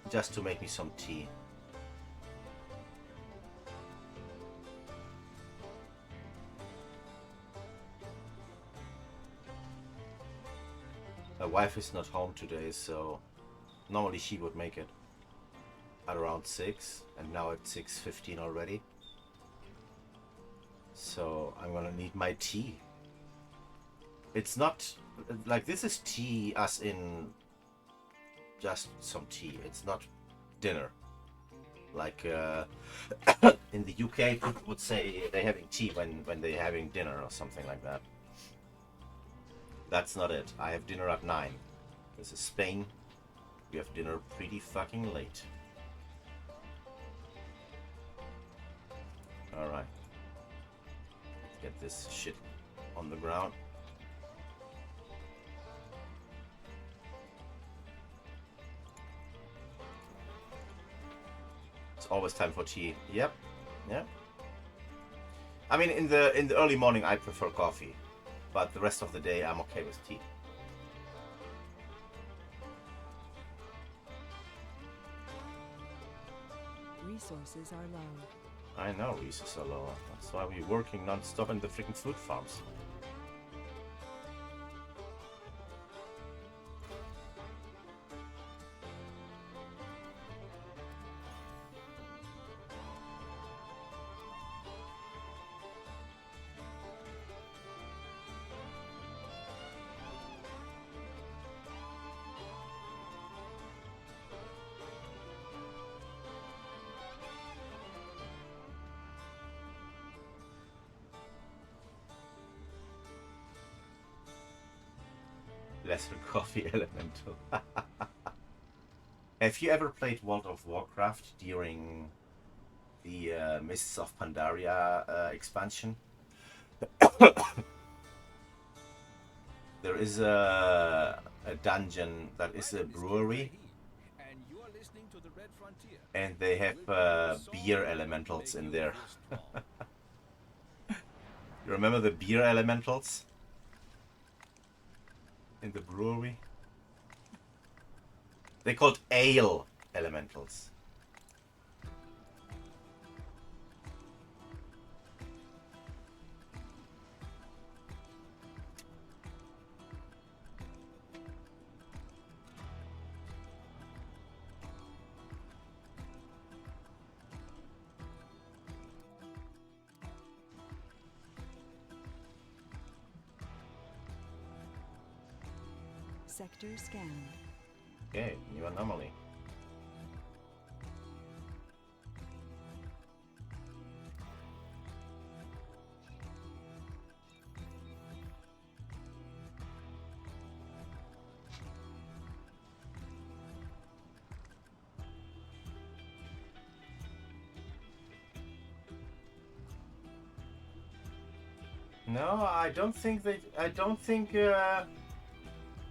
just to make me some tea. My wife is not home today, so normally she would make it at around 6, and now it's 6:15 already. So I'm gonna need my tea. It's not like this is tea as in just some tea. It's not dinner. Like in the UK, people would say they're having tea when they're having dinner or something like that. That's not it. I have dinner at 9. This is Spain. We have dinner pretty fucking late. Alright. Let's get this shit on the ground. It's always time for tea. Yep. Yep. I mean, in the early morning I prefer coffee, but the rest of the day I'm okay with tea. Resources are low. I know resources are low. That's why we're working non-stop in the freaking food farms. Lesser coffee elemental. Have you ever played World of Warcraft during the Mists of Pandaria expansion? There is a dungeon that is a brewery, And you are listening to the Red Frontier. and they have beer elementals in there. You remember the beer elementals in the brewery? They called ale elementals. Sector scanned. Okay, new anomaly. No, I don't think they. I don't think.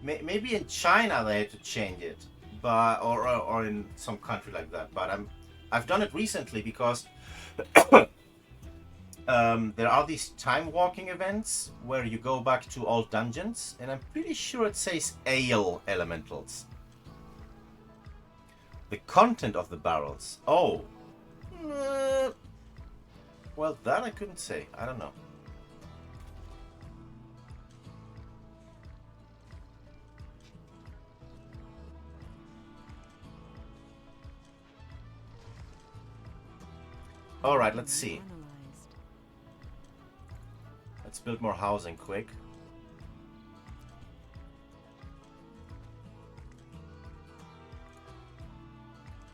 Maybe in China they had to change it, but or in some country like that. But I've done it recently because there are these time walking events where you go back to old dungeons, and I'm pretty sure it says ale elementals. The content of the barrels. Oh. Well, that I couldn't say. I don't know. All right, let's see. Analyzed. Let's build more housing quick.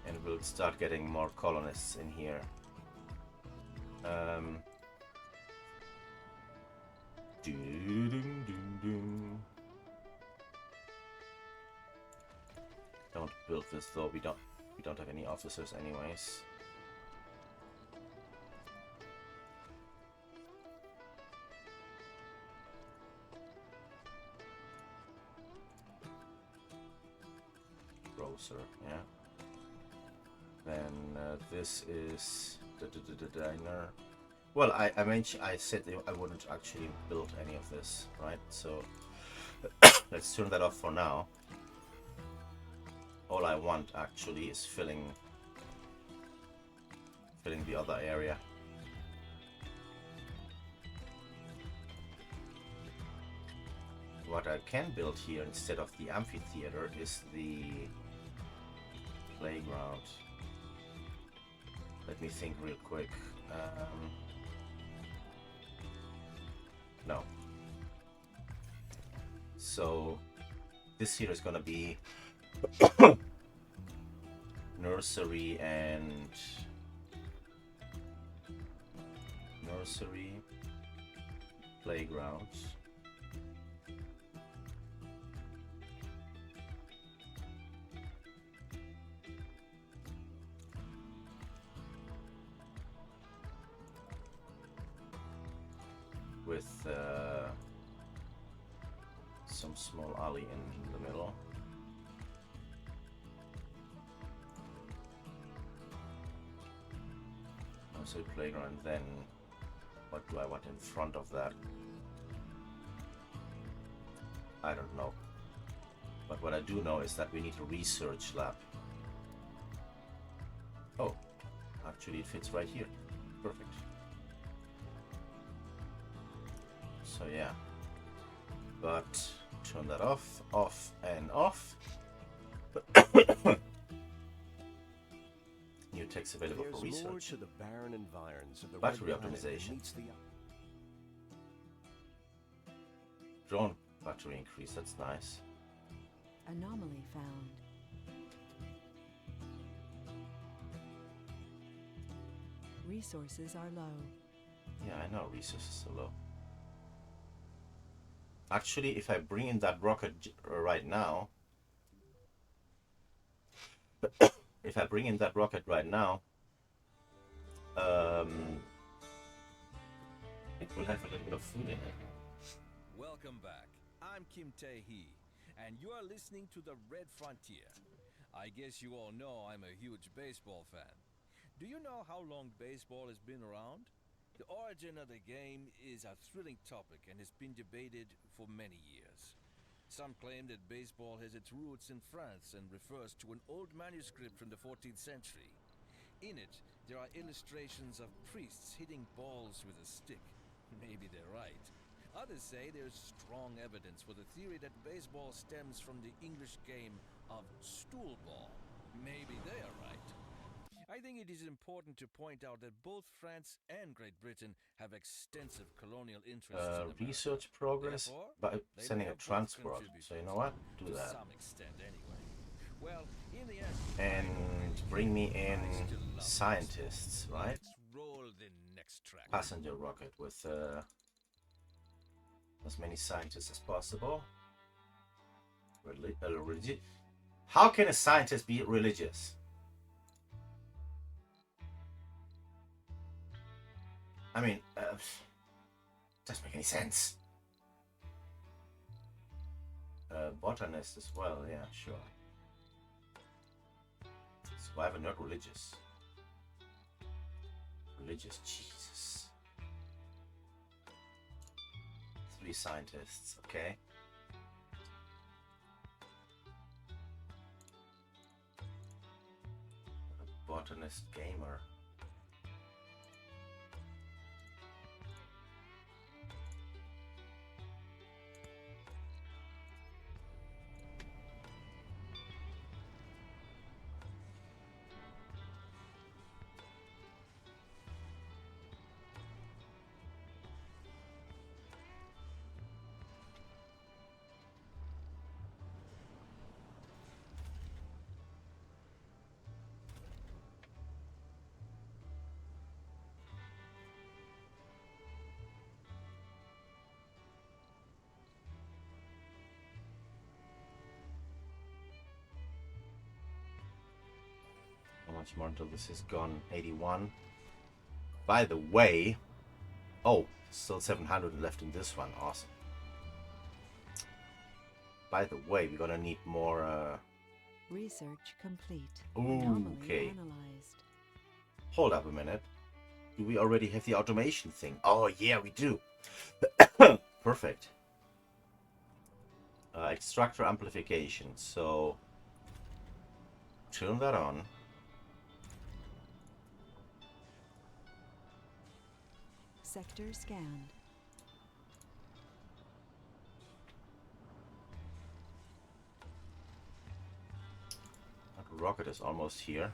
And we'll start getting more colonists in here. Um, doo-doo-doo-doo-doo. Don't build this though. We don't have any officers anyways. Grocer, yeah. Then this is the diner. Well, I mentioned, I said that I wouldn't actually build any of this, right? So let's turn that off for now. All I want actually is filling the other area. What I can build here instead of the amphitheater is the playground. Let me think real quick. No. So this here is gonna be nursery, playground. With some small alley in the middle. Nursery, playground, then what do I want in front of that? I don't know. But what I do know is that we need a research lab. Oh, actually it fits right here. Perfect. So yeah. But turn that off, and off. New text available for There's more research. to the barren environs of the Battery Red Planet than optimization. meets the Drone battery increase, that's nice. Anomaly found. Resources are low. Yeah, I know resources are low. Actually, if I bring in that rocket right now, it will have a little bit of food in it. Welcome back. I'm Kim Tae-hee, and you are listening to The Red Frontier. I guess you all know I'm a huge baseball fan. Do you know how long baseball has been around? The origin of the game is a thrilling topic and has been debated for many years. Some claim that baseball has its roots in France and refers to an old manuscript from the 14th century. In it, there are illustrations of priests hitting balls with a stick. Maybe they're right. Others say there's strong evidence for the theory that baseball stems from the English game of stool ball. Maybe they are right. I think it is important to point out that both France and Great Britain have extensive colonial interests in America. Research progress Therefore, by they sending may a have both transport. contributed, So you know what? Do to that. some extent anyway. Well, in the end, And I don't really bring me care. in I still love scientists, baseball. right? Let's roll the next track. Passenger rocket with as many scientists as possible. How can a scientist be religious? I mean, doesn't make any sense. Botanist as well, yeah, sure. Survivor, not religious. Religious, Jesus. 3 scientists, okay. Botanist, gamer. much more until this is gone. 81. By the way, oh, still 700 left in this one. Awesome. By the way, we're gonna need more. Research complete. Ooh, Anomaly okay. analyzed. Hold up a minute. Do we already have the automation thing? Oh yeah, we do. Perfect. Extractor amplification. So turn that on. Sector scanned. That rocket is almost here.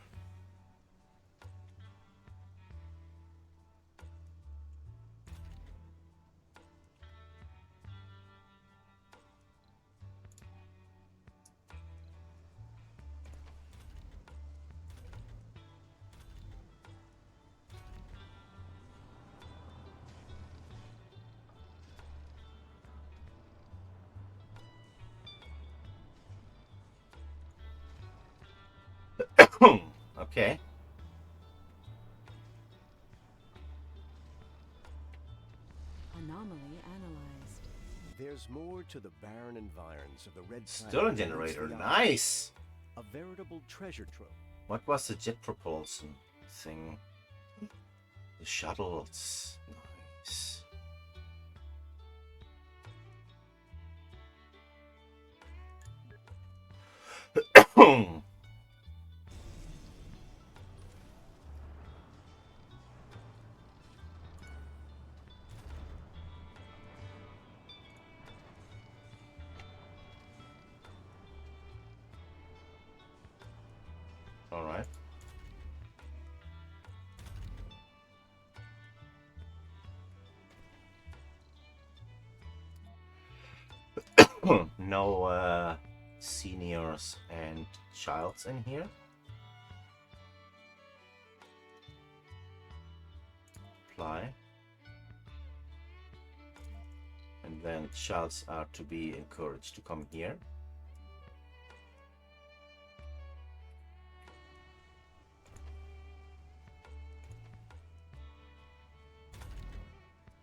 Okay. Anomaly analyzed. There's more to the barren environs of the Red Still a Planet than meets generator. the eye. Nice. A veritable treasure trove. What was the jet propulsion thing? The shuttles. Nice. All right. No seniors and childs in here. Apply. And then childs are to be encouraged to come here.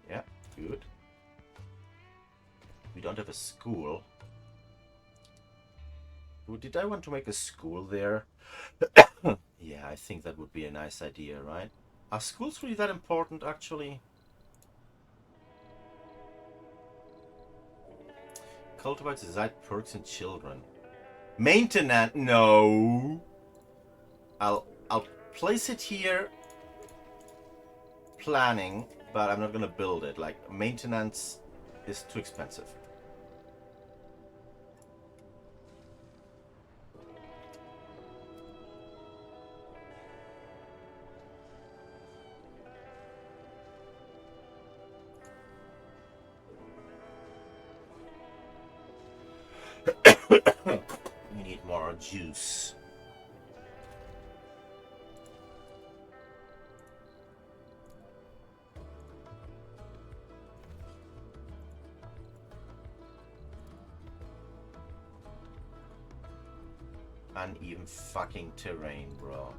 Yeah, good. We don't have a school. Did I want to make a school there? Yeah, I think that would be a nice idea, right? Are schools really that important, actually? Cultivate desired perks in children. Maintenance? No. I'll place it here. Planning, but I'm not gonna build it. Like, maintenance is too expensive. We need more juice. Uneven fucking terrain, bro.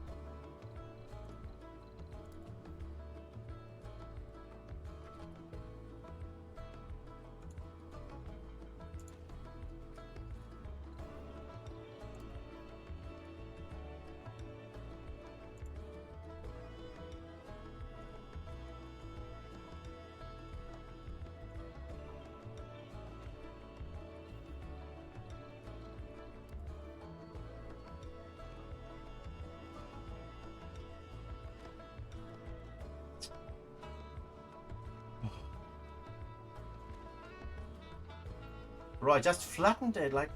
Bro, I just flattened it, like...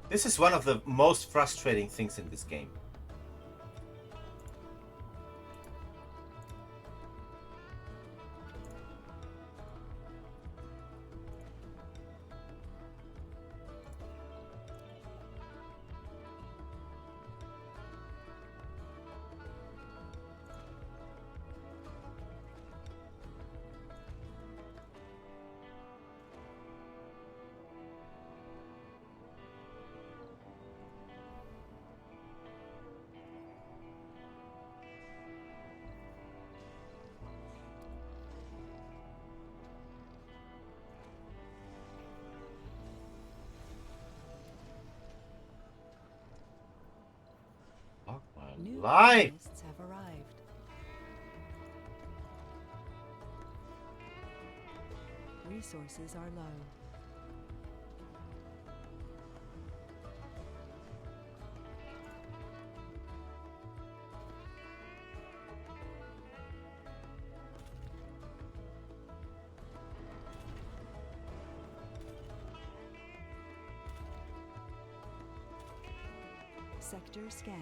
This is one of the most frustrating things in this game. alive! Tourists have arrived. Resources are low. Sector scanned.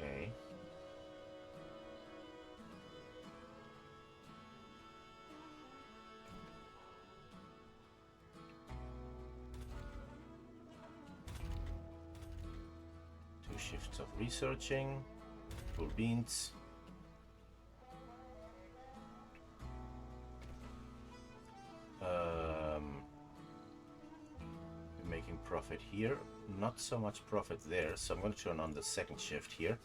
Okay. Two shifts of researching. Full beans. We're making profit here. Not so much profit there, so I'm going to turn on the second shift here.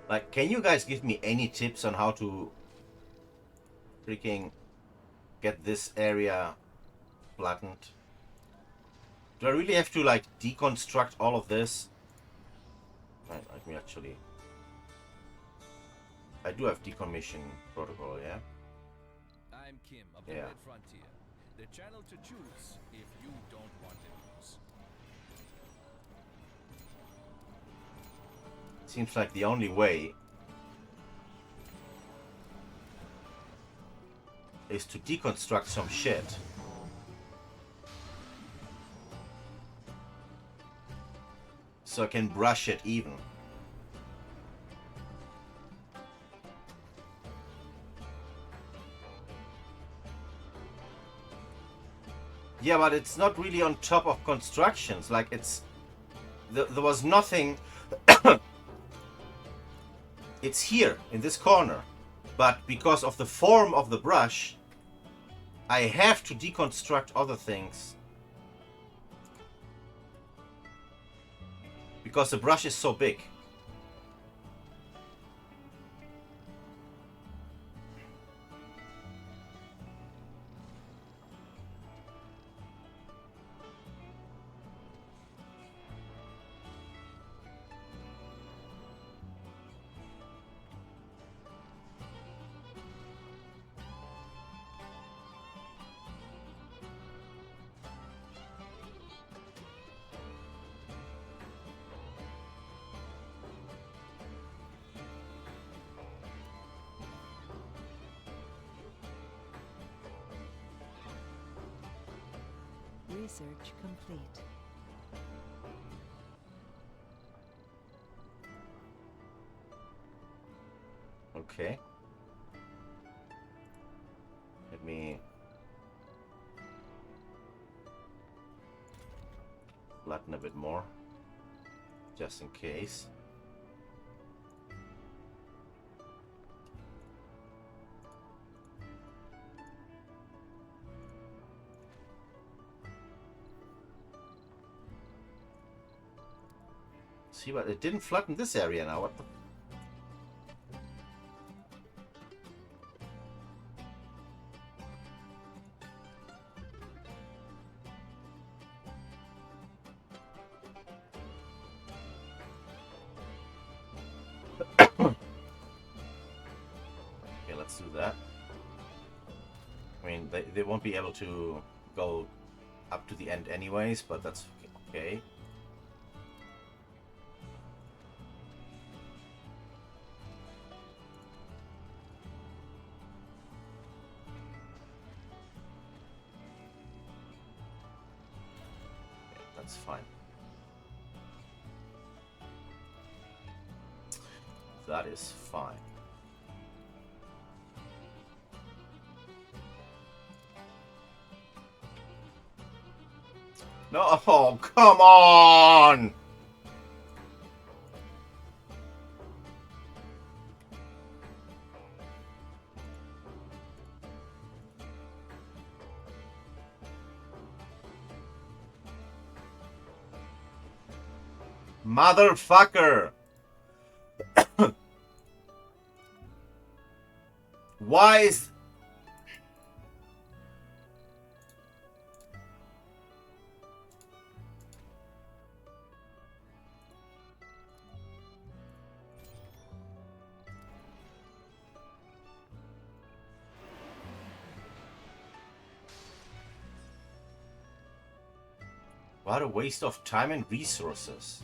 Like, can you guys give me any tips on how to freaking get this area flattened? Do I really have to, like, deconstruct all of this? Right, let me actually... I do have decommission protocol, yeah? I'm Kim of the Yeah. Red Frontier. The channel to choose if you don't want to lose. Seems like the only way is to deconstruct some shit. So I can brush it even. Yeah, but it's not really on top of constructions. Like, it's... There was nothing... It's here, in this corner. But because of the form of the brush, I have to deconstruct other things. Because the brush is so big. Research complete. Okay. Let me flatten a bit more, just in case. See, but it didn't flatten this area now. What the... Okay, let's do that. I mean, they won't be able to go up to the end anyways, but that's okay. That's fine. That is fine. No, oh, come on! Motherfucker! Why is... What a waste of time and resources.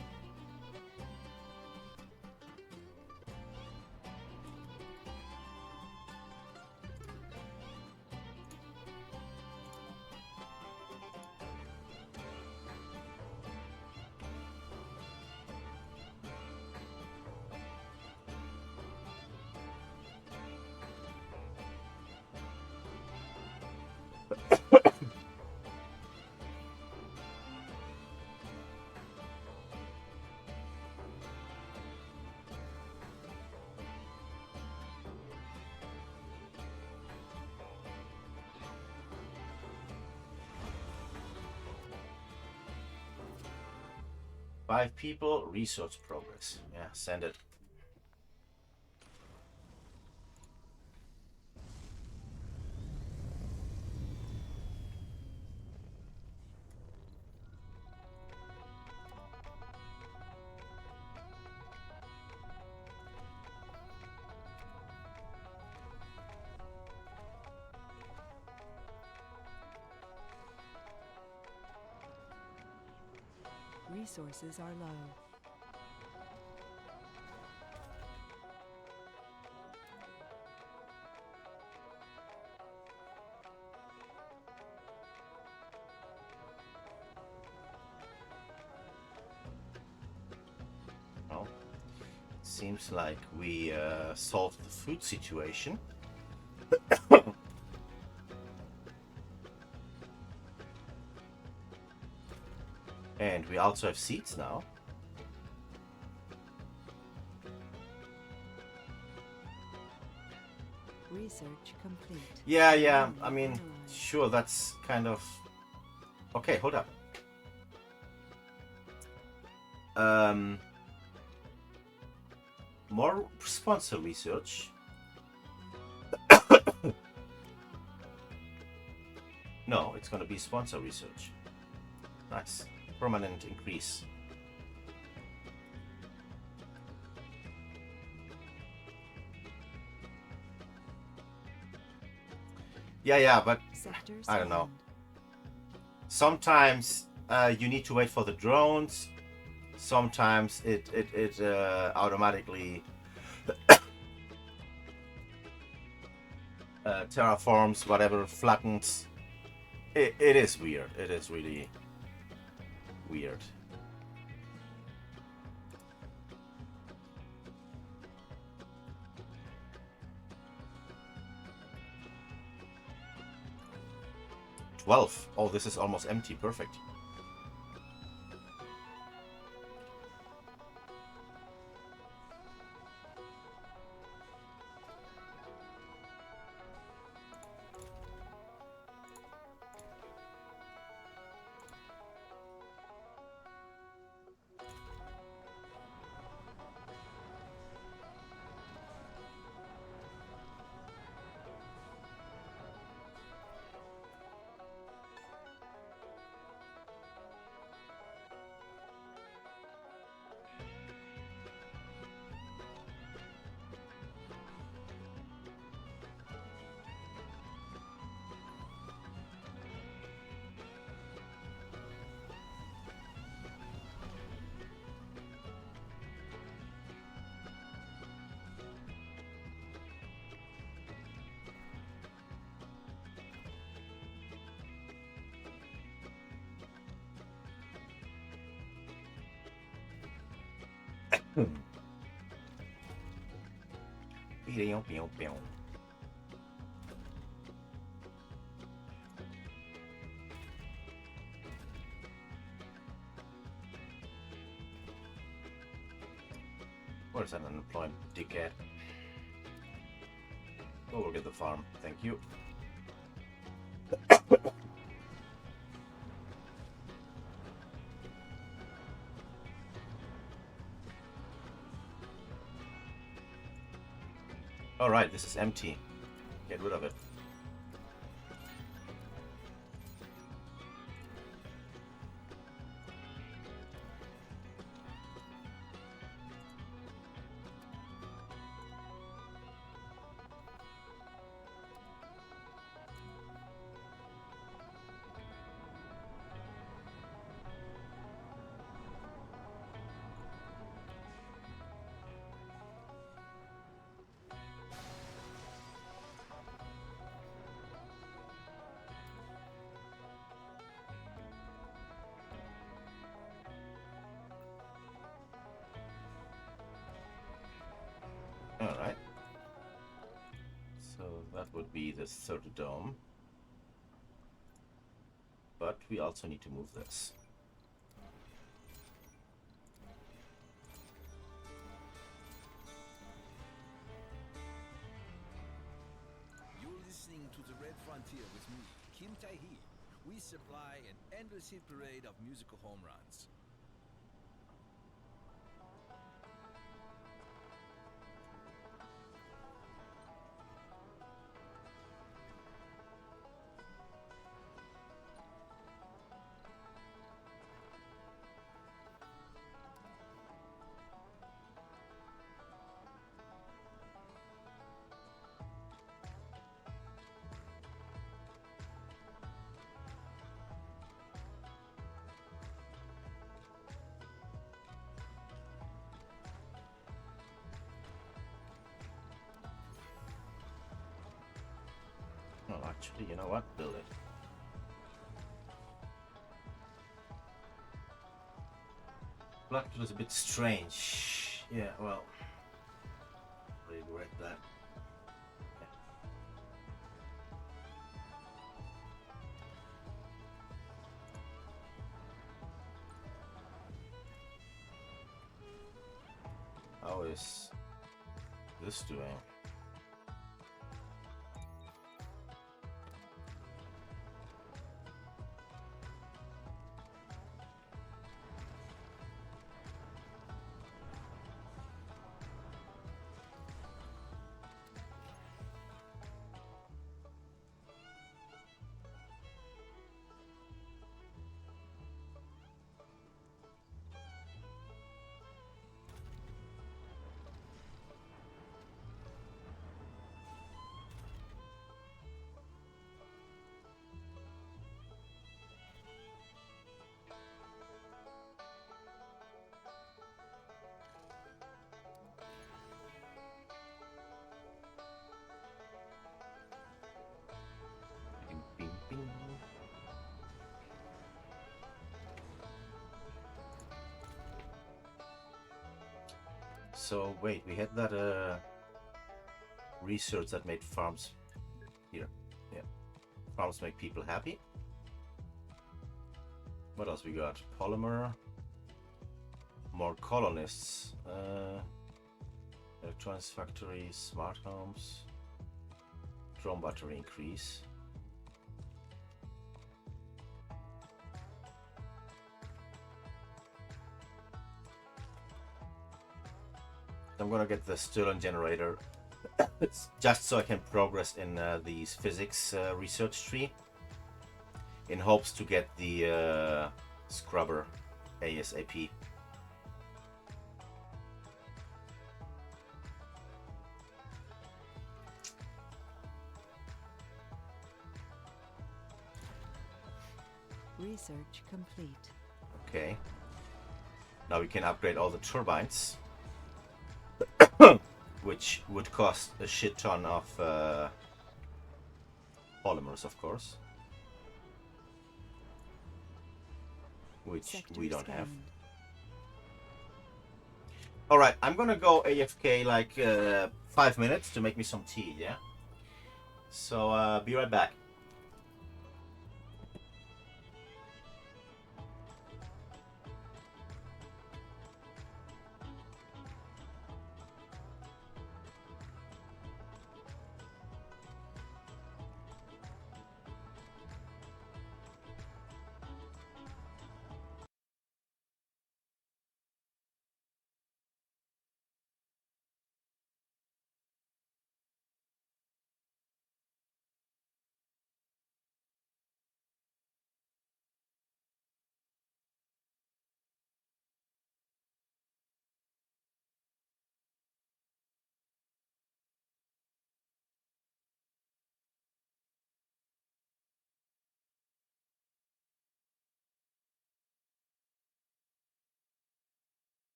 Five people, research progress. Yeah, send it. Resources are low. Well, seems like we solved the food situation. And we also have seeds now. Research complete. Yeah. I mean, sure, that's kind of... Okay, hold up. More sponsor research. No, it's gonna be sponsor research. Nice. Permanent increase. Yeah, but Sectors I don't know. found. Sometimes you need to wait for the drones. Sometimes it automatically terraforms, whatever, flattens. It is weird. It is really weird. Oh, this is almost empty. Perfect. Where's that unemployed dickhead? Go work at the farm, thank you. Alright, this is empty. Get rid of it. Alright. So that would be the third dome. But we also need to move this. You're listening to the Red Frontier with me, Kim Tae-hee. We supply an endless hit parade of musical home runs. Oh, actually, you know what? Build it. Blackpool is a bit strange. Yeah, well, regret that. How is this doing? Bing, bing, bing. So wait, we had that research that made farms here. Yeah, farms make people happy. What else we got? Polymer, more colonists, electronics factory, smart homes, drone battery increase. I'm gonna get the Stirling generator just so I can progress in these physics research tree in hopes to get the scrubber ASAP. Research complete. Okay. Now we can upgrade all the turbines, which would cost a shit ton of polymers, of course, which Sector we don't have. scanned. All right, I'm gonna go AFK like 5 minutes to make me some tea, yeah? So, be right back.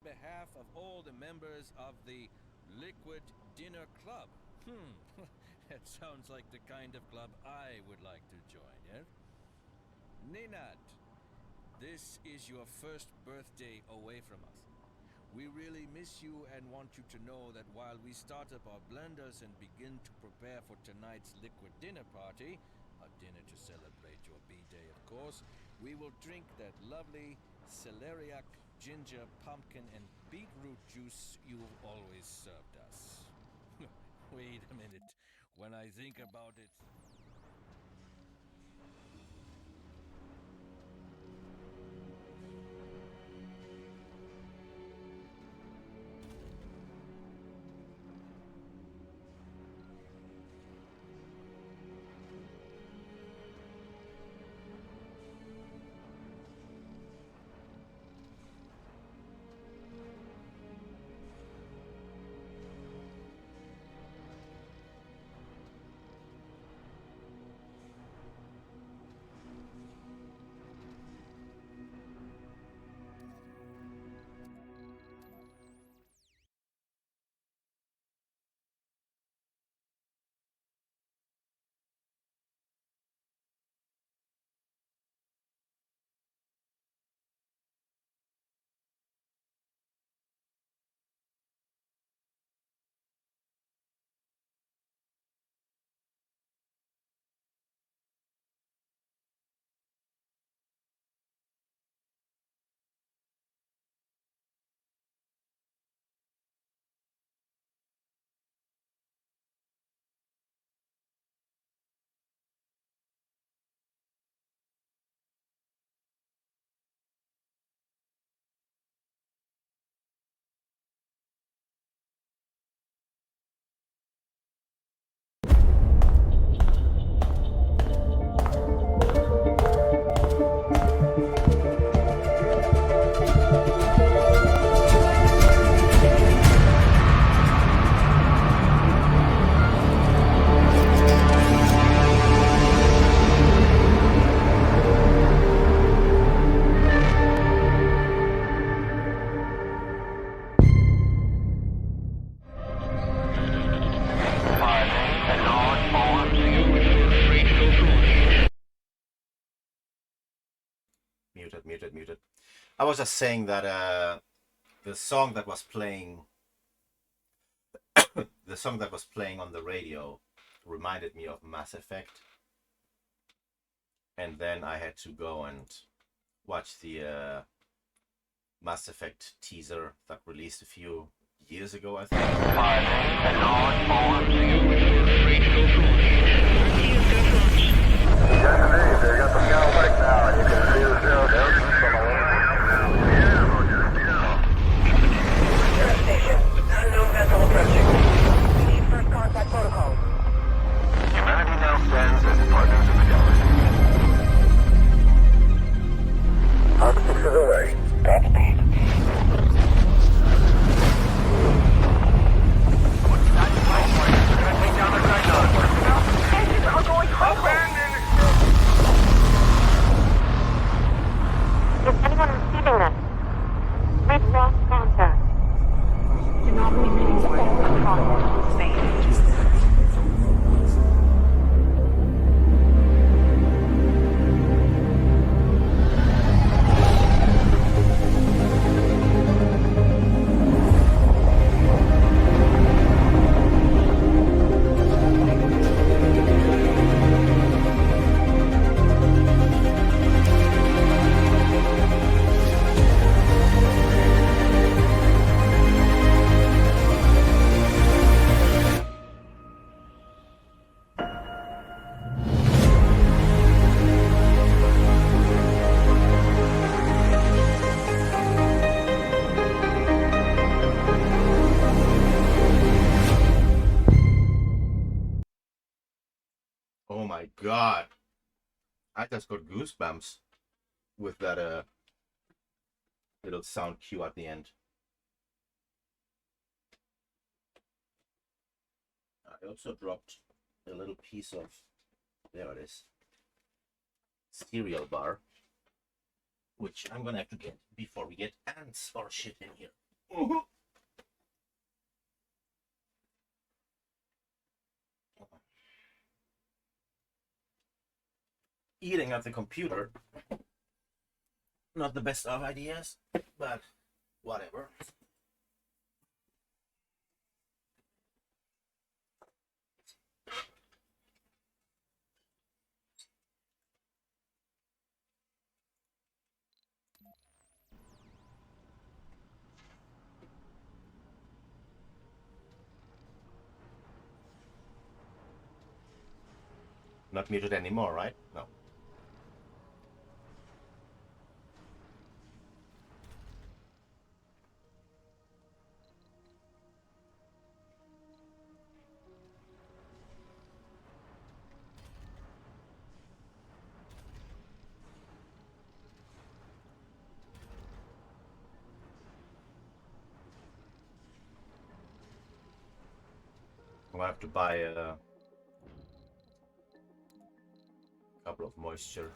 behalf of all the members of the Liquid Dinner Club. That sounds like the kind of club I would like to join, yeah? Ninat, this is your first birthday away from us. We really miss you and want you to know that while we start up our blenders and begin to prepare for tonight's liquid dinner party, a dinner to celebrate your B-day, of course, we will drink that lovely celeriac, ginger, pumpkin, and beetroot juice you've always served us. Wait a minute. When I think about it... Muted. I was just saying that the song that was playing, on the radio, reminded me of Mass Effect, and then I had to go and watch the Mass Effect teaser that released a few years ago, I think. They got the scout right now, and you can see the zero from station. Unknown vessel approaching. We need first contact protocol. Humanity now stands as partners in the galaxy. Arc 6 is away. Godspeed. Take down the Dreadnought. Engines are going home. Is anyone receiving this? We've lost contact. Do not repeat all contact. Space. Oh my god. I just got goosebumps with that little sound cue at the end. I also dropped a little piece of, there it is, cereal bar, which I'm gonna have to get before we get ants or shit in here. Eating at the computer. Not the best of ideas, but whatever. Not muted anymore, right? No. I'm gonna have to buy a couple of moisture,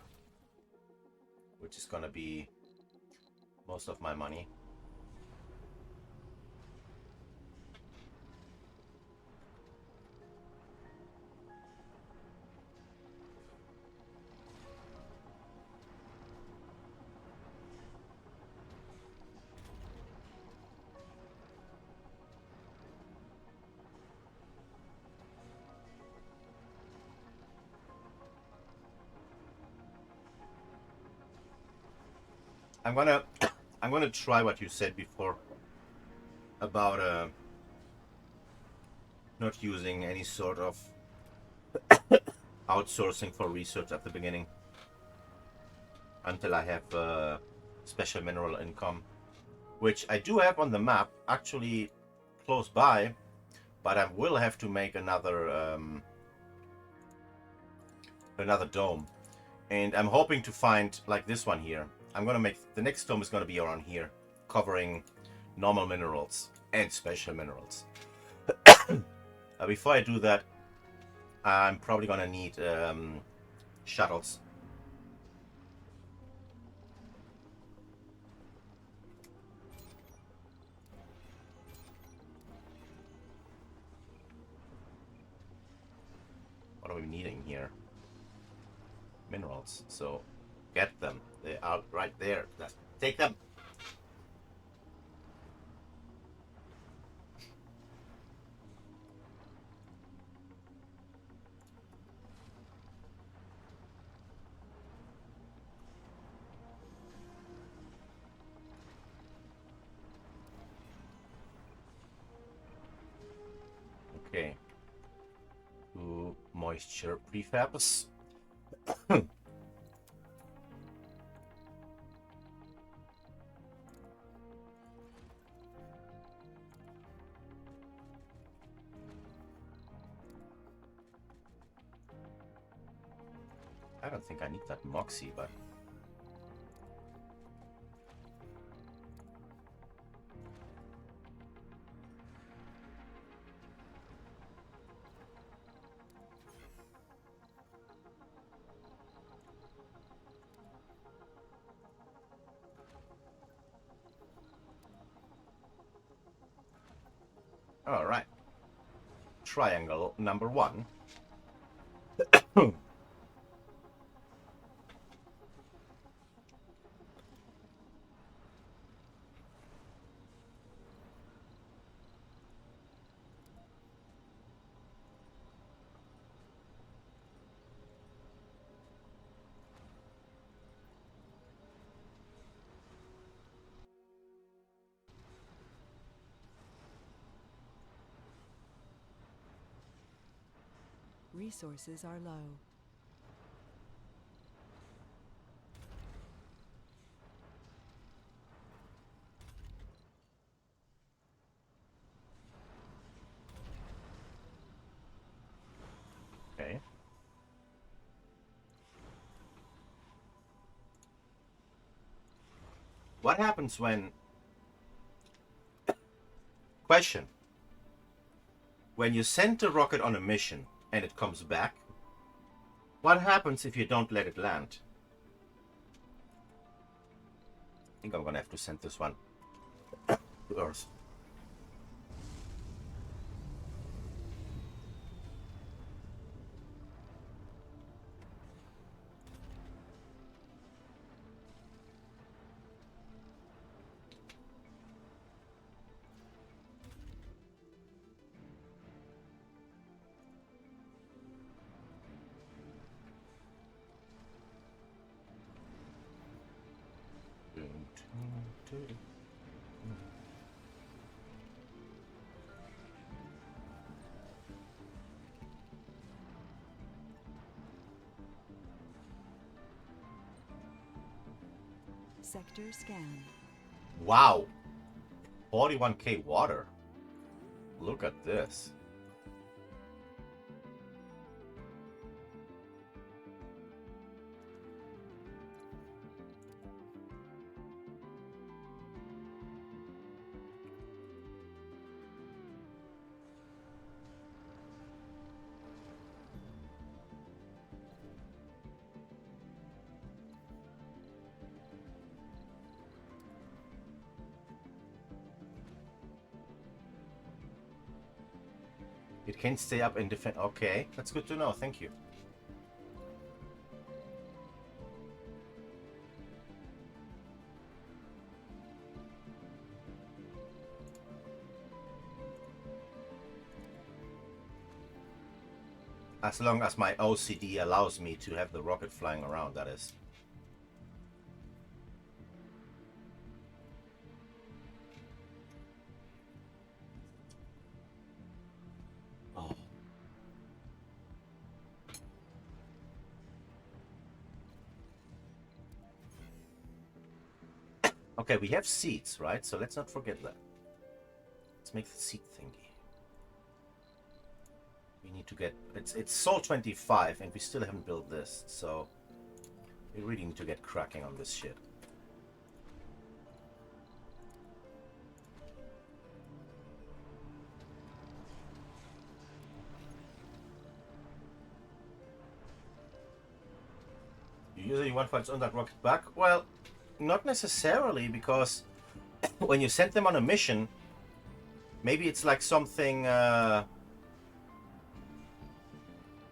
which is gonna be most of my money. I'm gonna try what you said before about not using any sort of outsourcing for research at the beginning until I have special mineral income, which I do have on the map actually close by, but I will have to make another dome, and I'm hoping to find like this one here. I'm gonna make the next dome is gonna be around here, covering normal minerals and special minerals. Before I do that, I'm probably gonna need shuttles. What are we needing here? Minerals. So get them. They are right there. Let's take them. Okay. 2 moisture prefabs. I don't think I need that moxie, but all right. Triangle number 1. Resources are low. Okay. What happens when... Question. When you send the rocket on a mission and it comes back, what happens if you don't let it land? I think I'm gonna have to send this one. to Earth. Sector scanned. Wow, 41k water. Look at this. It can stay up and defend. Okay, that's good to know. Thank you. As long as my OCD allows me to have the rocket flying around, that is. Oh. Okay, we have seats, right? So let's not forget that. Let's make the seat thingy. We need to get... It's Sol 25 and we still haven't built this, so... We really need to get cracking on this shit. You usually want files on that rocket back? Well, not necessarily, because when you send them on a mission, maybe it's like something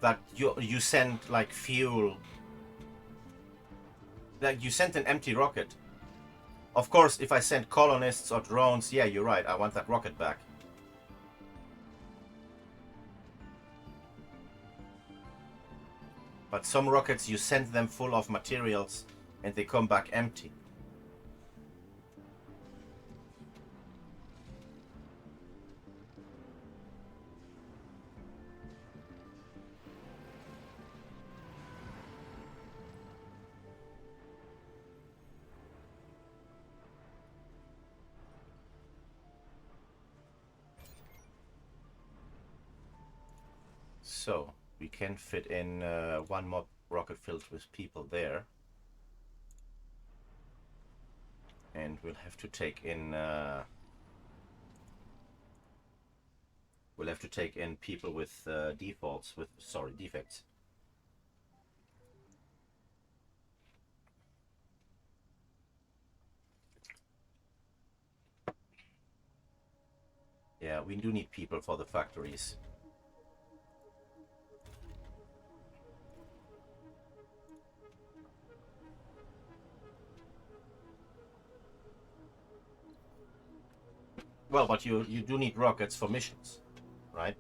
that you send like fuel. Like you sent an empty rocket. Of course, if I send colonists or drones, yeah, you're right. I want that rocket back. But some rockets, you send them full of materials and they come back empty. So we can fit in one more rocket filled with people there, and we'll have to take in people with defects. Yeah, we do need people for the factories. Well, but you do need rockets for missions, right?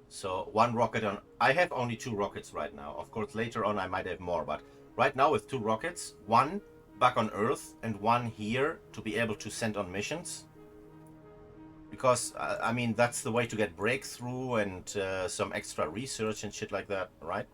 So one rocket on... I have only 2 rockets right now. Of course, later on I might have more, but right now with 2 rockets, one back on Earth and one here to be able to send on missions. Because, I mean, that's the way to get breakthrough and some extra research and shit like that, right?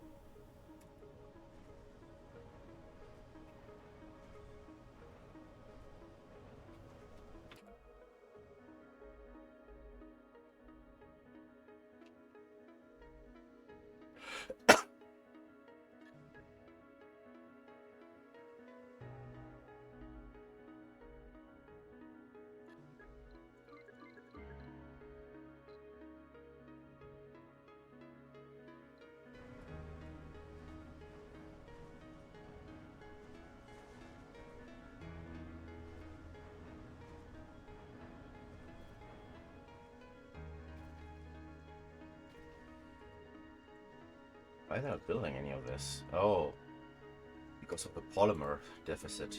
Why are they not building any of this? Oh, because of the polymer deficit.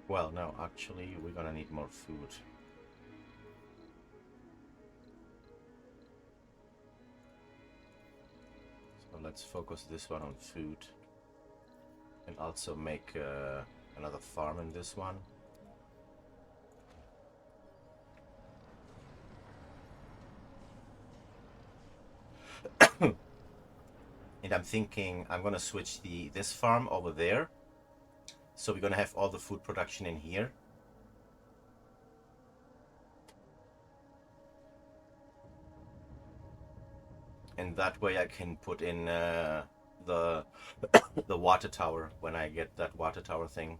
Well, no, actually, we're gonna need more food. So let's focus this one on food. And also make another farm in this one. And I'm thinking I'm gonna switch this farm over there. So we're gonna have all the food production in here. And that way I can put in the the water tower when I get that water tower thing.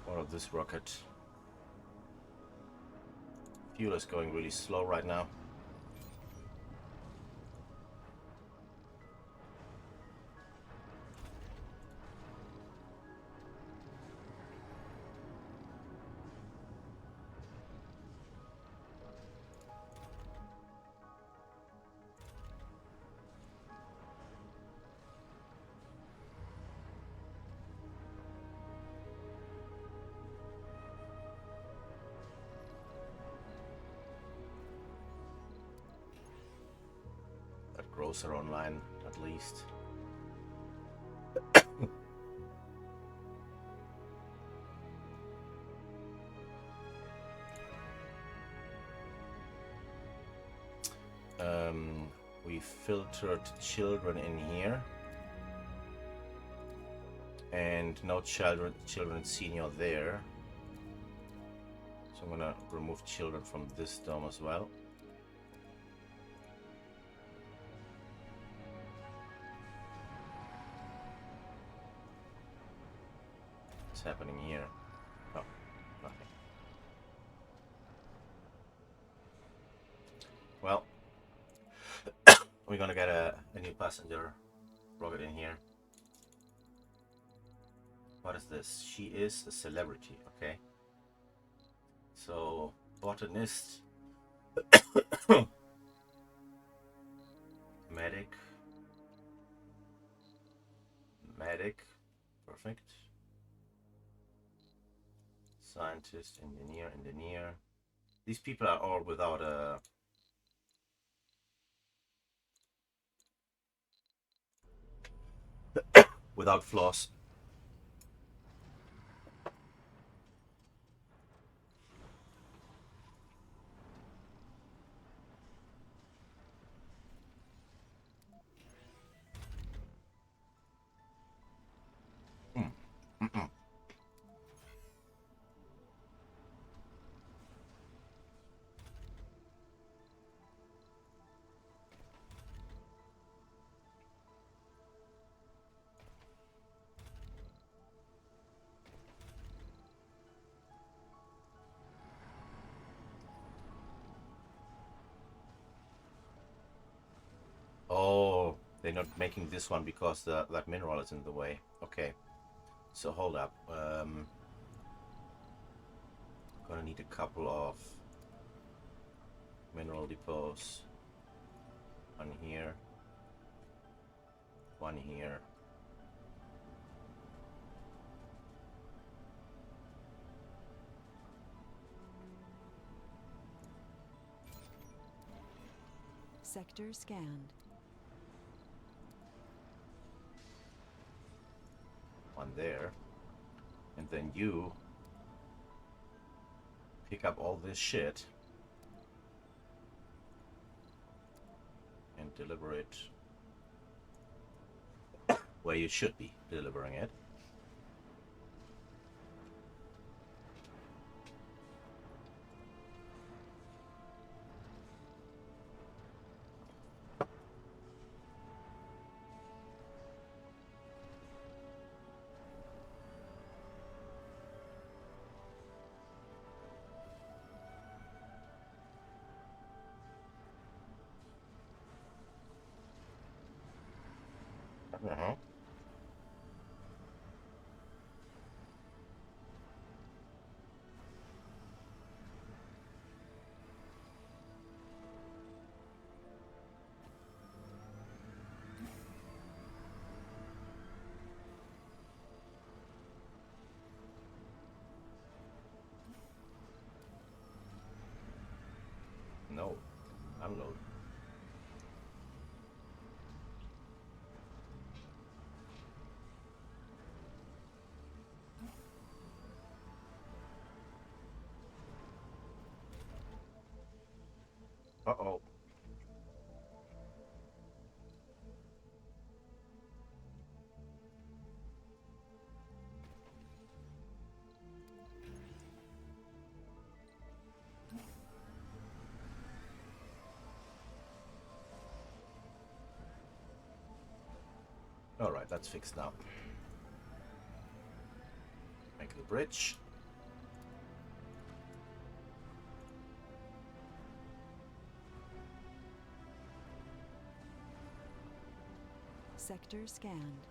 Or of this rocket. Fuel is going really slow right now. That grocer online, at least. We filtered children in here, and no children senior there. So I'm gonna remove children from this dome as well. What's happening here? Oh, nothing. Well, we're gonna get a new passenger rocket in here. What is this? She is a celebrity, okay. So, botanist, medic, perfect. Scientist, engineer. These people are all without a without flaws. Oh, they're not making this one because that mineral is in the way. Okay, so hold up. Gonna need a couple of mineral depots on here. One here. Sector scanned. One there. And then you pick up all this shit and deliver it where you should be delivering it. Uh-huh. No, unload. Uh-oh. All right, that's fixed now. Make the bridge. Sector scanned.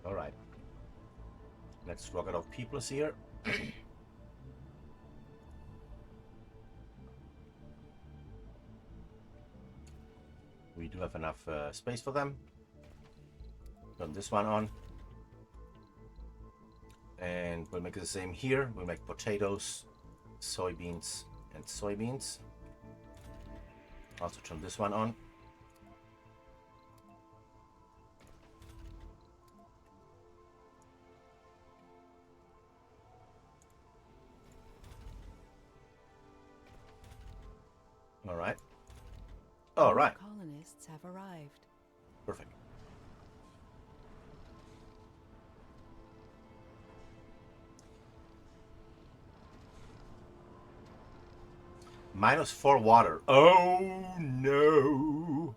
All right. Next rocket of people is here. We do have enough space for them. Turn this one on. And we'll make it the same here. We'll make potatoes, soybeans, and soybeans. Also turn this one on. All right. All right. Colonists have arrived. Perfect. -4 water. Oh no.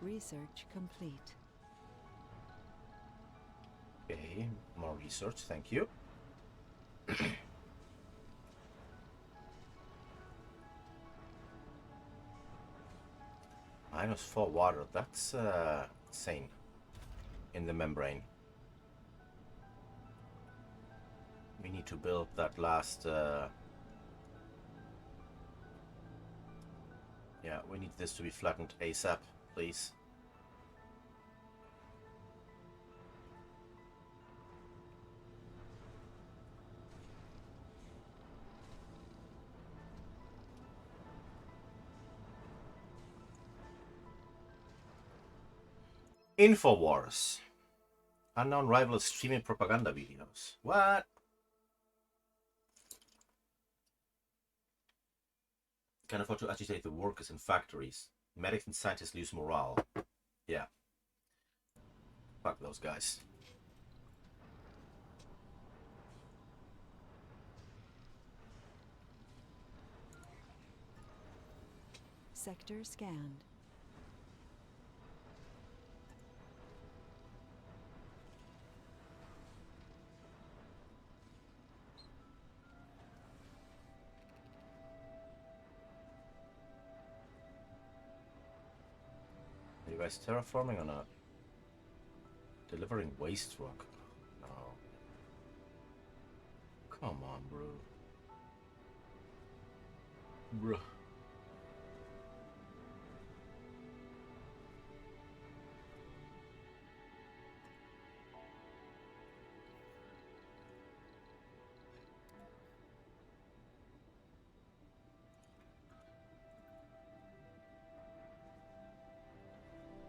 Research complete. Okay, more research, thank you. -4 water, that's insane in the membrane. We need to build that last yeah, we need this to be flattened ASAP, please. Infowars. Unknown rivals streaming propaganda videos. What? Can afford to agitate the workers in factories. Medics and scientists lose morale. Yeah. Fuck those guys. Sector scanned. Are you guys terraforming or not? Delivering waste rock. No. Come on, bro. Bruh.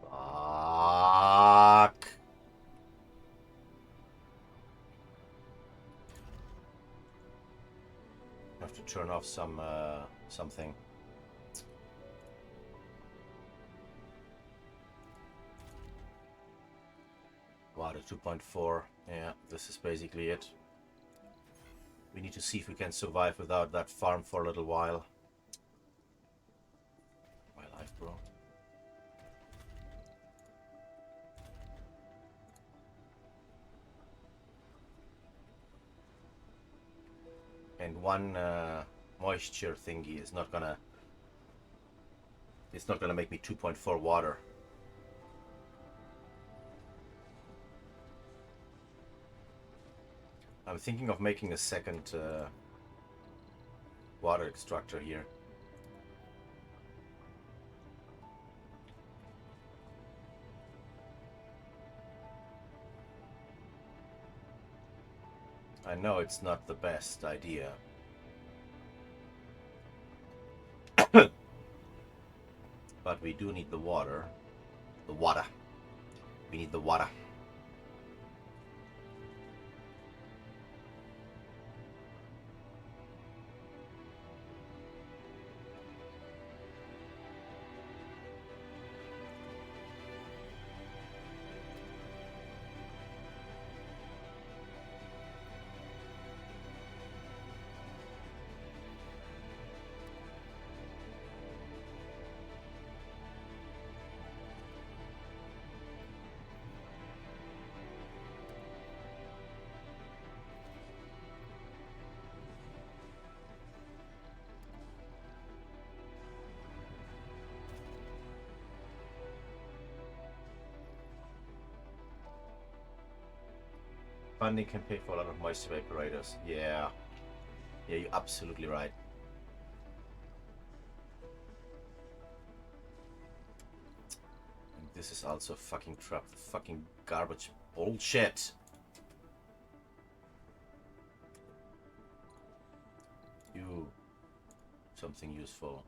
Fuck. I have to turn off something. Water 2.4. Yeah, this is basically it. We need to see if we can survive without that farm for a little while. My life, bro. And one moisture thingy is not gonna... It's not gonna make me 2.4 water. I'm thinking of making a second water extractor here. I know it's not the best idea. But we do need the water. The water. We need the water. Funding can pay for a lot of moisture evaporators. Yeah. Yeah, you're absolutely right. And this is also a fucking trap. Fucking garbage bullshit. You. Something useful.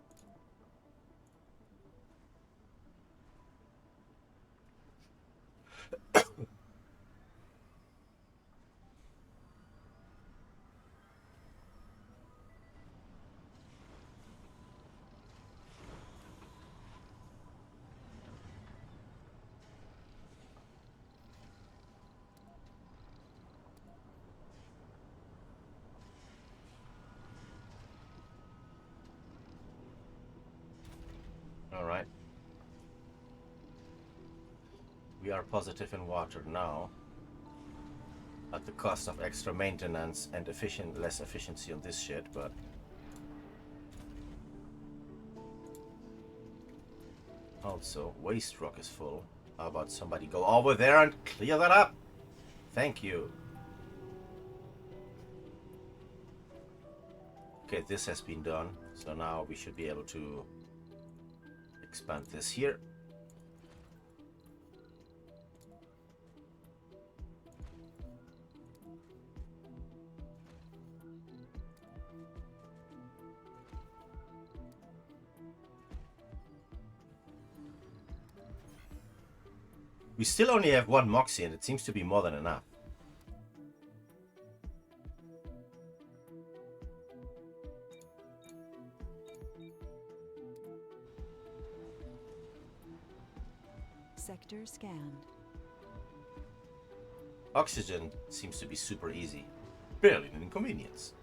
Alright. We are positive in water now. At the cost of extra maintenance and less efficiency on this shit, but... Also, waste rock is full. How about somebody go over there and clear that up? Thank you. Okay, this has been done. So now we should be able to expand this here. We still only have one Moxie, and it seems to be more than enough. Sector scanned. Oxygen seems to be super easy. Barely an inconvenience.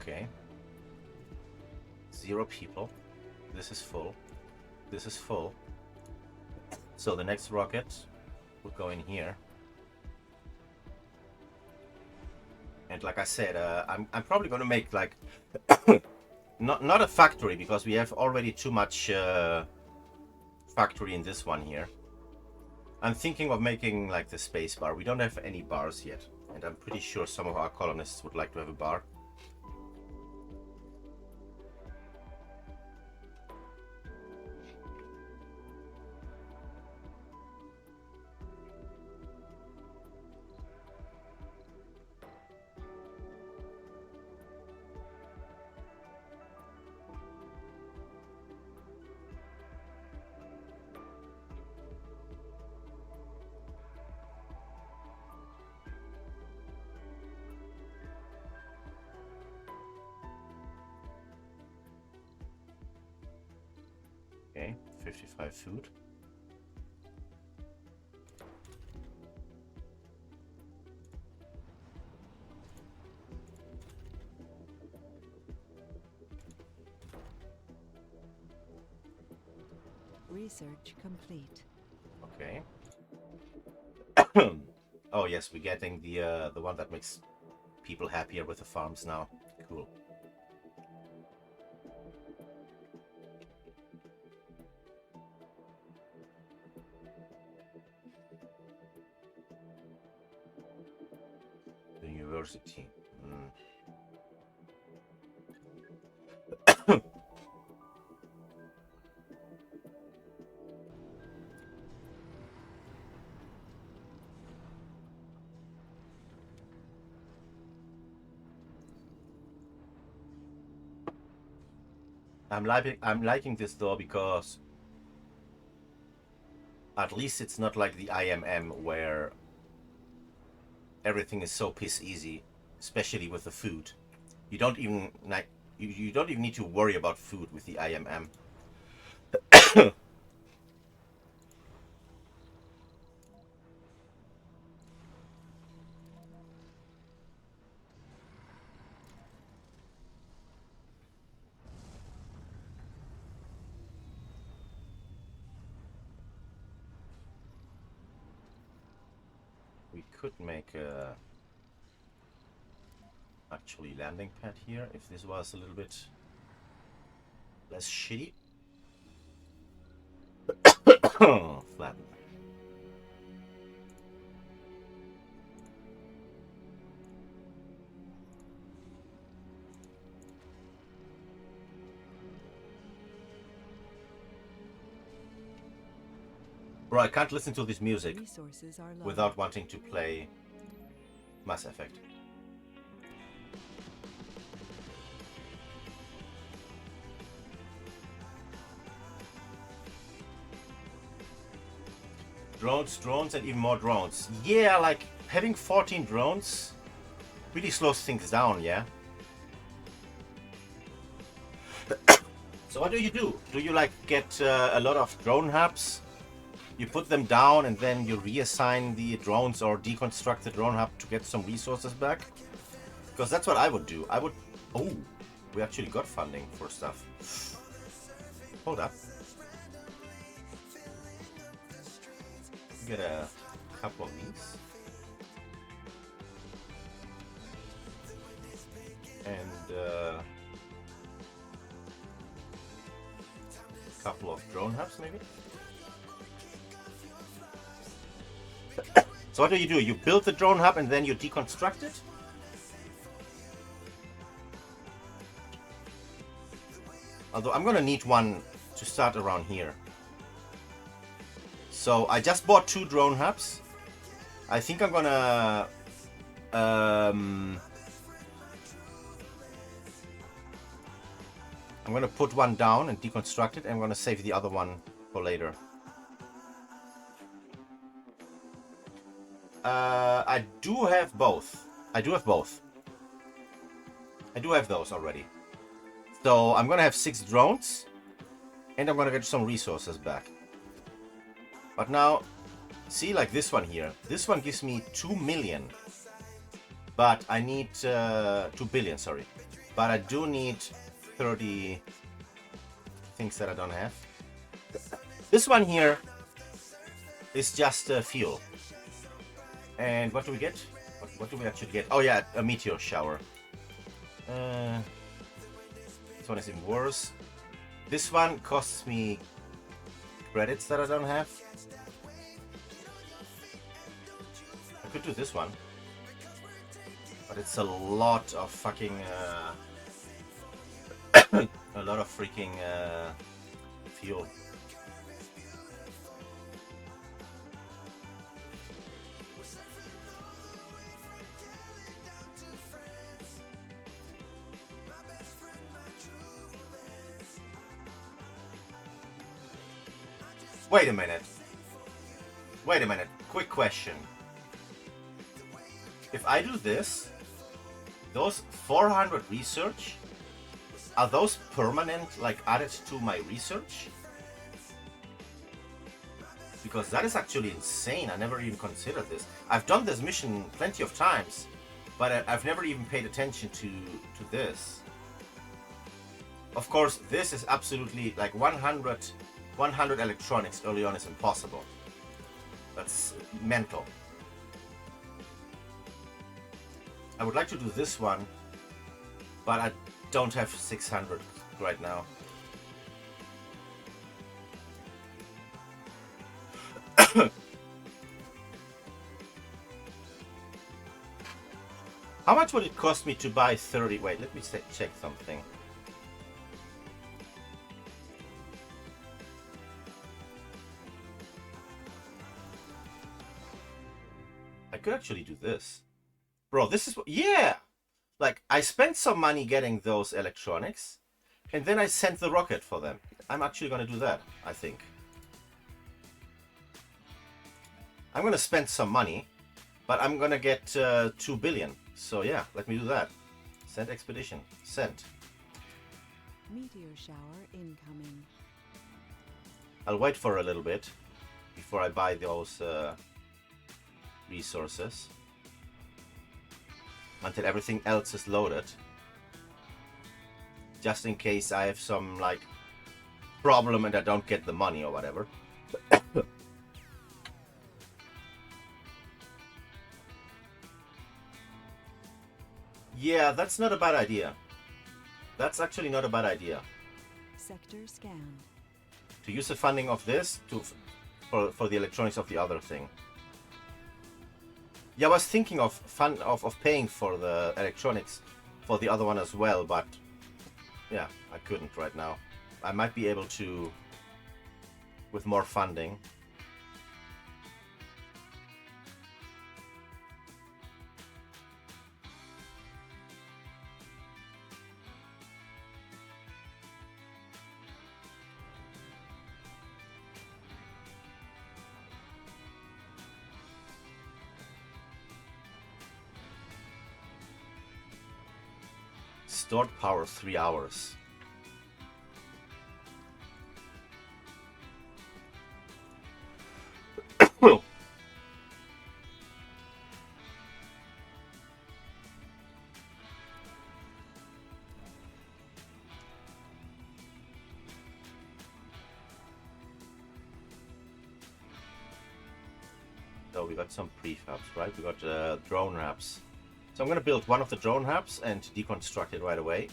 Okay. 0 people. This is full. This is full. So the next rocket will go in here. And like I said, I'm probably going to make like not a factory, because we have already too much factory in this one here. I'm thinking of making like the space bar. We don't have any bars yet, and I'm pretty sure some of our colonists would like to have a bar. Okay, 55 food. Research complete. Okay. Oh yes, we're getting the one that makes people happier with the farms now. Cool. The university. I'm liking this though, because at least it's not like the IMM where everything is so piss easy, especially with the food. You don't even like you don't even need to worry about food with the IMM. We could make a actually landing pad here if this was a little bit less shitty. Flatten. Bro, I can't listen to this music Resources are low. without wanting to play Mass Effect. Drones, and even more drones. Yeah, like having 14 drones really slows things down, yeah? So what do? Do you like get a lot of drone hubs? You put them down and then you reassign the drones or deconstruct the drone hub to get some resources back? Because that's what I would do. I would... Oh, we actually got funding for stuff. Hold up. Get a couple of these. And a couple of drone hubs maybe. So what do? You build the drone hub and then you deconstruct it? Although I'm gonna need one to start around here. So I just bought 2 drone hubs. I think I'm gonna put one down and deconstruct it, and I'm gonna save the other one for later. I do have both. I do have those already. So I'm gonna have 6 drones, and I'm gonna get some resources back. But now, see, like this one here. This one gives me 2 million. But I need 2 billion, sorry. But I do need 30 things that I don't have. This one here is just fuel. And what do we get? What do we actually get? Oh yeah, a meteor shower. This one is even worse. This one costs me credits that I don't have. I could do this one. But it's a lot of fucking... a lot of freaking fuel. Wait a minute. Quick question. If I do this, those 400 research, are those permanent, like added to my research? Because that is actually insane. I never even considered this. I've done this mission plenty of times, but I've never even paid attention to this. Of course, this is absolutely like 100 electronics early on is impossible. That's mental. I would like to do this one, but I don't have 600 right now. How much would it cost me to buy 30? Wait, let me check something. I could actually do this. Bro, this is... Yeah! Like, I spent some money getting those electronics, and then I sent the rocket for them. I'm actually gonna do that, I think. I'm gonna spend some money, but I'm gonna get 2 billion. So yeah, let me do that. Send expedition. Sent. Meteor shower incoming. I'll wait for a little bit before I buy those resources. Until everything else is loaded. Just in case I have some, like, problem and I don't get the money or whatever. Yeah, that's not a bad idea. That's actually not a bad idea. Sector scanned. To use the funding of this for the electronics of the other thing. Yeah, I was thinking of paying for the electronics for the other one as well, but yeah, I couldn't right now. I might be able to with more funding. Stored power 3 hours. So we got some prefabs, right? We got drone hubs. So I'm going to build one of the drone hubs and deconstruct it right away.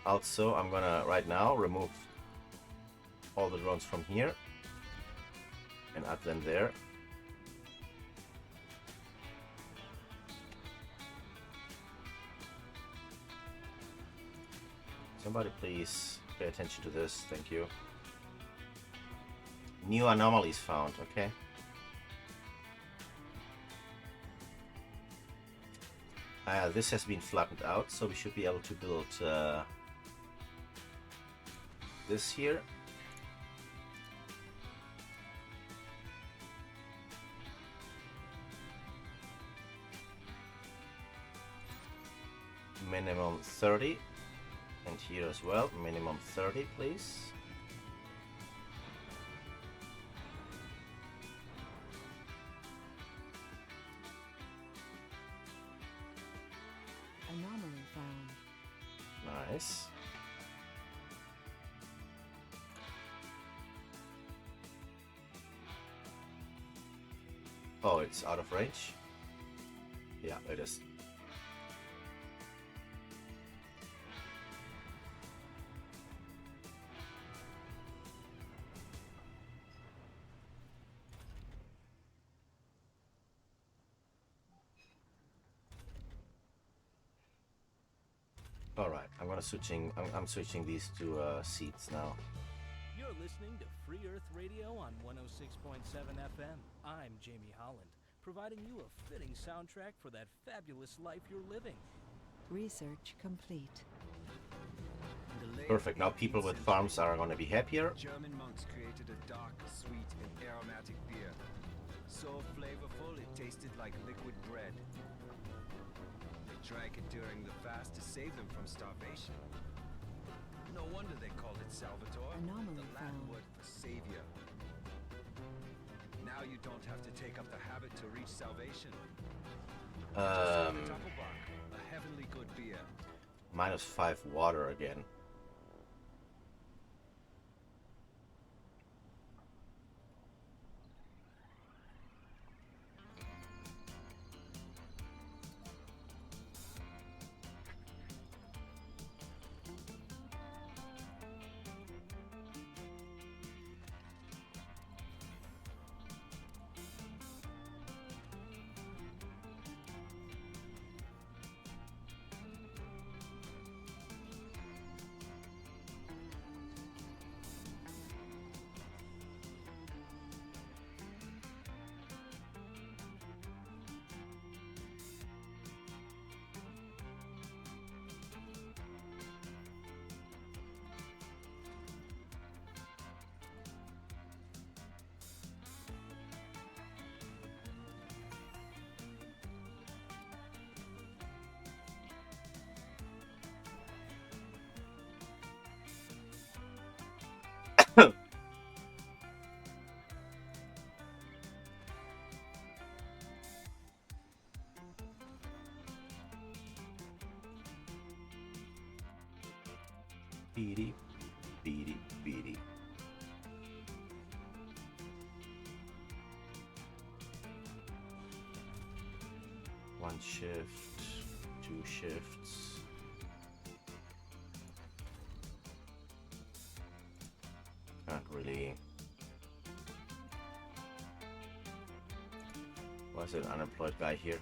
Also, I'm gonna right now remove all the drones from here and add them there. Somebody please pay attention to this. Thank you. New anomalies found. Okay. This has been flattened out, so we should be able to build this here. Minimum 30. And here as well, minimum 30, please. Anomaly found. Nice. Oh, it's out of range? Yeah, it is. All right, I'm switching these to seats now. You're listening to Free Earth Radio on 106.7 FM. I'm Jamie Holland, providing you a fitting soundtrack for that fabulous life you're living. Research complete. Perfect. Now people with farms are going to be happier. German monks created a dark, sweet, and aromatic beer. So flavorful it tasted like liquid bread. They drank it during the fast to save them from starvation. No wonder they called it Salvatore, Anomaly the Latin found. word for savior. Now you don't have to take up the habit to reach salvation. Tafelbach, a heavenly good beer. -5 water again. Beady, beady, beady. One shift, 2 shifts. Can't really. Why is there an unemployed guy here?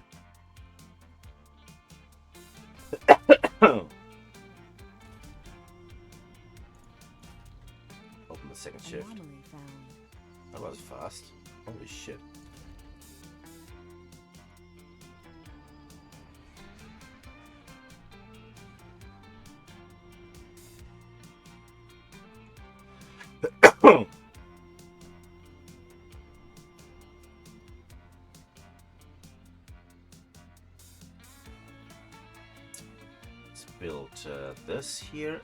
Open the second shift. Anomaly found. That was fast. Holy shit. Let's build this here.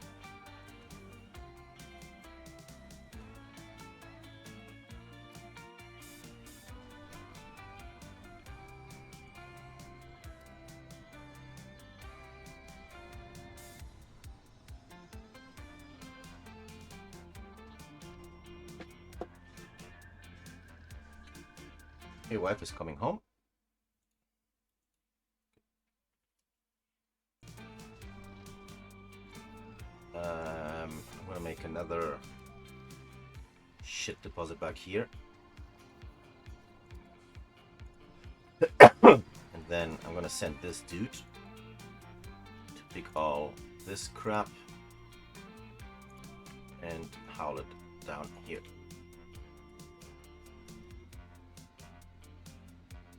Your wife is coming home. deposit back here. And then I'm gonna send this dude to pick all this crap and haul it down here.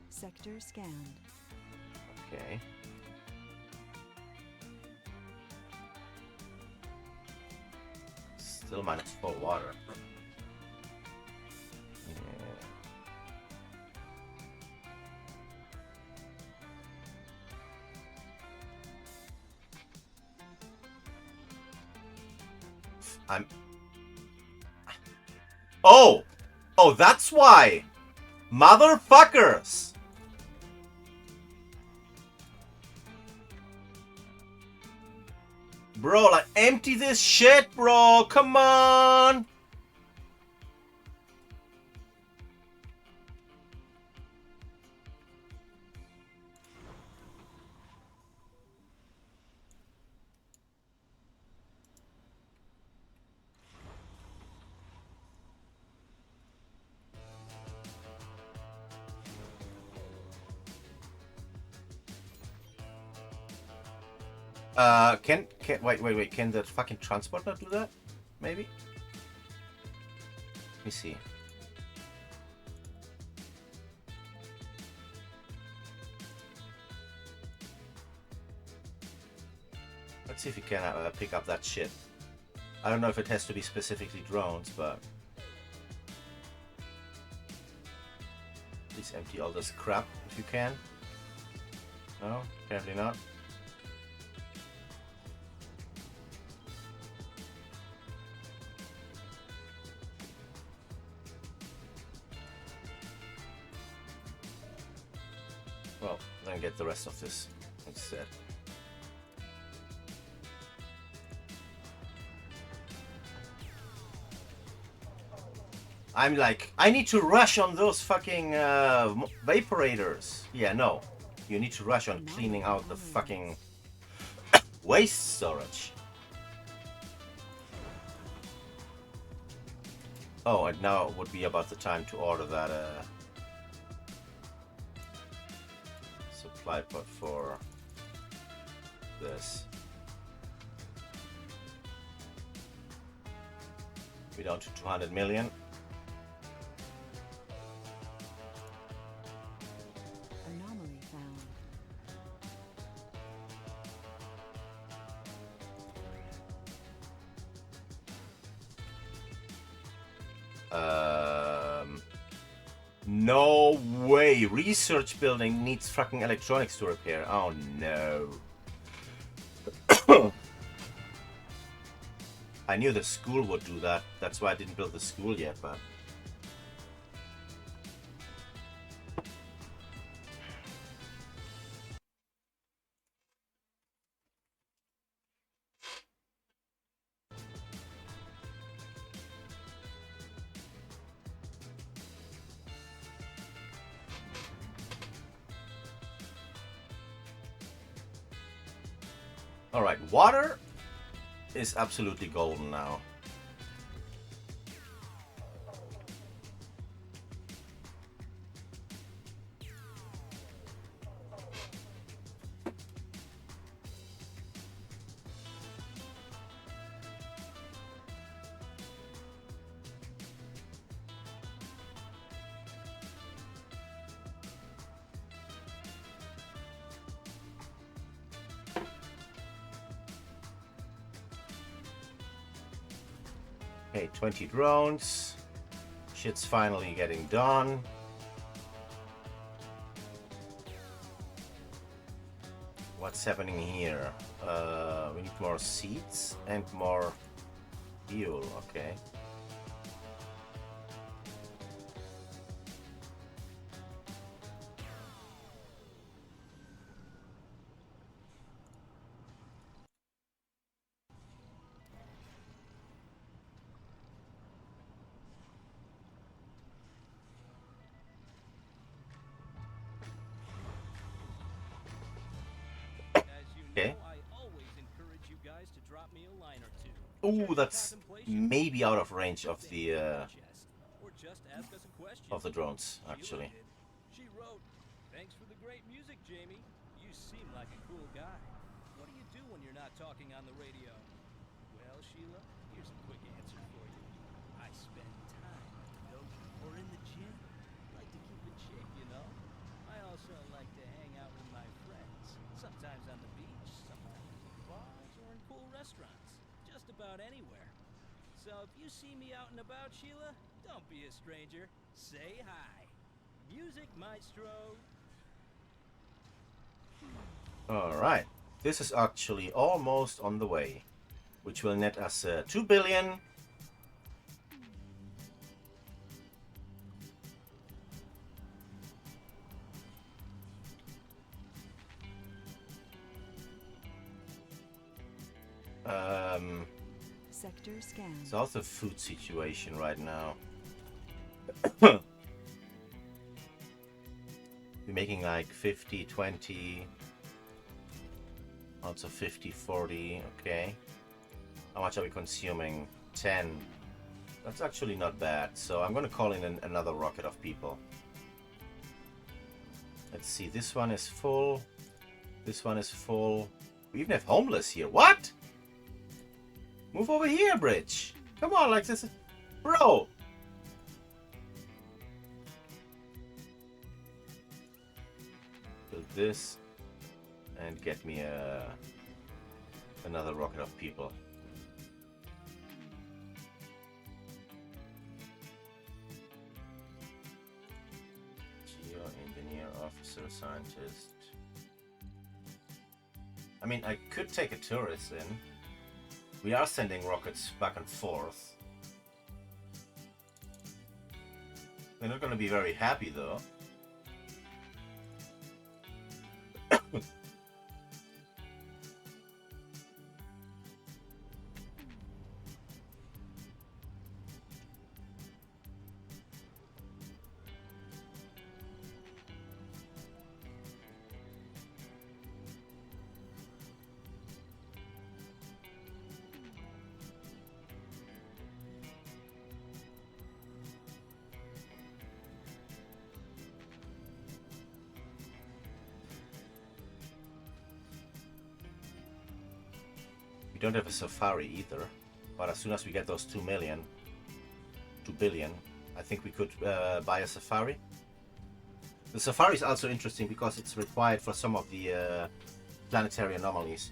Sector scanned. Okay. Still -4 water. Yeah. I'm... Oh! Oh, that's why! Motherfuckers! Bro, like, empty this shit, bro! Come on! Wait, can the fucking transport not do that? Maybe? Let me see. Let's see if you can pick up that shit. I don't know if it has to be specifically drones, but... Please empty all this crap if you can. No? Apparently not. Well, then get the rest of this instead. I'm like, I need to rush on those fucking vaporators. Yeah, no. You need to rush on cleaning out the fucking waste storage. Oh, and now would be about the time to order that supply pod for this. We're down to 200 million. Anomaly found. No way. Research building needs fucking electronics to repair. Oh no. I knew the school would do that. That's why I didn't build the school yet, but... Alright, water is absolutely golden now. Okay, 20 drones. Shit's finally getting done. What's happening here? We need more seats and more fuel, okay. Okay. Ooh, that's maybe out of range of the just ask us a question. of the drones, Sheila actually. did. She wrote, "Thanks for the great music, Jamie. You seem like a cool guy. What do you do when you're not talking on the radio?" Well, Sheila, here's a quick answer for you. I spend time at the dojo or in the gym. Like to keep in shape, you know? I also like to hang out with my friends. Sometimes on the beach, sometimes in bars or in cool restaurants. Just about anywhere. So if you see me out and about, Sheila, don't be a stranger. Say hi. Music Maestro. Alright. This is actually almost on the way, which will net us 2 billion. Sector scan. It's also a food situation right now. We're making like 50, 20, also 50, 40, okay. How much are we consuming? 10. That's actually not bad. So I'm gonna call in another rocket of people. Let's see, this one is full. This one is full. We even have homeless here. What? Move over here, Bridge. Come on, like this. Bro. Build this and get me another rocket of people. Geo-engineer, officer, scientist. I mean, I could take a tourist in. We are sending rockets back and forth. They're not going to be very happy, though. We don't have a safari either, but as soon as we get those 2 billion, I think we could buy a safari. The safari is also interesting because it's required for some of the planetary anomalies.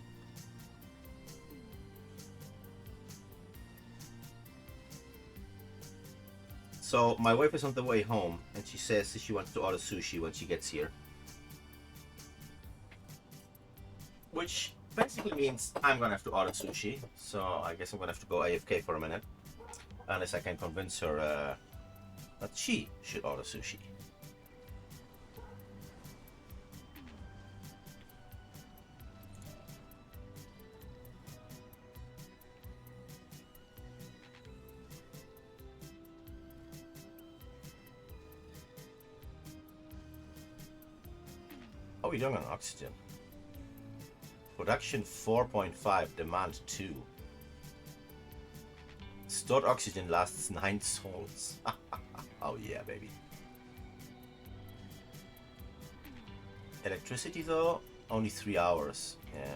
So my wife is on the way home and she says she wants to order sushi when she gets here. Which basically means I'm gonna have to order sushi, so I guess I'm gonna have to go AFK for a minute, unless I can convince her that she should order sushi. How are we doing on oxygen? Production 4.5, demand 2. Stored oxygen lasts 9 sols. Oh yeah, baby. Electricity though, only 3 hours. Yeah.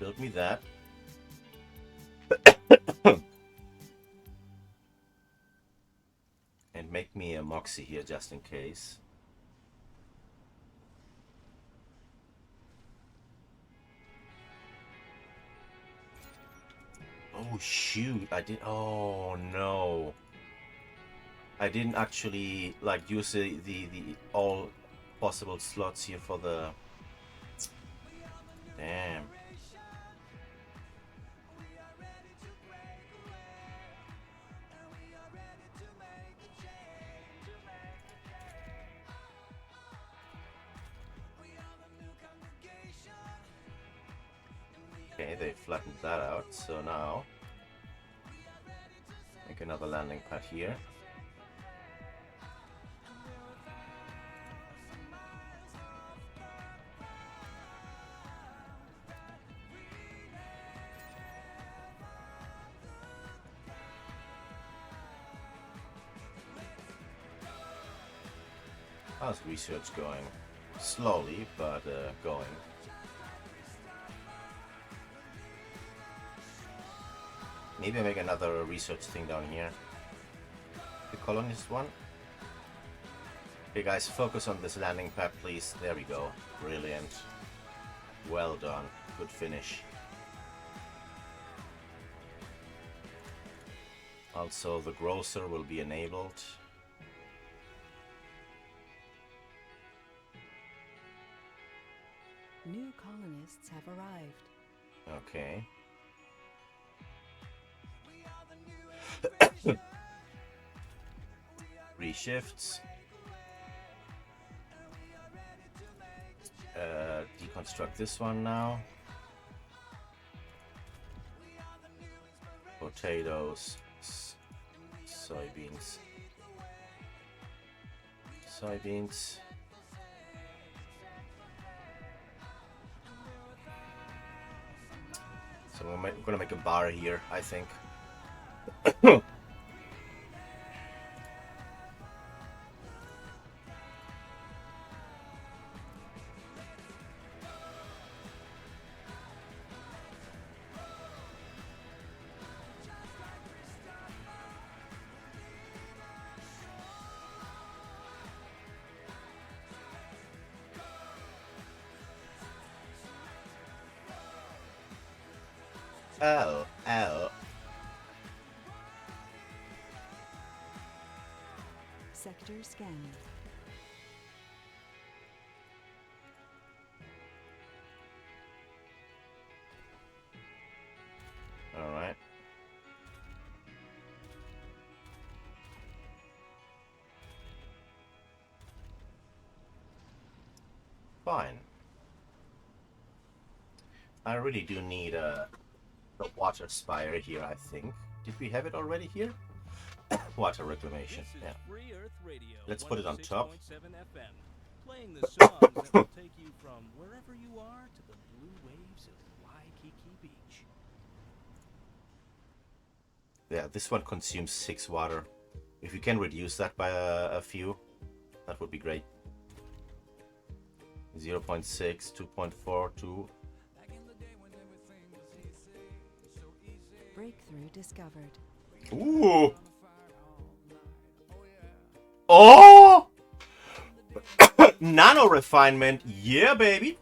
Build me that. And make me a Moxie here just in case. Oh shoot, I did. Oh no. I didn't actually like use the all possible slots here for the. Damn. Okay, they flattened that out, so now make another landing pad here. How's research going? Slowly, but going. Maybe I make another research thing down here. The colonist one. Okay guys, focus on this landing pad please. There we go. Brilliant. Well done. Good finish. Also the grocer will be enabled. New colonists have arrived. Okay. 3 shifts. Deconstruct this one now. Potatoes, soybeans, soybeans. So we're gonna make a bar here, I think. Oh, oh. Sector scanned. All right. Fine. I really do need a water spire here, I think. Did we have it already here? Water reclamation. This is Yeah. Free Earth Radio, Let's put it on top. 106.7 FM, playing the songs that will take you from wherever you are to the blue waves of Waikiki Beach. Yeah, this one consumes 6 water. If you can reduce that by a few, that would be great. 0.6, 2.4, 2. Breakthrough discovered. Ooh! Oh! Nano refinement, yeah, baby!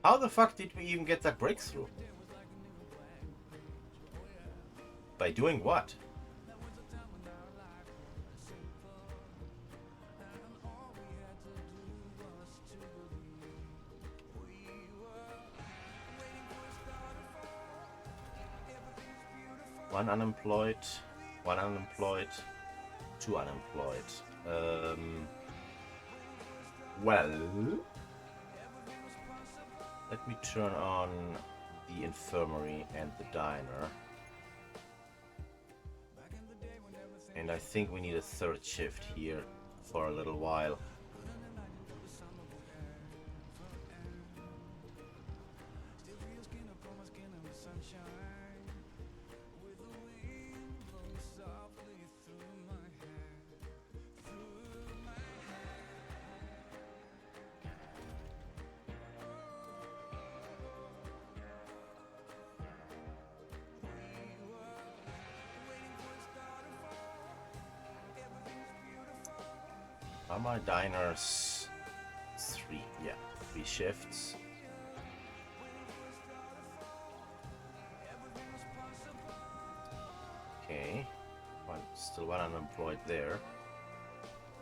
How the fuck did we even get that breakthrough? By doing what? One unemployed, 2 unemployed. Well, let me turn on the infirmary and the diner. And I think we need a 3rd shift here for a little while. Are my diners 3? Yeah, 3 shifts. Okay, still one unemployed there.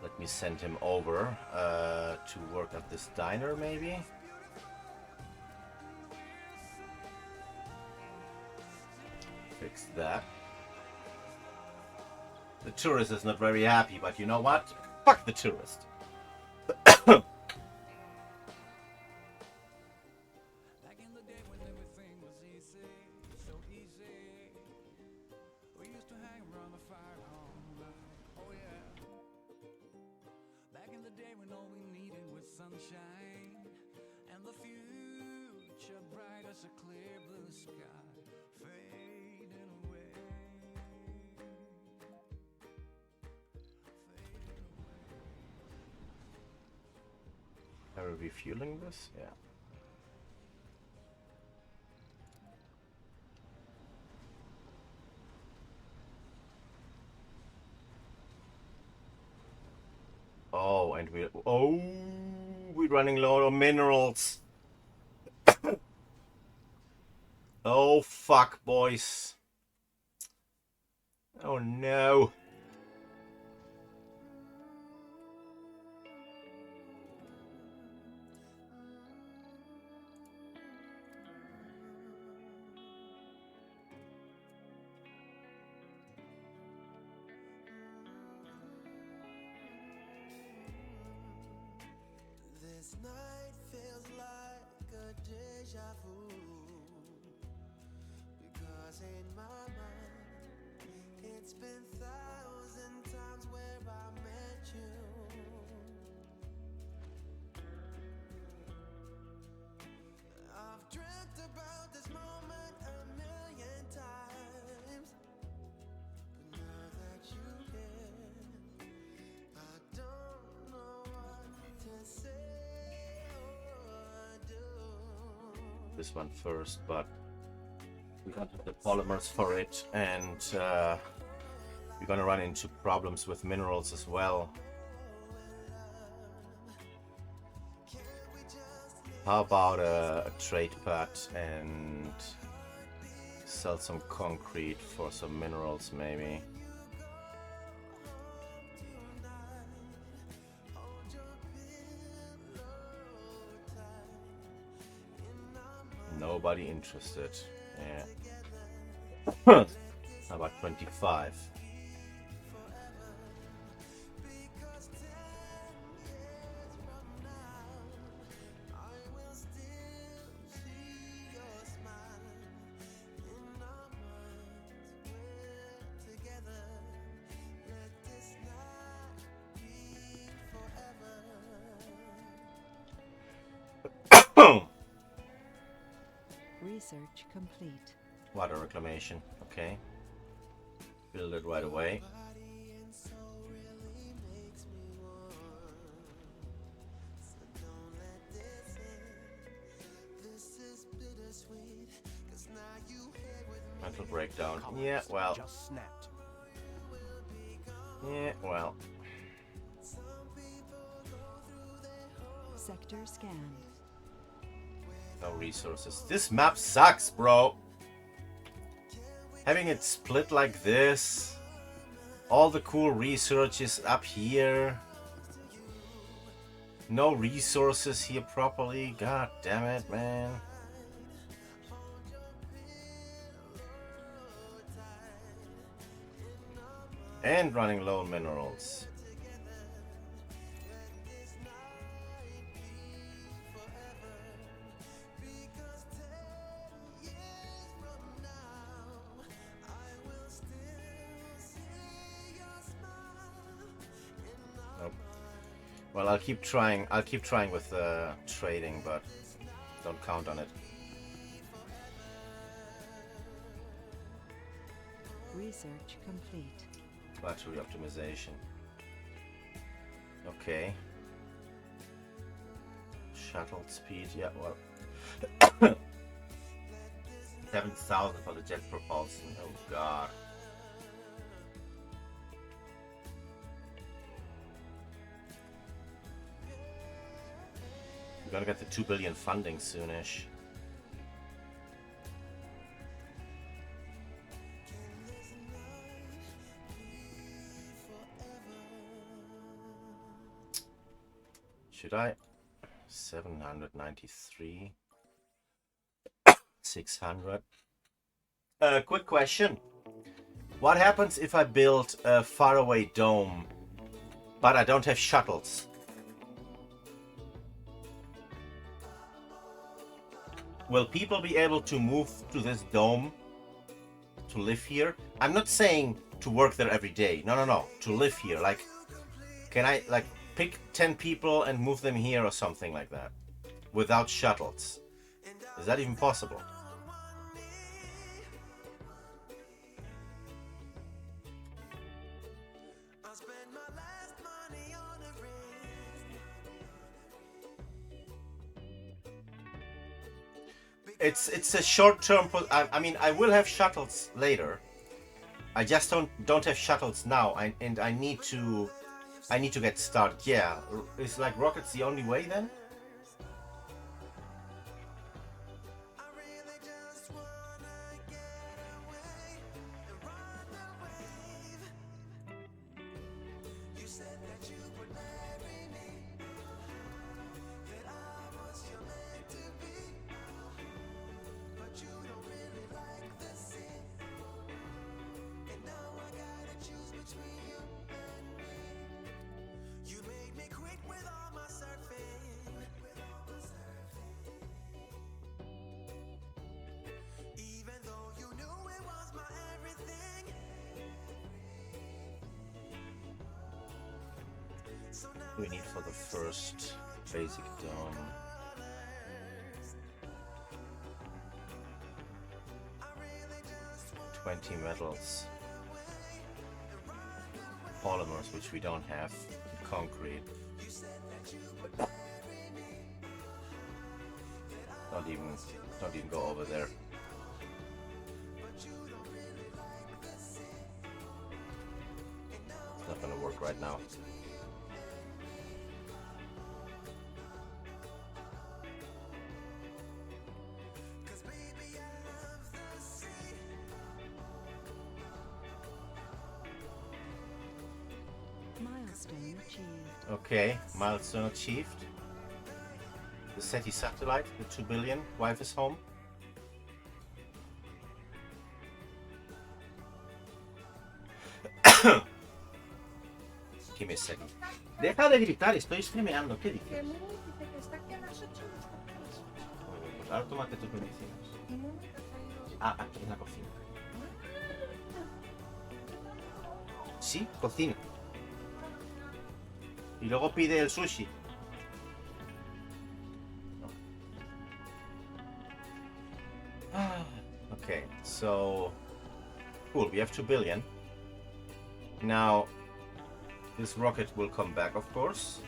Let me send him over to work at this diner, maybe. Fix that. The tourist is not very happy, but you know what? Fuck the tourist. shine, and the future bright as a clear blue sky, fading away. Are we refueling this? Yeah. Oh, and we're running low on minerals. Oh fuck, boys. Oh no. This night feels like a deja vu, because in my mind it's been 1,000 times where I met you. I've dreamt about this moment a million times, but now that you're here, I don't know what to say. This one first, but we got the polymers for it, and we're gonna run into problems with minerals as well. How about a trade pad and sell some concrete for some minerals, maybe? Nobody interested. Yeah. How about 25? Research complete. Water reclamation. Okay. Build it right away. Mental breakdown. Yeah, well. Just snapped. Yeah, well. Sector scanned. No resources. This map sucks, bro. Having it split like this. All the cool research is up here. No resources here properly. God damn it, man. And running low on minerals. Well, I'll keep trying. I'll keep trying with trading, but don't count on it. Research complete. Battery optimization. Okay. Shuttle speed. Yeah, well. 7,000 for the jet propulsion. Oh god. We're gonna get the 2 billion funding soonish. Should I? 793. 600. Quick question. What happens if I build a faraway dome, but I don't have shuttles? Will people be able to move to this dome to live here? I'm not saying to work there every day. No. To live here. Like, can I, like, pick 10 people and move them here or something like that, without shuttles. Is that even possible? It's a short-term. I mean, I will have shuttles later. I just don't have shuttles now. I need to get started. Yeah, is like rockets the only way then? We need for the first basic dome. $20 metals. Polymers, which we don't have. Concrete. Don't even go over there. It's not gonna work right now. Milestone achieved. Okay, milestone achieved. The SETI satellite, the 2 billion, wife is home. Give me a second. Deja de gritar, estoy streameando, ¿qué dices? Ahora tómate tus medicinas. Ah, aquí en la cocina. Sí, cocina. Y luego pide el sushi. Okay, so cool, we have 2 billion. Now this rocket will come back, of course.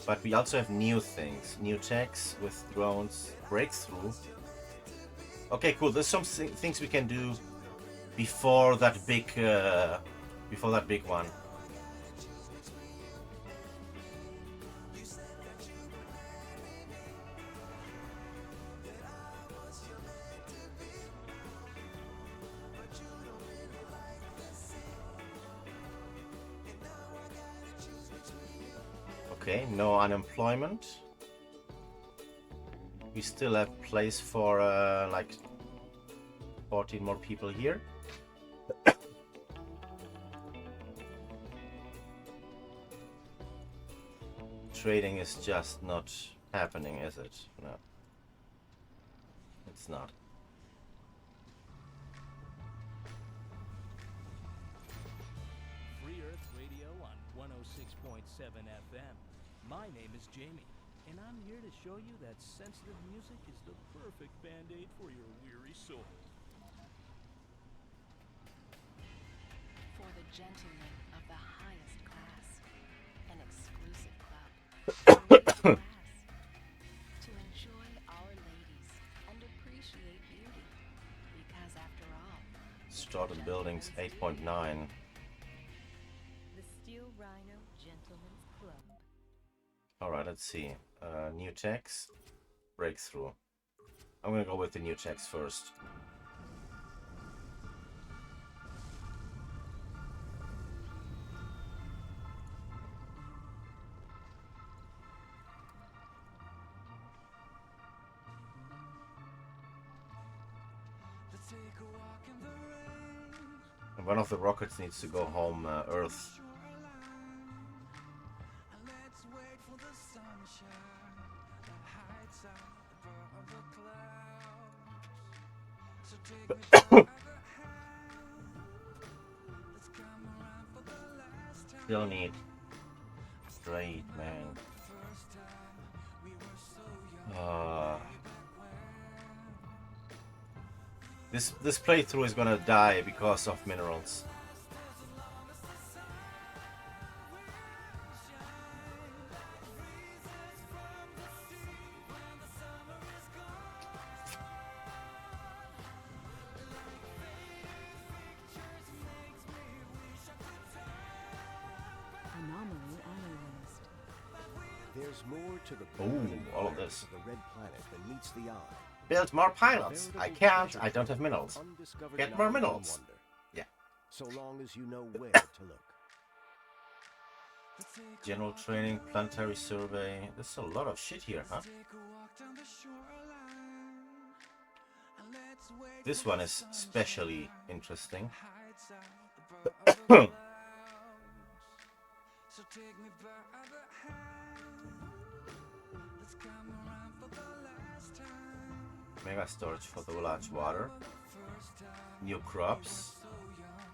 But we also have new things, new techs with drones, breakthrough. Okay, cool. There's some things we can do before that big one. Okay, no unemployment. We still have place for like 14 more people here. Trading is just not happening, is it? No. It's not. Free Earth Radio on 106.7 FM. My name is Jamie, and I'm here to show you that sensitive music is the perfect band-aid for your weary soul. For the gentlemen of the highest class, an exclusive club. To enjoy our ladies and appreciate beauty. Because after all, Stoughton Buildings 8.9. The Steel Rhino Gentlemen's Club. Alright, let's see. New text. Breakthrough. I'm gonna go with the new text first. Let's take a walk in the rain. And one of the rockets needs to go home Earth. And let's wait for the sunshine that hides out above the clouds. So take me by the hand. still need trade, man. This playthrough is gonna die because of minerals. Anomaly analyzed. There's more to the Ooh, all of this. the red planet than meets the eye. Build more pilots. I can't. I don't have minerals. Undiscovered Get more knowledge and minerals. wonder, Yeah. so long as you know where to look. General training, planetary survey. There's a lot of shit here, huh? This one is especially interesting. Mega storage for the large water. New crops.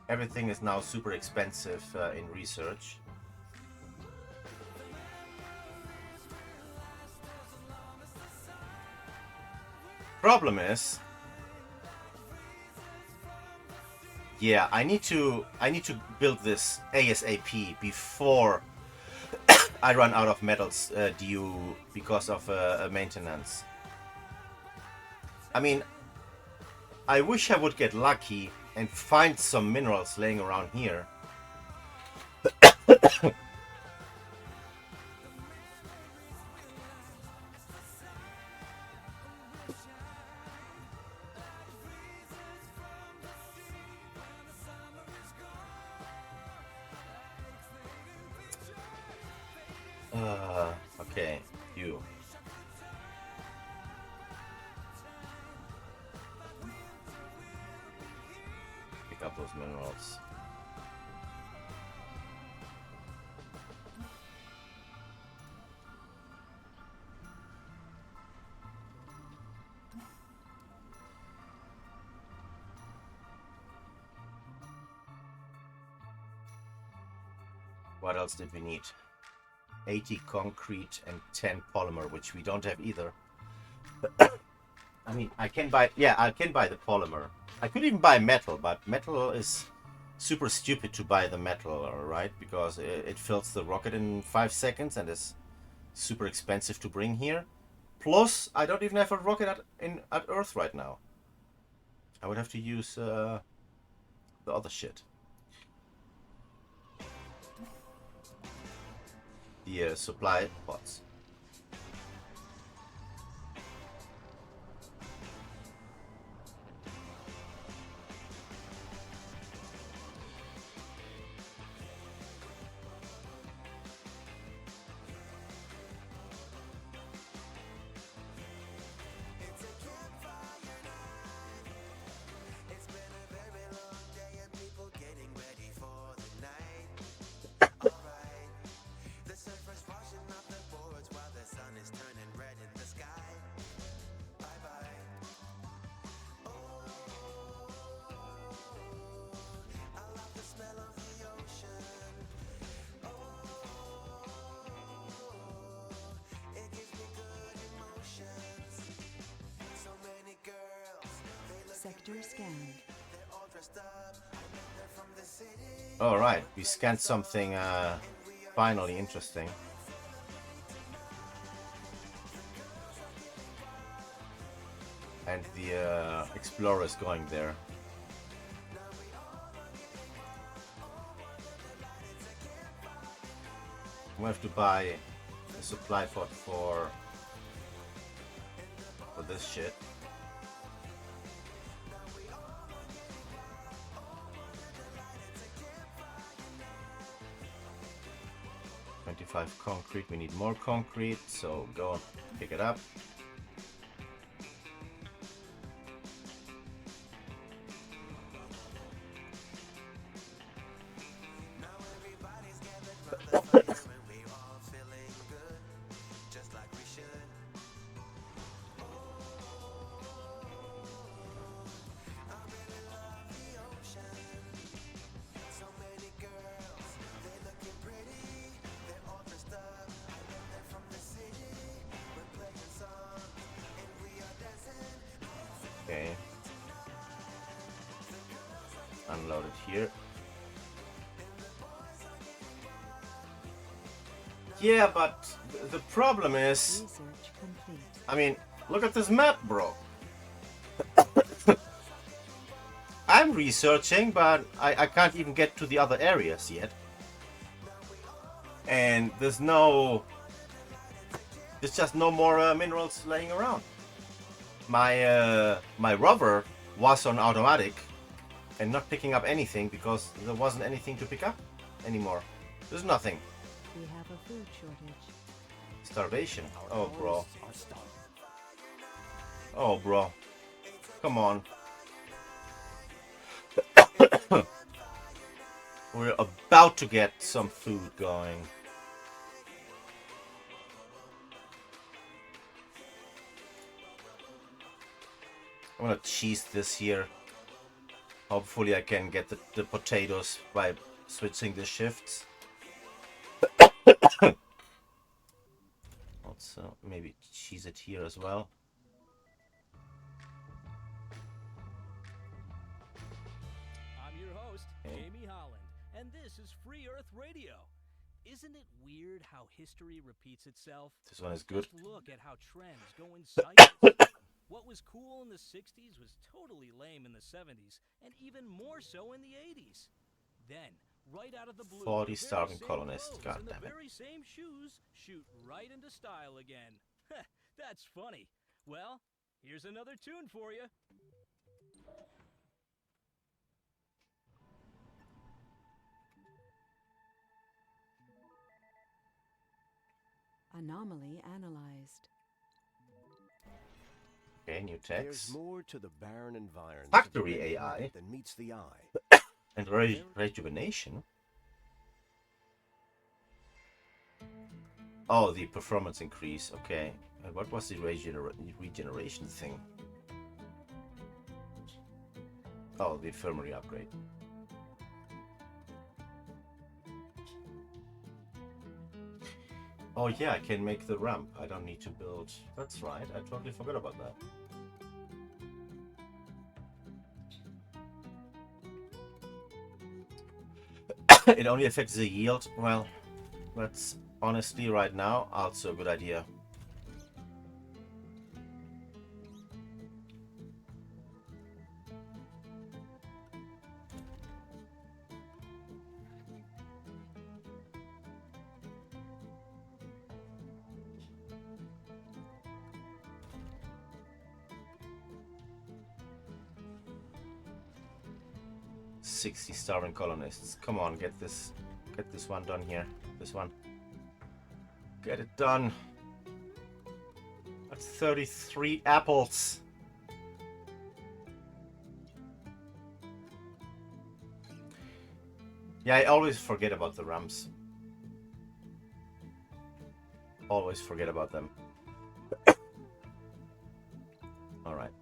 Everything is now super expensive in research. Problem is, yeah, I need to build this ASAP before I run out of metals due because of maintenance. I mean, I wish I would get lucky and find some minerals laying around here. Okay, you. Pick up those minerals. What else did we need? 80 concrete and 10 polymer, which we don't have either. I mean, I can buy the polymer. I could even buy metal, but metal is super stupid to buy the metal, right? Because it fills the rocket in 5 seconds and is super expensive to bring here. Plus, I don't even have a rocket at Earth right now. I would have to use the other shit. The supply pods. Sector scanned. All right, we scanned something finally interesting. And the explorer is going there. We have to buy a supply pod for this shit. Concrete, we need more concrete, so go pick it up. Okay. Unload it here. Yeah, but the problem is... Research complete. I mean, look at this map, bro. I'm researching, but I can't even get to the other areas yet. And there's just no more minerals laying around. My rover was on automatic and not picking up anything because there wasn't anything to pick up anymore. There's nothing. We have a food shortage. Starvation. Our Oh, bro. colonists are starving. Oh, bro. Come on. We're about to get some food going. I'm gonna cheese this here. Hopefully I can get the potatoes by switching the shifts. Also, maybe cheese it here as well. I'm your host, Okay. Jamie Holland, and this is Free Earth Radio. Isn't it weird how history repeats itself? This one is good. Just look at how trends go in cycles. What was cool in the 60s was totally lame in the 70s, and even more so in the 80s. Then, right out of the blue, 40 the very starving same colonists, clothes God and damn the it. very same shoes shoot right into style again. That's funny. Well, here's another tune for you. Anomaly analyzed. Okay, new There's text. more to the barren environs Factory of the red AI. planet than meets the eye. And rejuvenation. Oh, the performance increase. Okay. And what was the regeneration thing? Oh, the infirmary upgrade. Oh yeah, I can make the ramp. I don't need to build. That's right. I totally forgot about that. It only affects the yield. Well, that's honestly right now also a good idea. "60 starving colonists. Come on, get this one done here. This one. Get it done. That's 33 apples. Yeah, I always forget about the ramps. Always forget about them. Alright.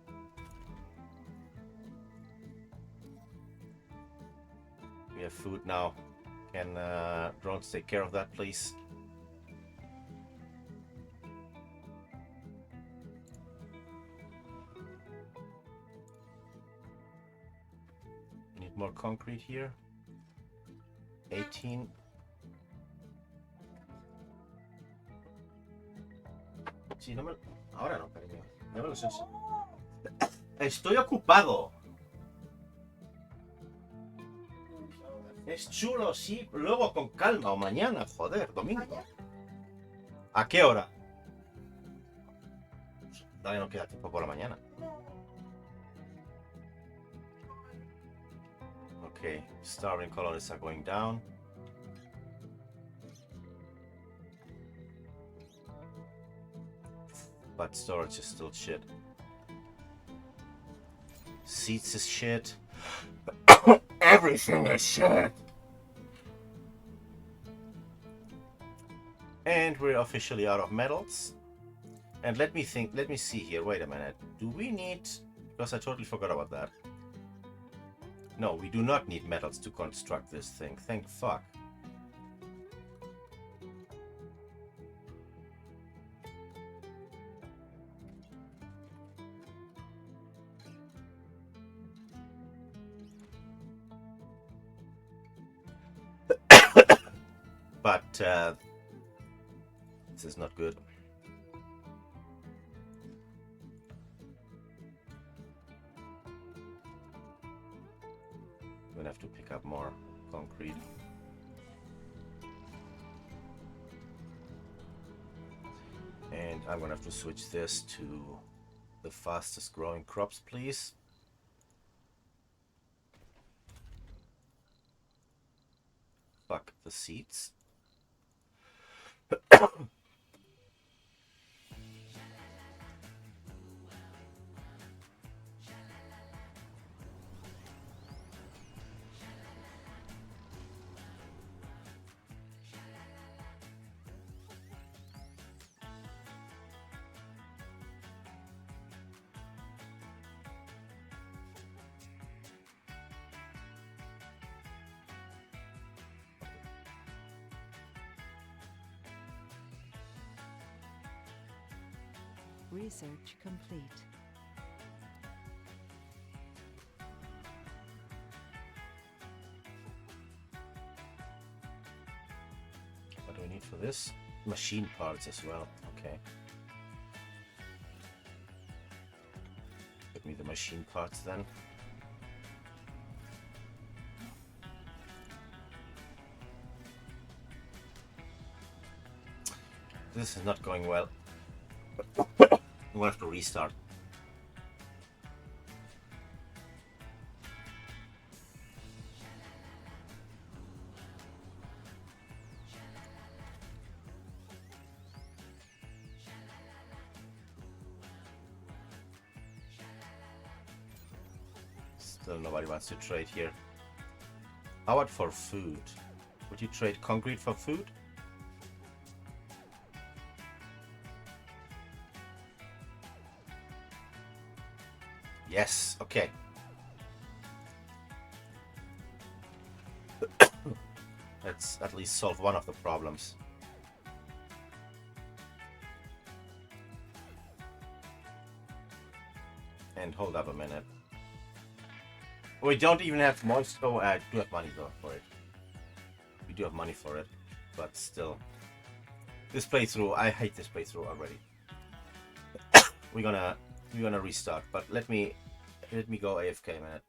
We have food now. Can drones take care of that, please? Need more concrete here. 18. Sí, no me... Ahora no, cariño. No me lo sé. Estoy ocupado. Es chulo, sí. Luego con calma o mañana, joder, domingo. ¿A qué hora? Todavía no queda tiempo por la mañana. Okay, starving colonists are going down. But storage is still shit. Seats is shit. Everything is shit. And we're officially out of metals. And let me see here. Wait a minute. Do we need... Because I totally forgot about that. No, we do not need metals to construct this thing. Thank fuck. But this is not good. I'm gonna have to pick up more concrete. And I'm gonna have to switch this to the fastest growing crops, please. Fuck the seeds. Research complete. What do we need for this? Machine parts as well. Okay. Give me the machine parts then. This is not going well. We'll have to restart. Still nobody wants to trade here. How about for food? Would you trade concrete for food? Yes, okay. Let's at least solve one of the problems. And hold up a minute. We don't even have moist. Oh, I do have money though for it. We do have money for it, but still. This playthrough, I hate this playthrough already. We're gonna restart, but let me go AFK a minute.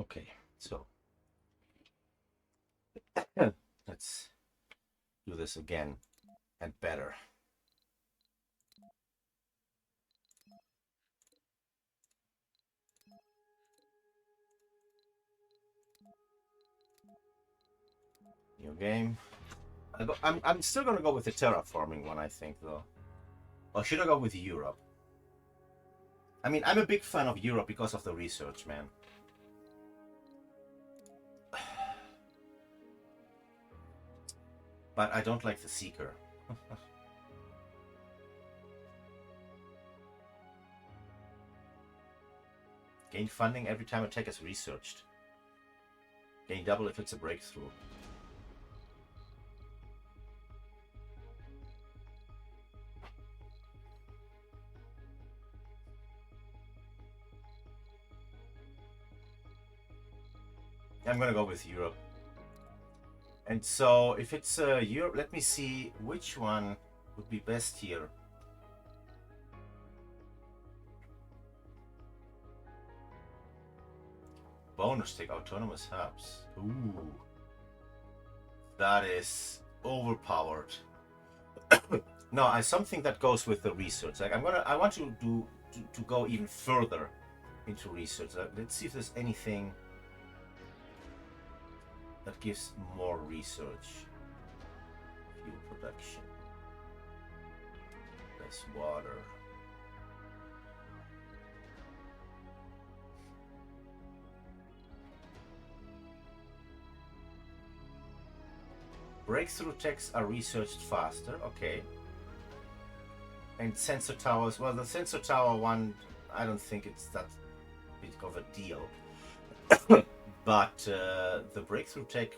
Okay, so let's do this again and better. New game. I'm still gonna go with the terraforming one, I think, though. Or should I go with Europe? I mean, I'm a big fan of Europe because of the research, man. But I don't like the Seeker. Gain funding every time a tech is researched. Gain double if it's a breakthrough. I'm gonna go with Europe. And so if it's Europe, let me see which one would be best here. Bonus take autonomous hubs. Ooh, that is overpowered. No, something that goes with the research. Like I want to go even further into research. Let's see if there's anything that gives more research. Fuel production. Less water. Breakthrough techs are researched faster. Okay. And sensor towers. Well, the sensor tower one, I don't think it's that big of a deal. But the breakthrough tech,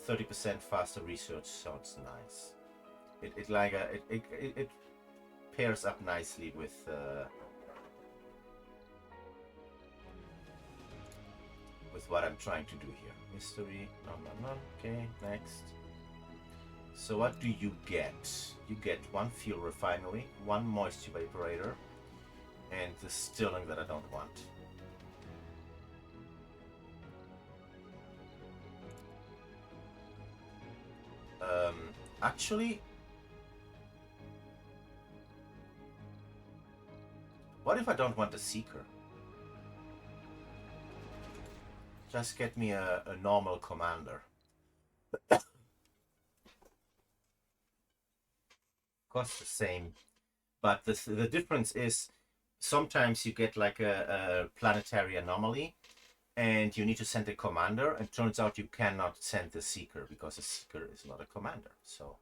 30% faster research sounds nice. It pairs up nicely with what I'm trying to do here. Mystery, no. Okay, next. So what do you get? You get one fuel refinery, one moisture evaporator, and the stirling that I don't want. Actually, what if I don't want a Seeker? Just get me a normal commander. Costs the same, but the difference is sometimes you get like a planetary anomaly and you need to send a commander, and it turns out you cannot send the Seeker because a Seeker is not a commander. So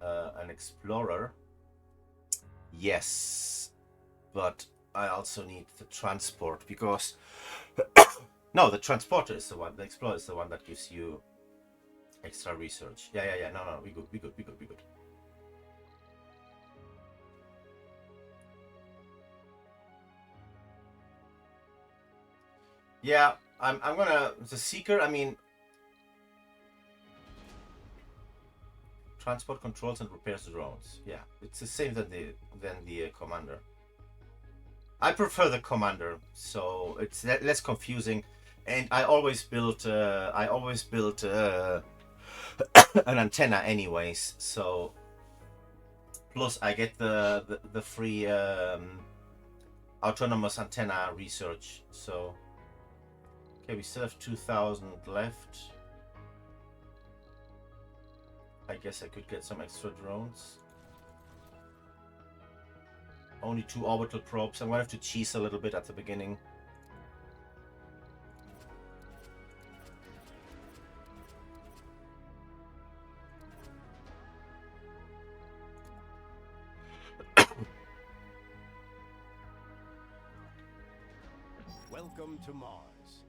an Explorer, yes, but I also need the transport because no, the transporter is the one. The Explorer is the one that gives you extra research. Yeah. No, we good. Yeah, I'm gonna the Seeker. I mean, transport, controls, and repairs drones. Yeah, it's the same than the commander. I prefer the commander, so it's less confusing. And I always built an antenna anyways. So plus I get the free autonomous antenna research. So okay, we still have 2,000 left. I guess I could get some extra drones. Only 2 orbital probes. I'm gonna have to cheese a little bit at the beginning. Welcome to Mars.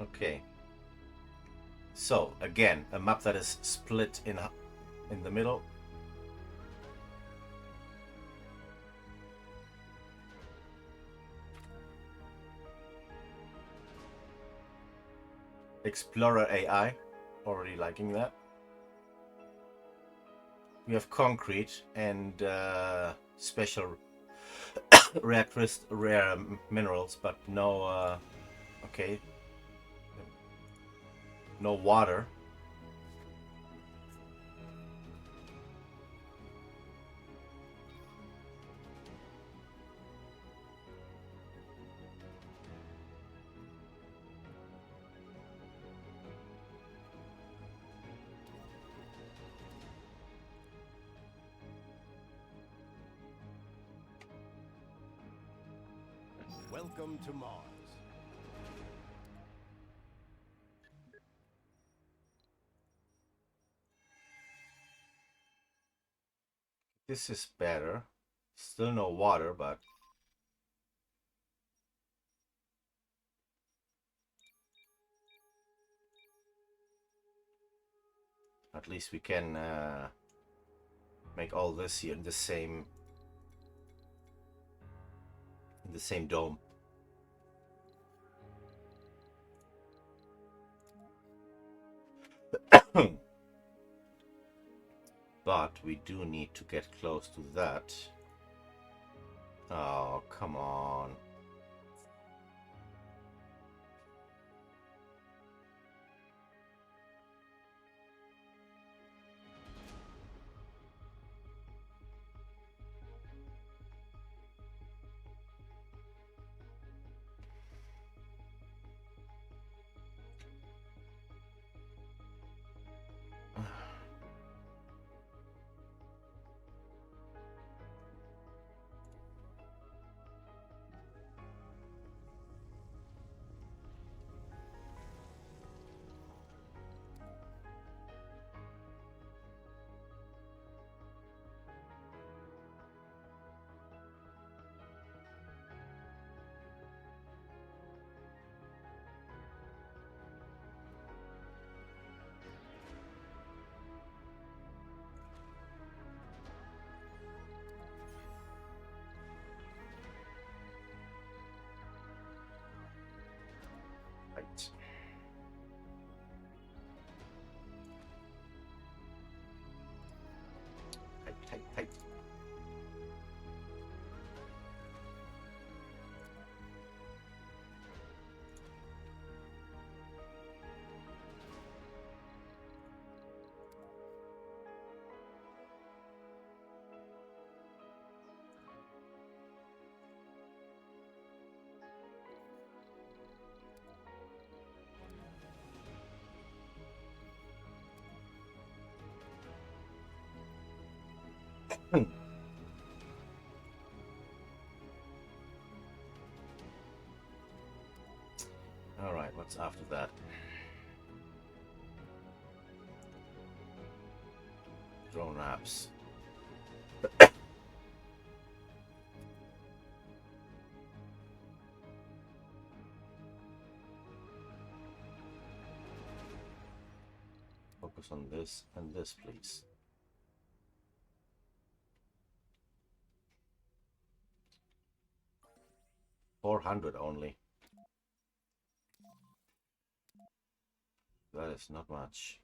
Okay. So again, a map that is split in the middle. Explorer AI, already liking that. We have concrete and special rare minerals, but no. Okay. No water. Welcome to Mars. This is better. Still no water, but at least we can make all this here in the same dome. But we do need to get close to that. Oh, come on. Right. Tight. All right, what's after that? Drone apps. Focus on this and this, please. $400 only. That is not much.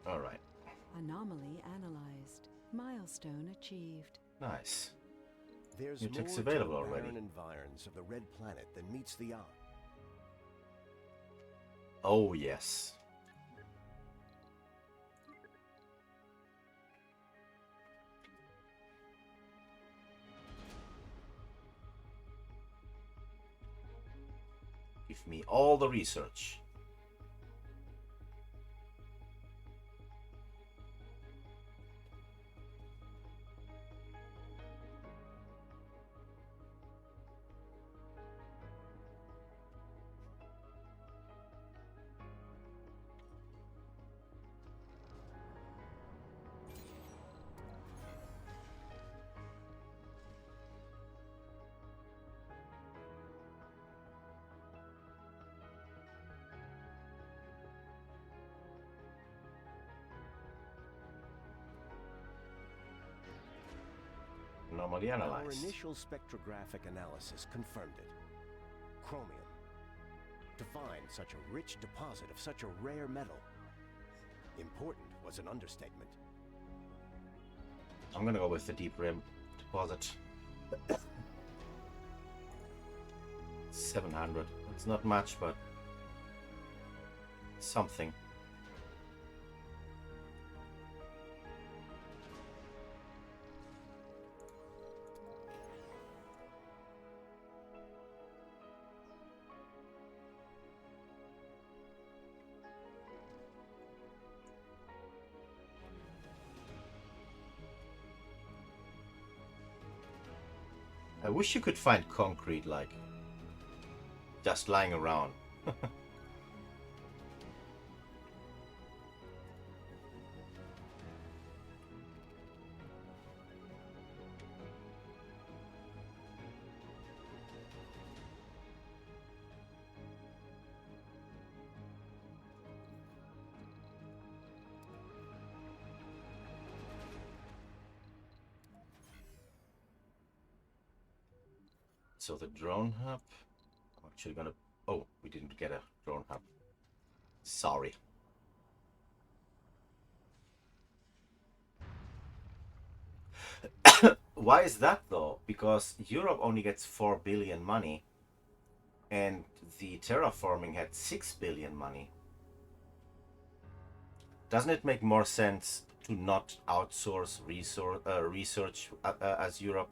All right. Anomaly analyzed. Milestone achieved. Nice. There's New more tech's to available the already. barren environs of the red planet than meets the eye. Oh, yes. Give me all the research. normally Our analyze. initial spectrographic analysis confirmed it. Chromium. To find such a rich deposit of such a rare metal. Important was an understatement. I'm gonna go with the deep rim deposit. 700. It's not much, but something. I wish you could find concrete, like, just lying around. So the drone hub, I'm actually gonna, oh, we didn't get a drone hub. Sorry. Why is that though? Because Europe only gets 4 billion money and the terraforming had 6 billion money. Doesn't it make more sense to not outsource research as Europe?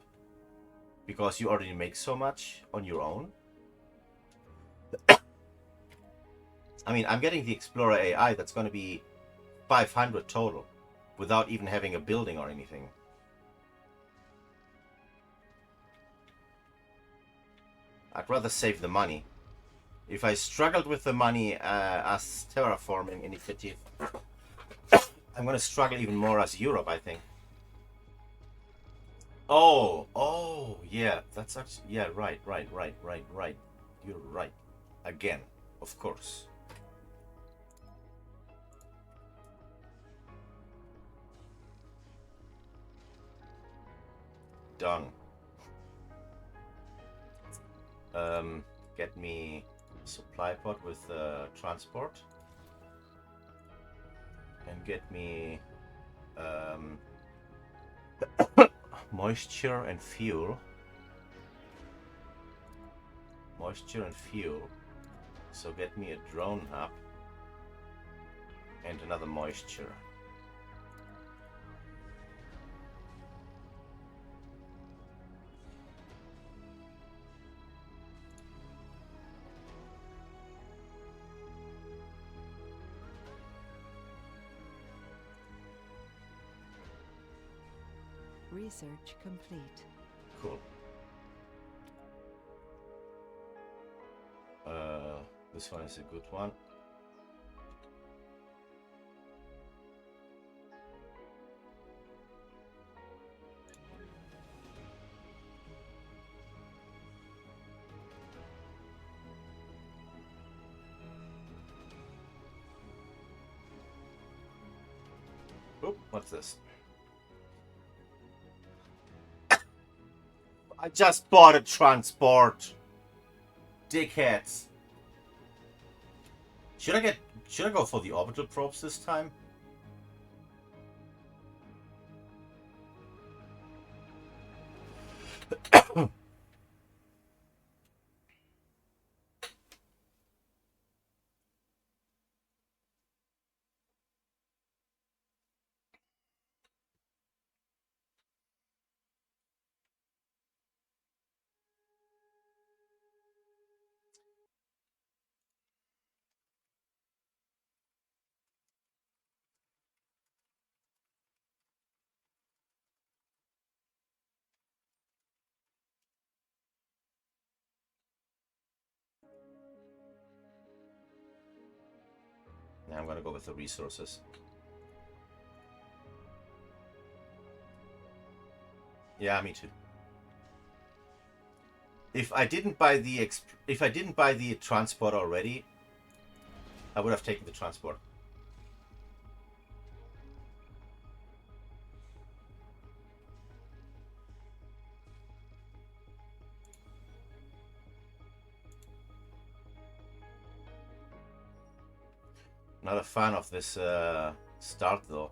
Because you already make so much on your own? I mean, I'm getting the Explorer AI that's going to be 500 total without even having a building or anything. I'd rather save the money. If I struggled with the money as terraforming initiative, I'm going to struggle even more as Europe, I think. Oh, yeah, that's actually, yeah, right. You're right. Again, of course. Done. Get me supply pod with transport. And get me moisture and fuel. Moisture and fuel. So get me a drone hub and another moisture. Research complete. Cool. This one is a good one. Oop, what's this? I just bought a transport. Dickheads. Should I go for the orbital probes this time? Now I'm gonna go with the resources. Yeah, me too. If I didn't buy the transport already, I would have taken the transport. Not a fan of this start though.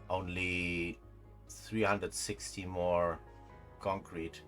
Only 360 more concrete.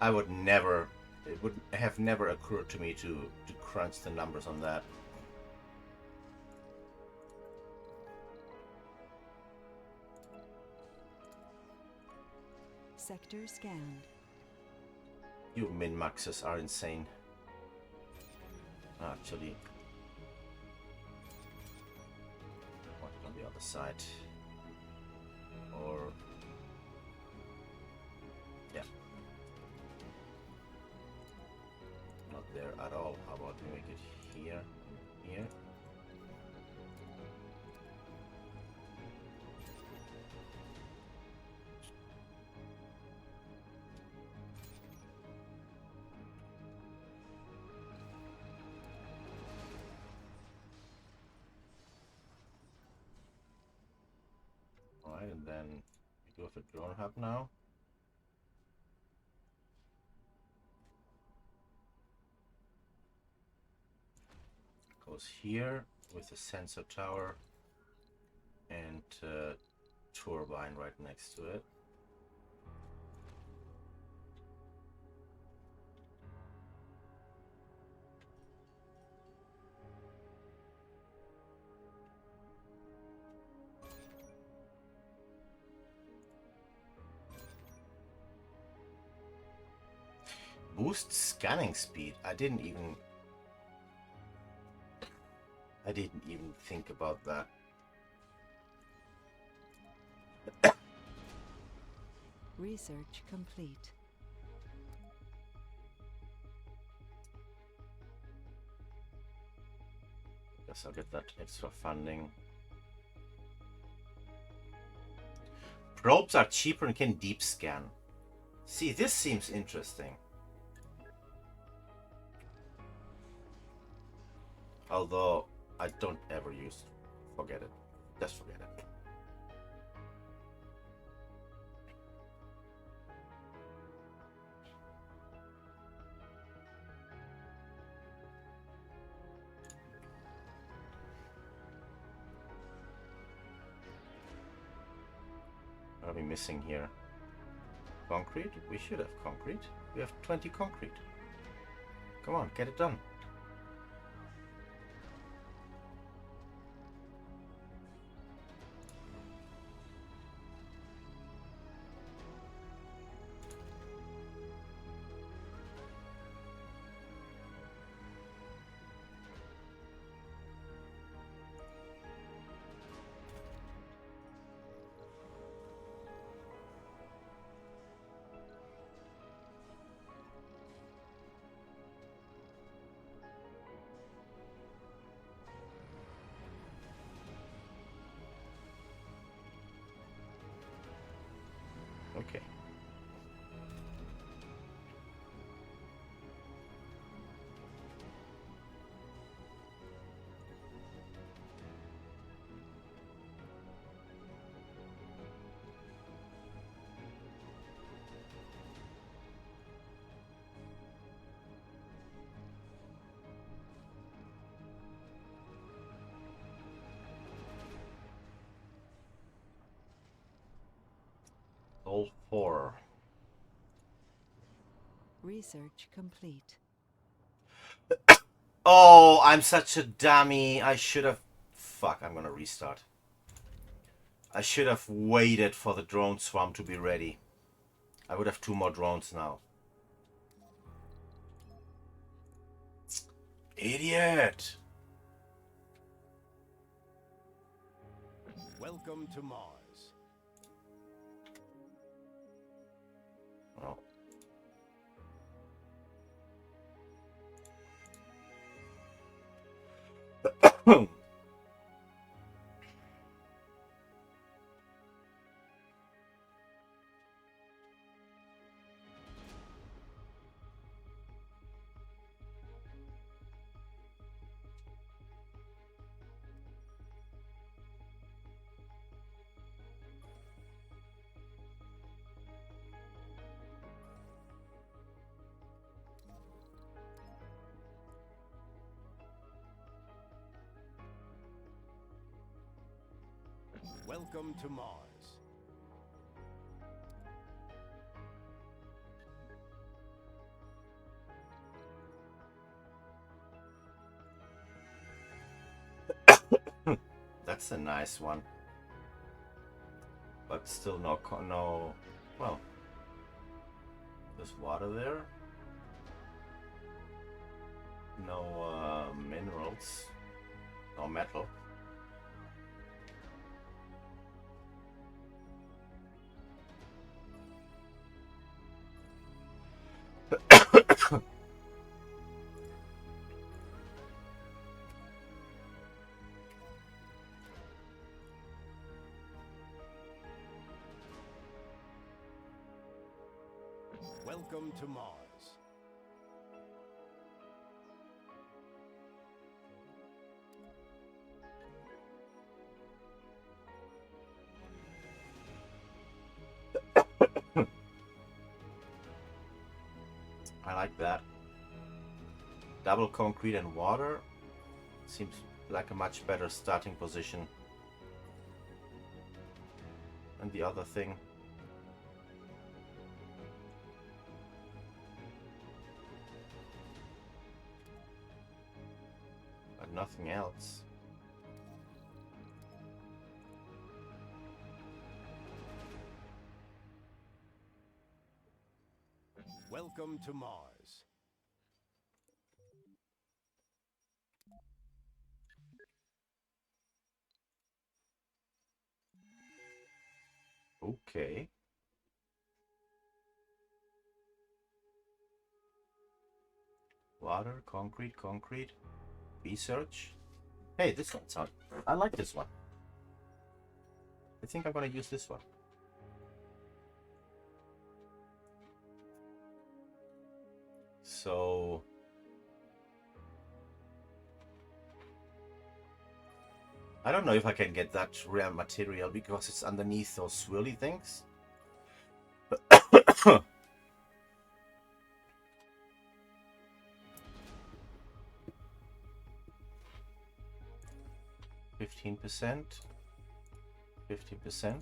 I would never, it would have never occurred to me to crunch the numbers on that. Sector scanned. You min-maxes are insane. Actually, what on the other side? Or yeah, not there at all. How about we make it here, here? Alright, and then we go for drone hub now. Goes here with the sensor tower and turbine right next to it. Boost scanning speed. I didn't even think about that. Research complete. Guess I'll get that extra funding. Probes are cheaper and can deep scan. See, this seems interesting. Although I don't ever use, forget it. Just forget it. What are we missing here? Concrete? We should have concrete. We have 20 concrete. Come on, get it done. Okay. All 4. Research complete. Oh, I'm such a dummy. I should have... Fuck, I'm gonna restart. I should have waited for the drone swarm to be ready. I would have 2 more drones now. Idiot! Welcome Welcome to Mars. Oh. Welcome to Mars. That's a nice one. But still no, well, there's water there. No minerals, no metal. Welcome to Mars. I like that. Double concrete and water seems like a much better starting position than the other thing. But nothing else. Welcome to Mars. Okay. Water, concrete. Research. Hey, this one sounds. I like this one. I think I'm gonna use this one. So I don't know if I can get that rare material because it's underneath those swirly things. 15%. 50%.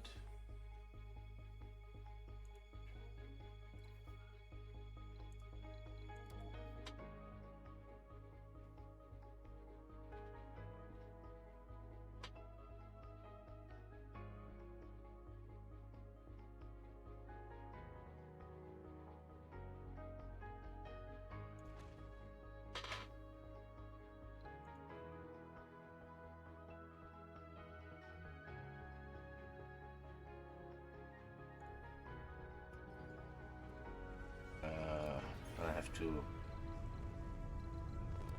I have to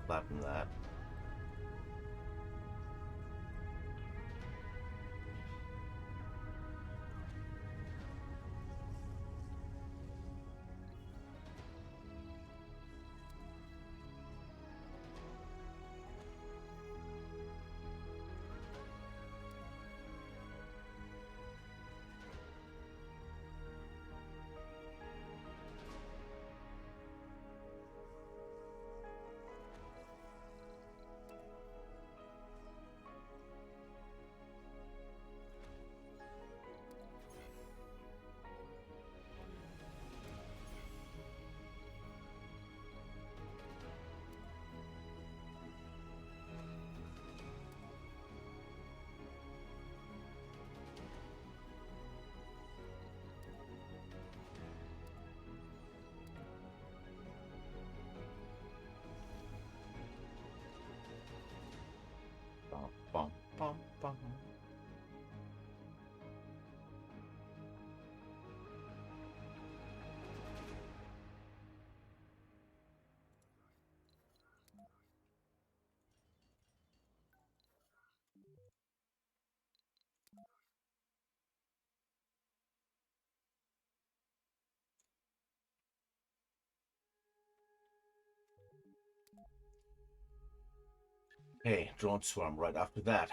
flatten that. Okay, drone swarm right after that.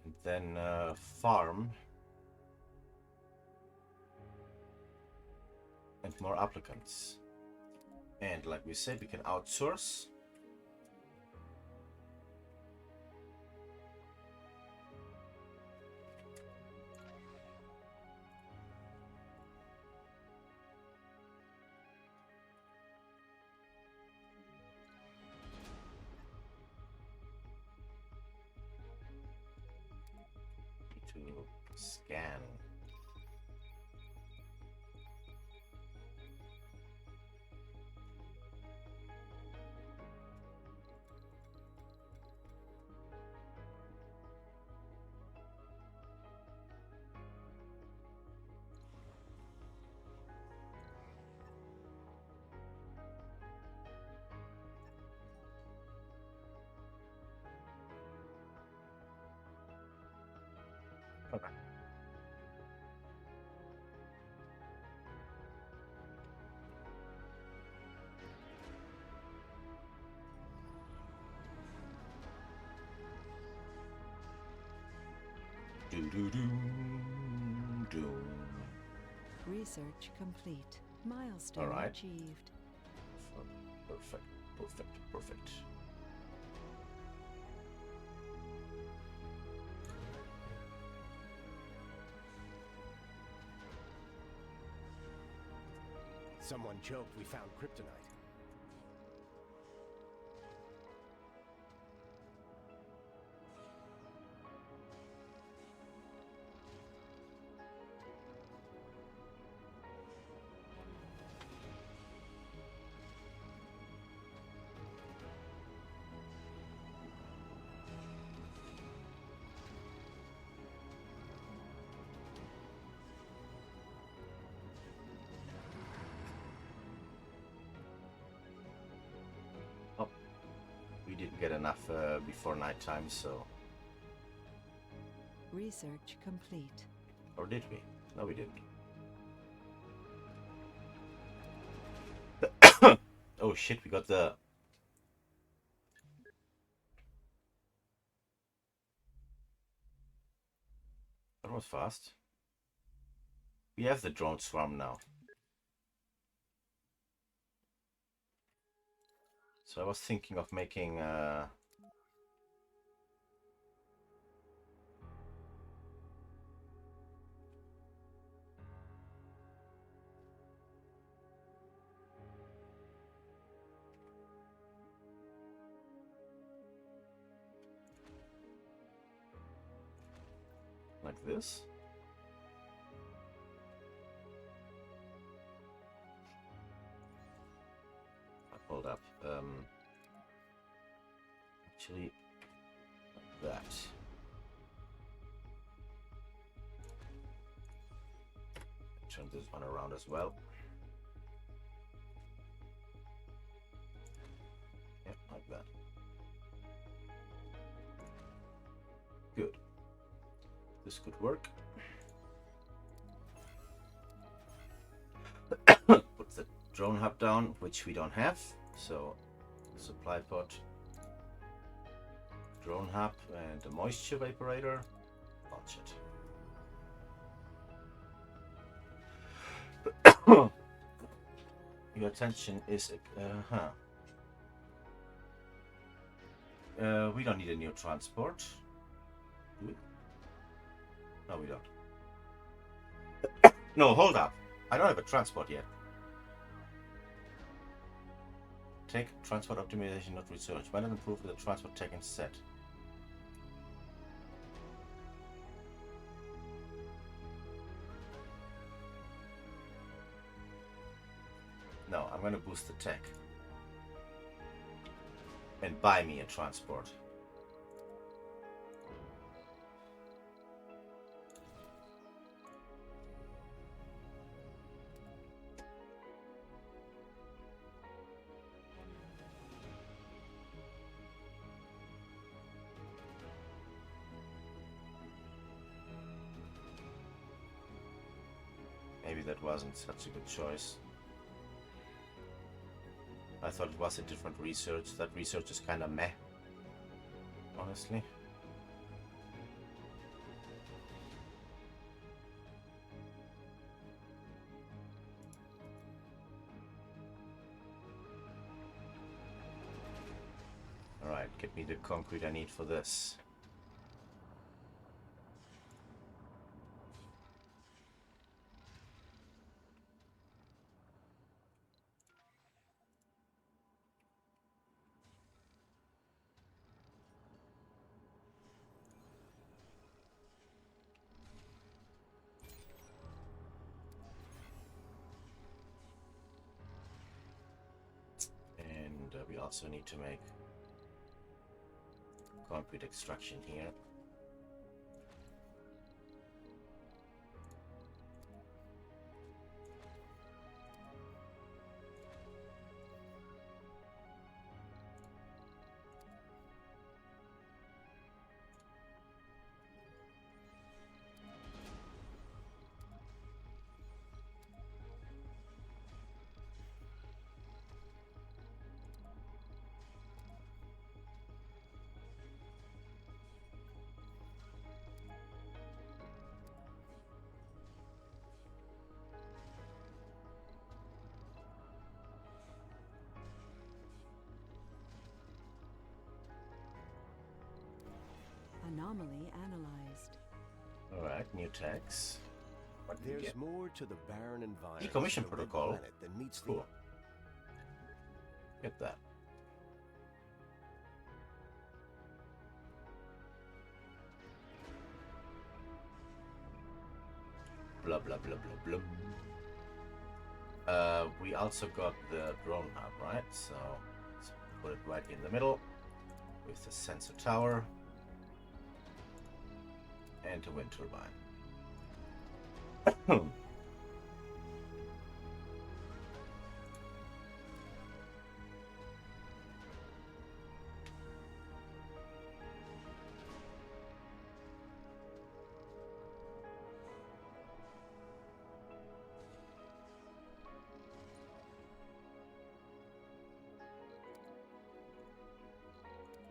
And then farm. And more applicants. And like we said, we can outsource. To scan. Okay. Do do do do. Research complete. Milestone Alright. achieved. Perfect, perfect, perfect. Someone joked we found kryptonite. Oh, we didn't get enough before nighttime, so. Research complete. Or did we? No, we didn't. Oh shit, we got the. That was fast. We have the drone swarm now. So I was thinking of making like this. Hold up. Actually, like that. Turn this one around as well. Yep, like that. Good. This could work. Put the drone hub down, which we don't have. So, supply pod, drone hub, and the moisture evaporator. Launch it. Your attention is we don't need a new transport. Do we? No, we don't. No, hold up. I don't have a transport yet. Tech transport optimization, not research. Why not improve the transport tech instead? No, I'm gonna boost the tech. And buy me a transport. Maybe that wasn't such a good choice. I thought it was a different research. That research is kind of meh, honestly. Alright, get me the concrete I need for this. And we also need to make concrete extraction here. Anomaly analyzed. Alright, new tags. What do we There's get? more to the barren environment Decommission of the red protocol. planet than meets the Cool. Get that. Blah blah blah blah blah. We also got the drone hub, right? So let's put it right in the middle with the sensor tower and a wind turbine.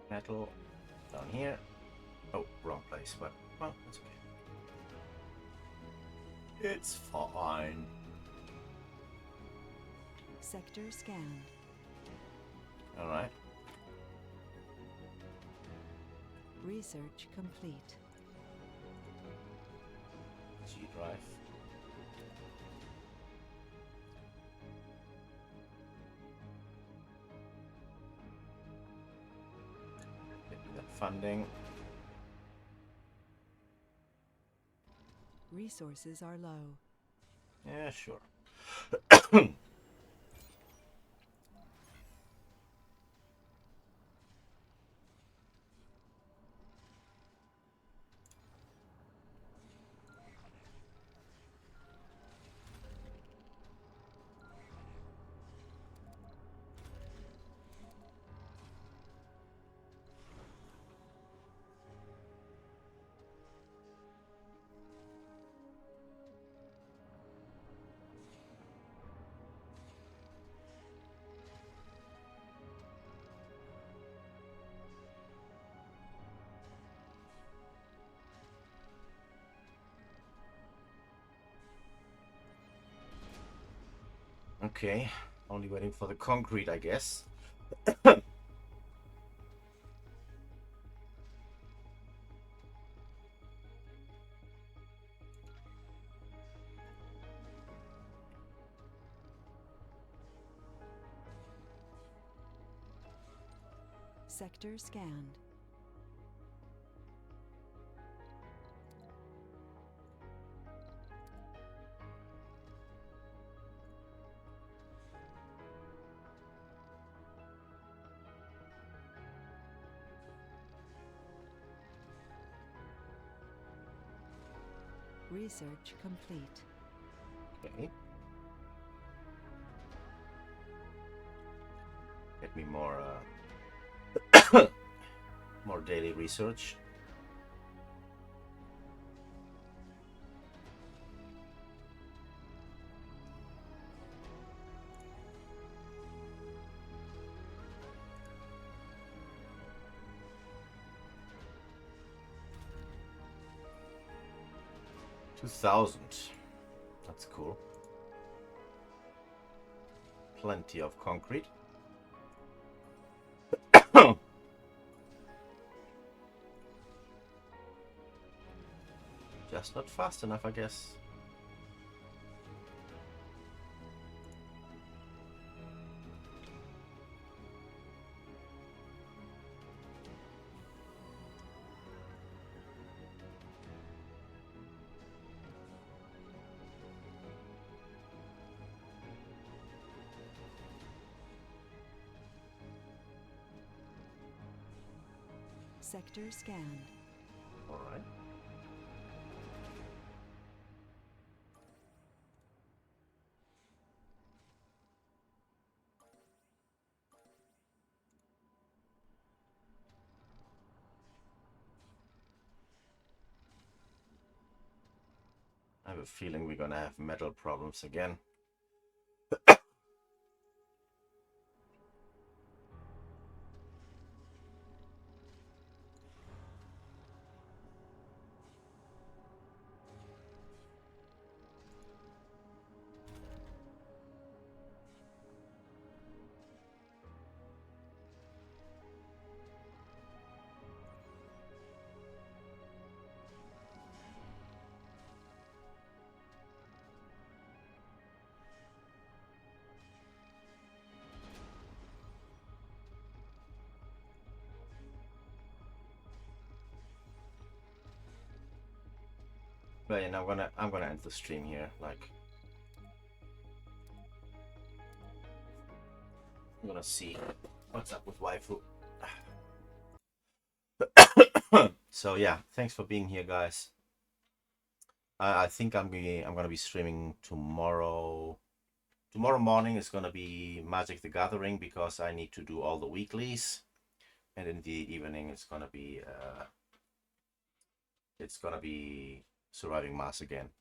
Metal down here. Oh, wrong place, but well, it's okay. It's fine. Sector scanned. All right. Research complete. G drive. Get me that funding. Resources are low. Yeah, sure. Okay, only waiting for the concrete, I guess. Sector scanned. Research complete. Okay. Get me more more daily research. 2,000. That's cool. Plenty of concrete. Just not fast enough, I guess. Sector scanned. All right. I have a feeling we're gonna have metal problems again. But yeah, I'm gonna end the stream here. Like, I'm gonna see what's up with waifu. So yeah, thanks for being here, guys. I think I'm gonna be streaming tomorrow. Tomorrow morning is gonna be Magic the Gathering because I need to do all the weeklies, and in the evening it's gonna be Surviving Mars again.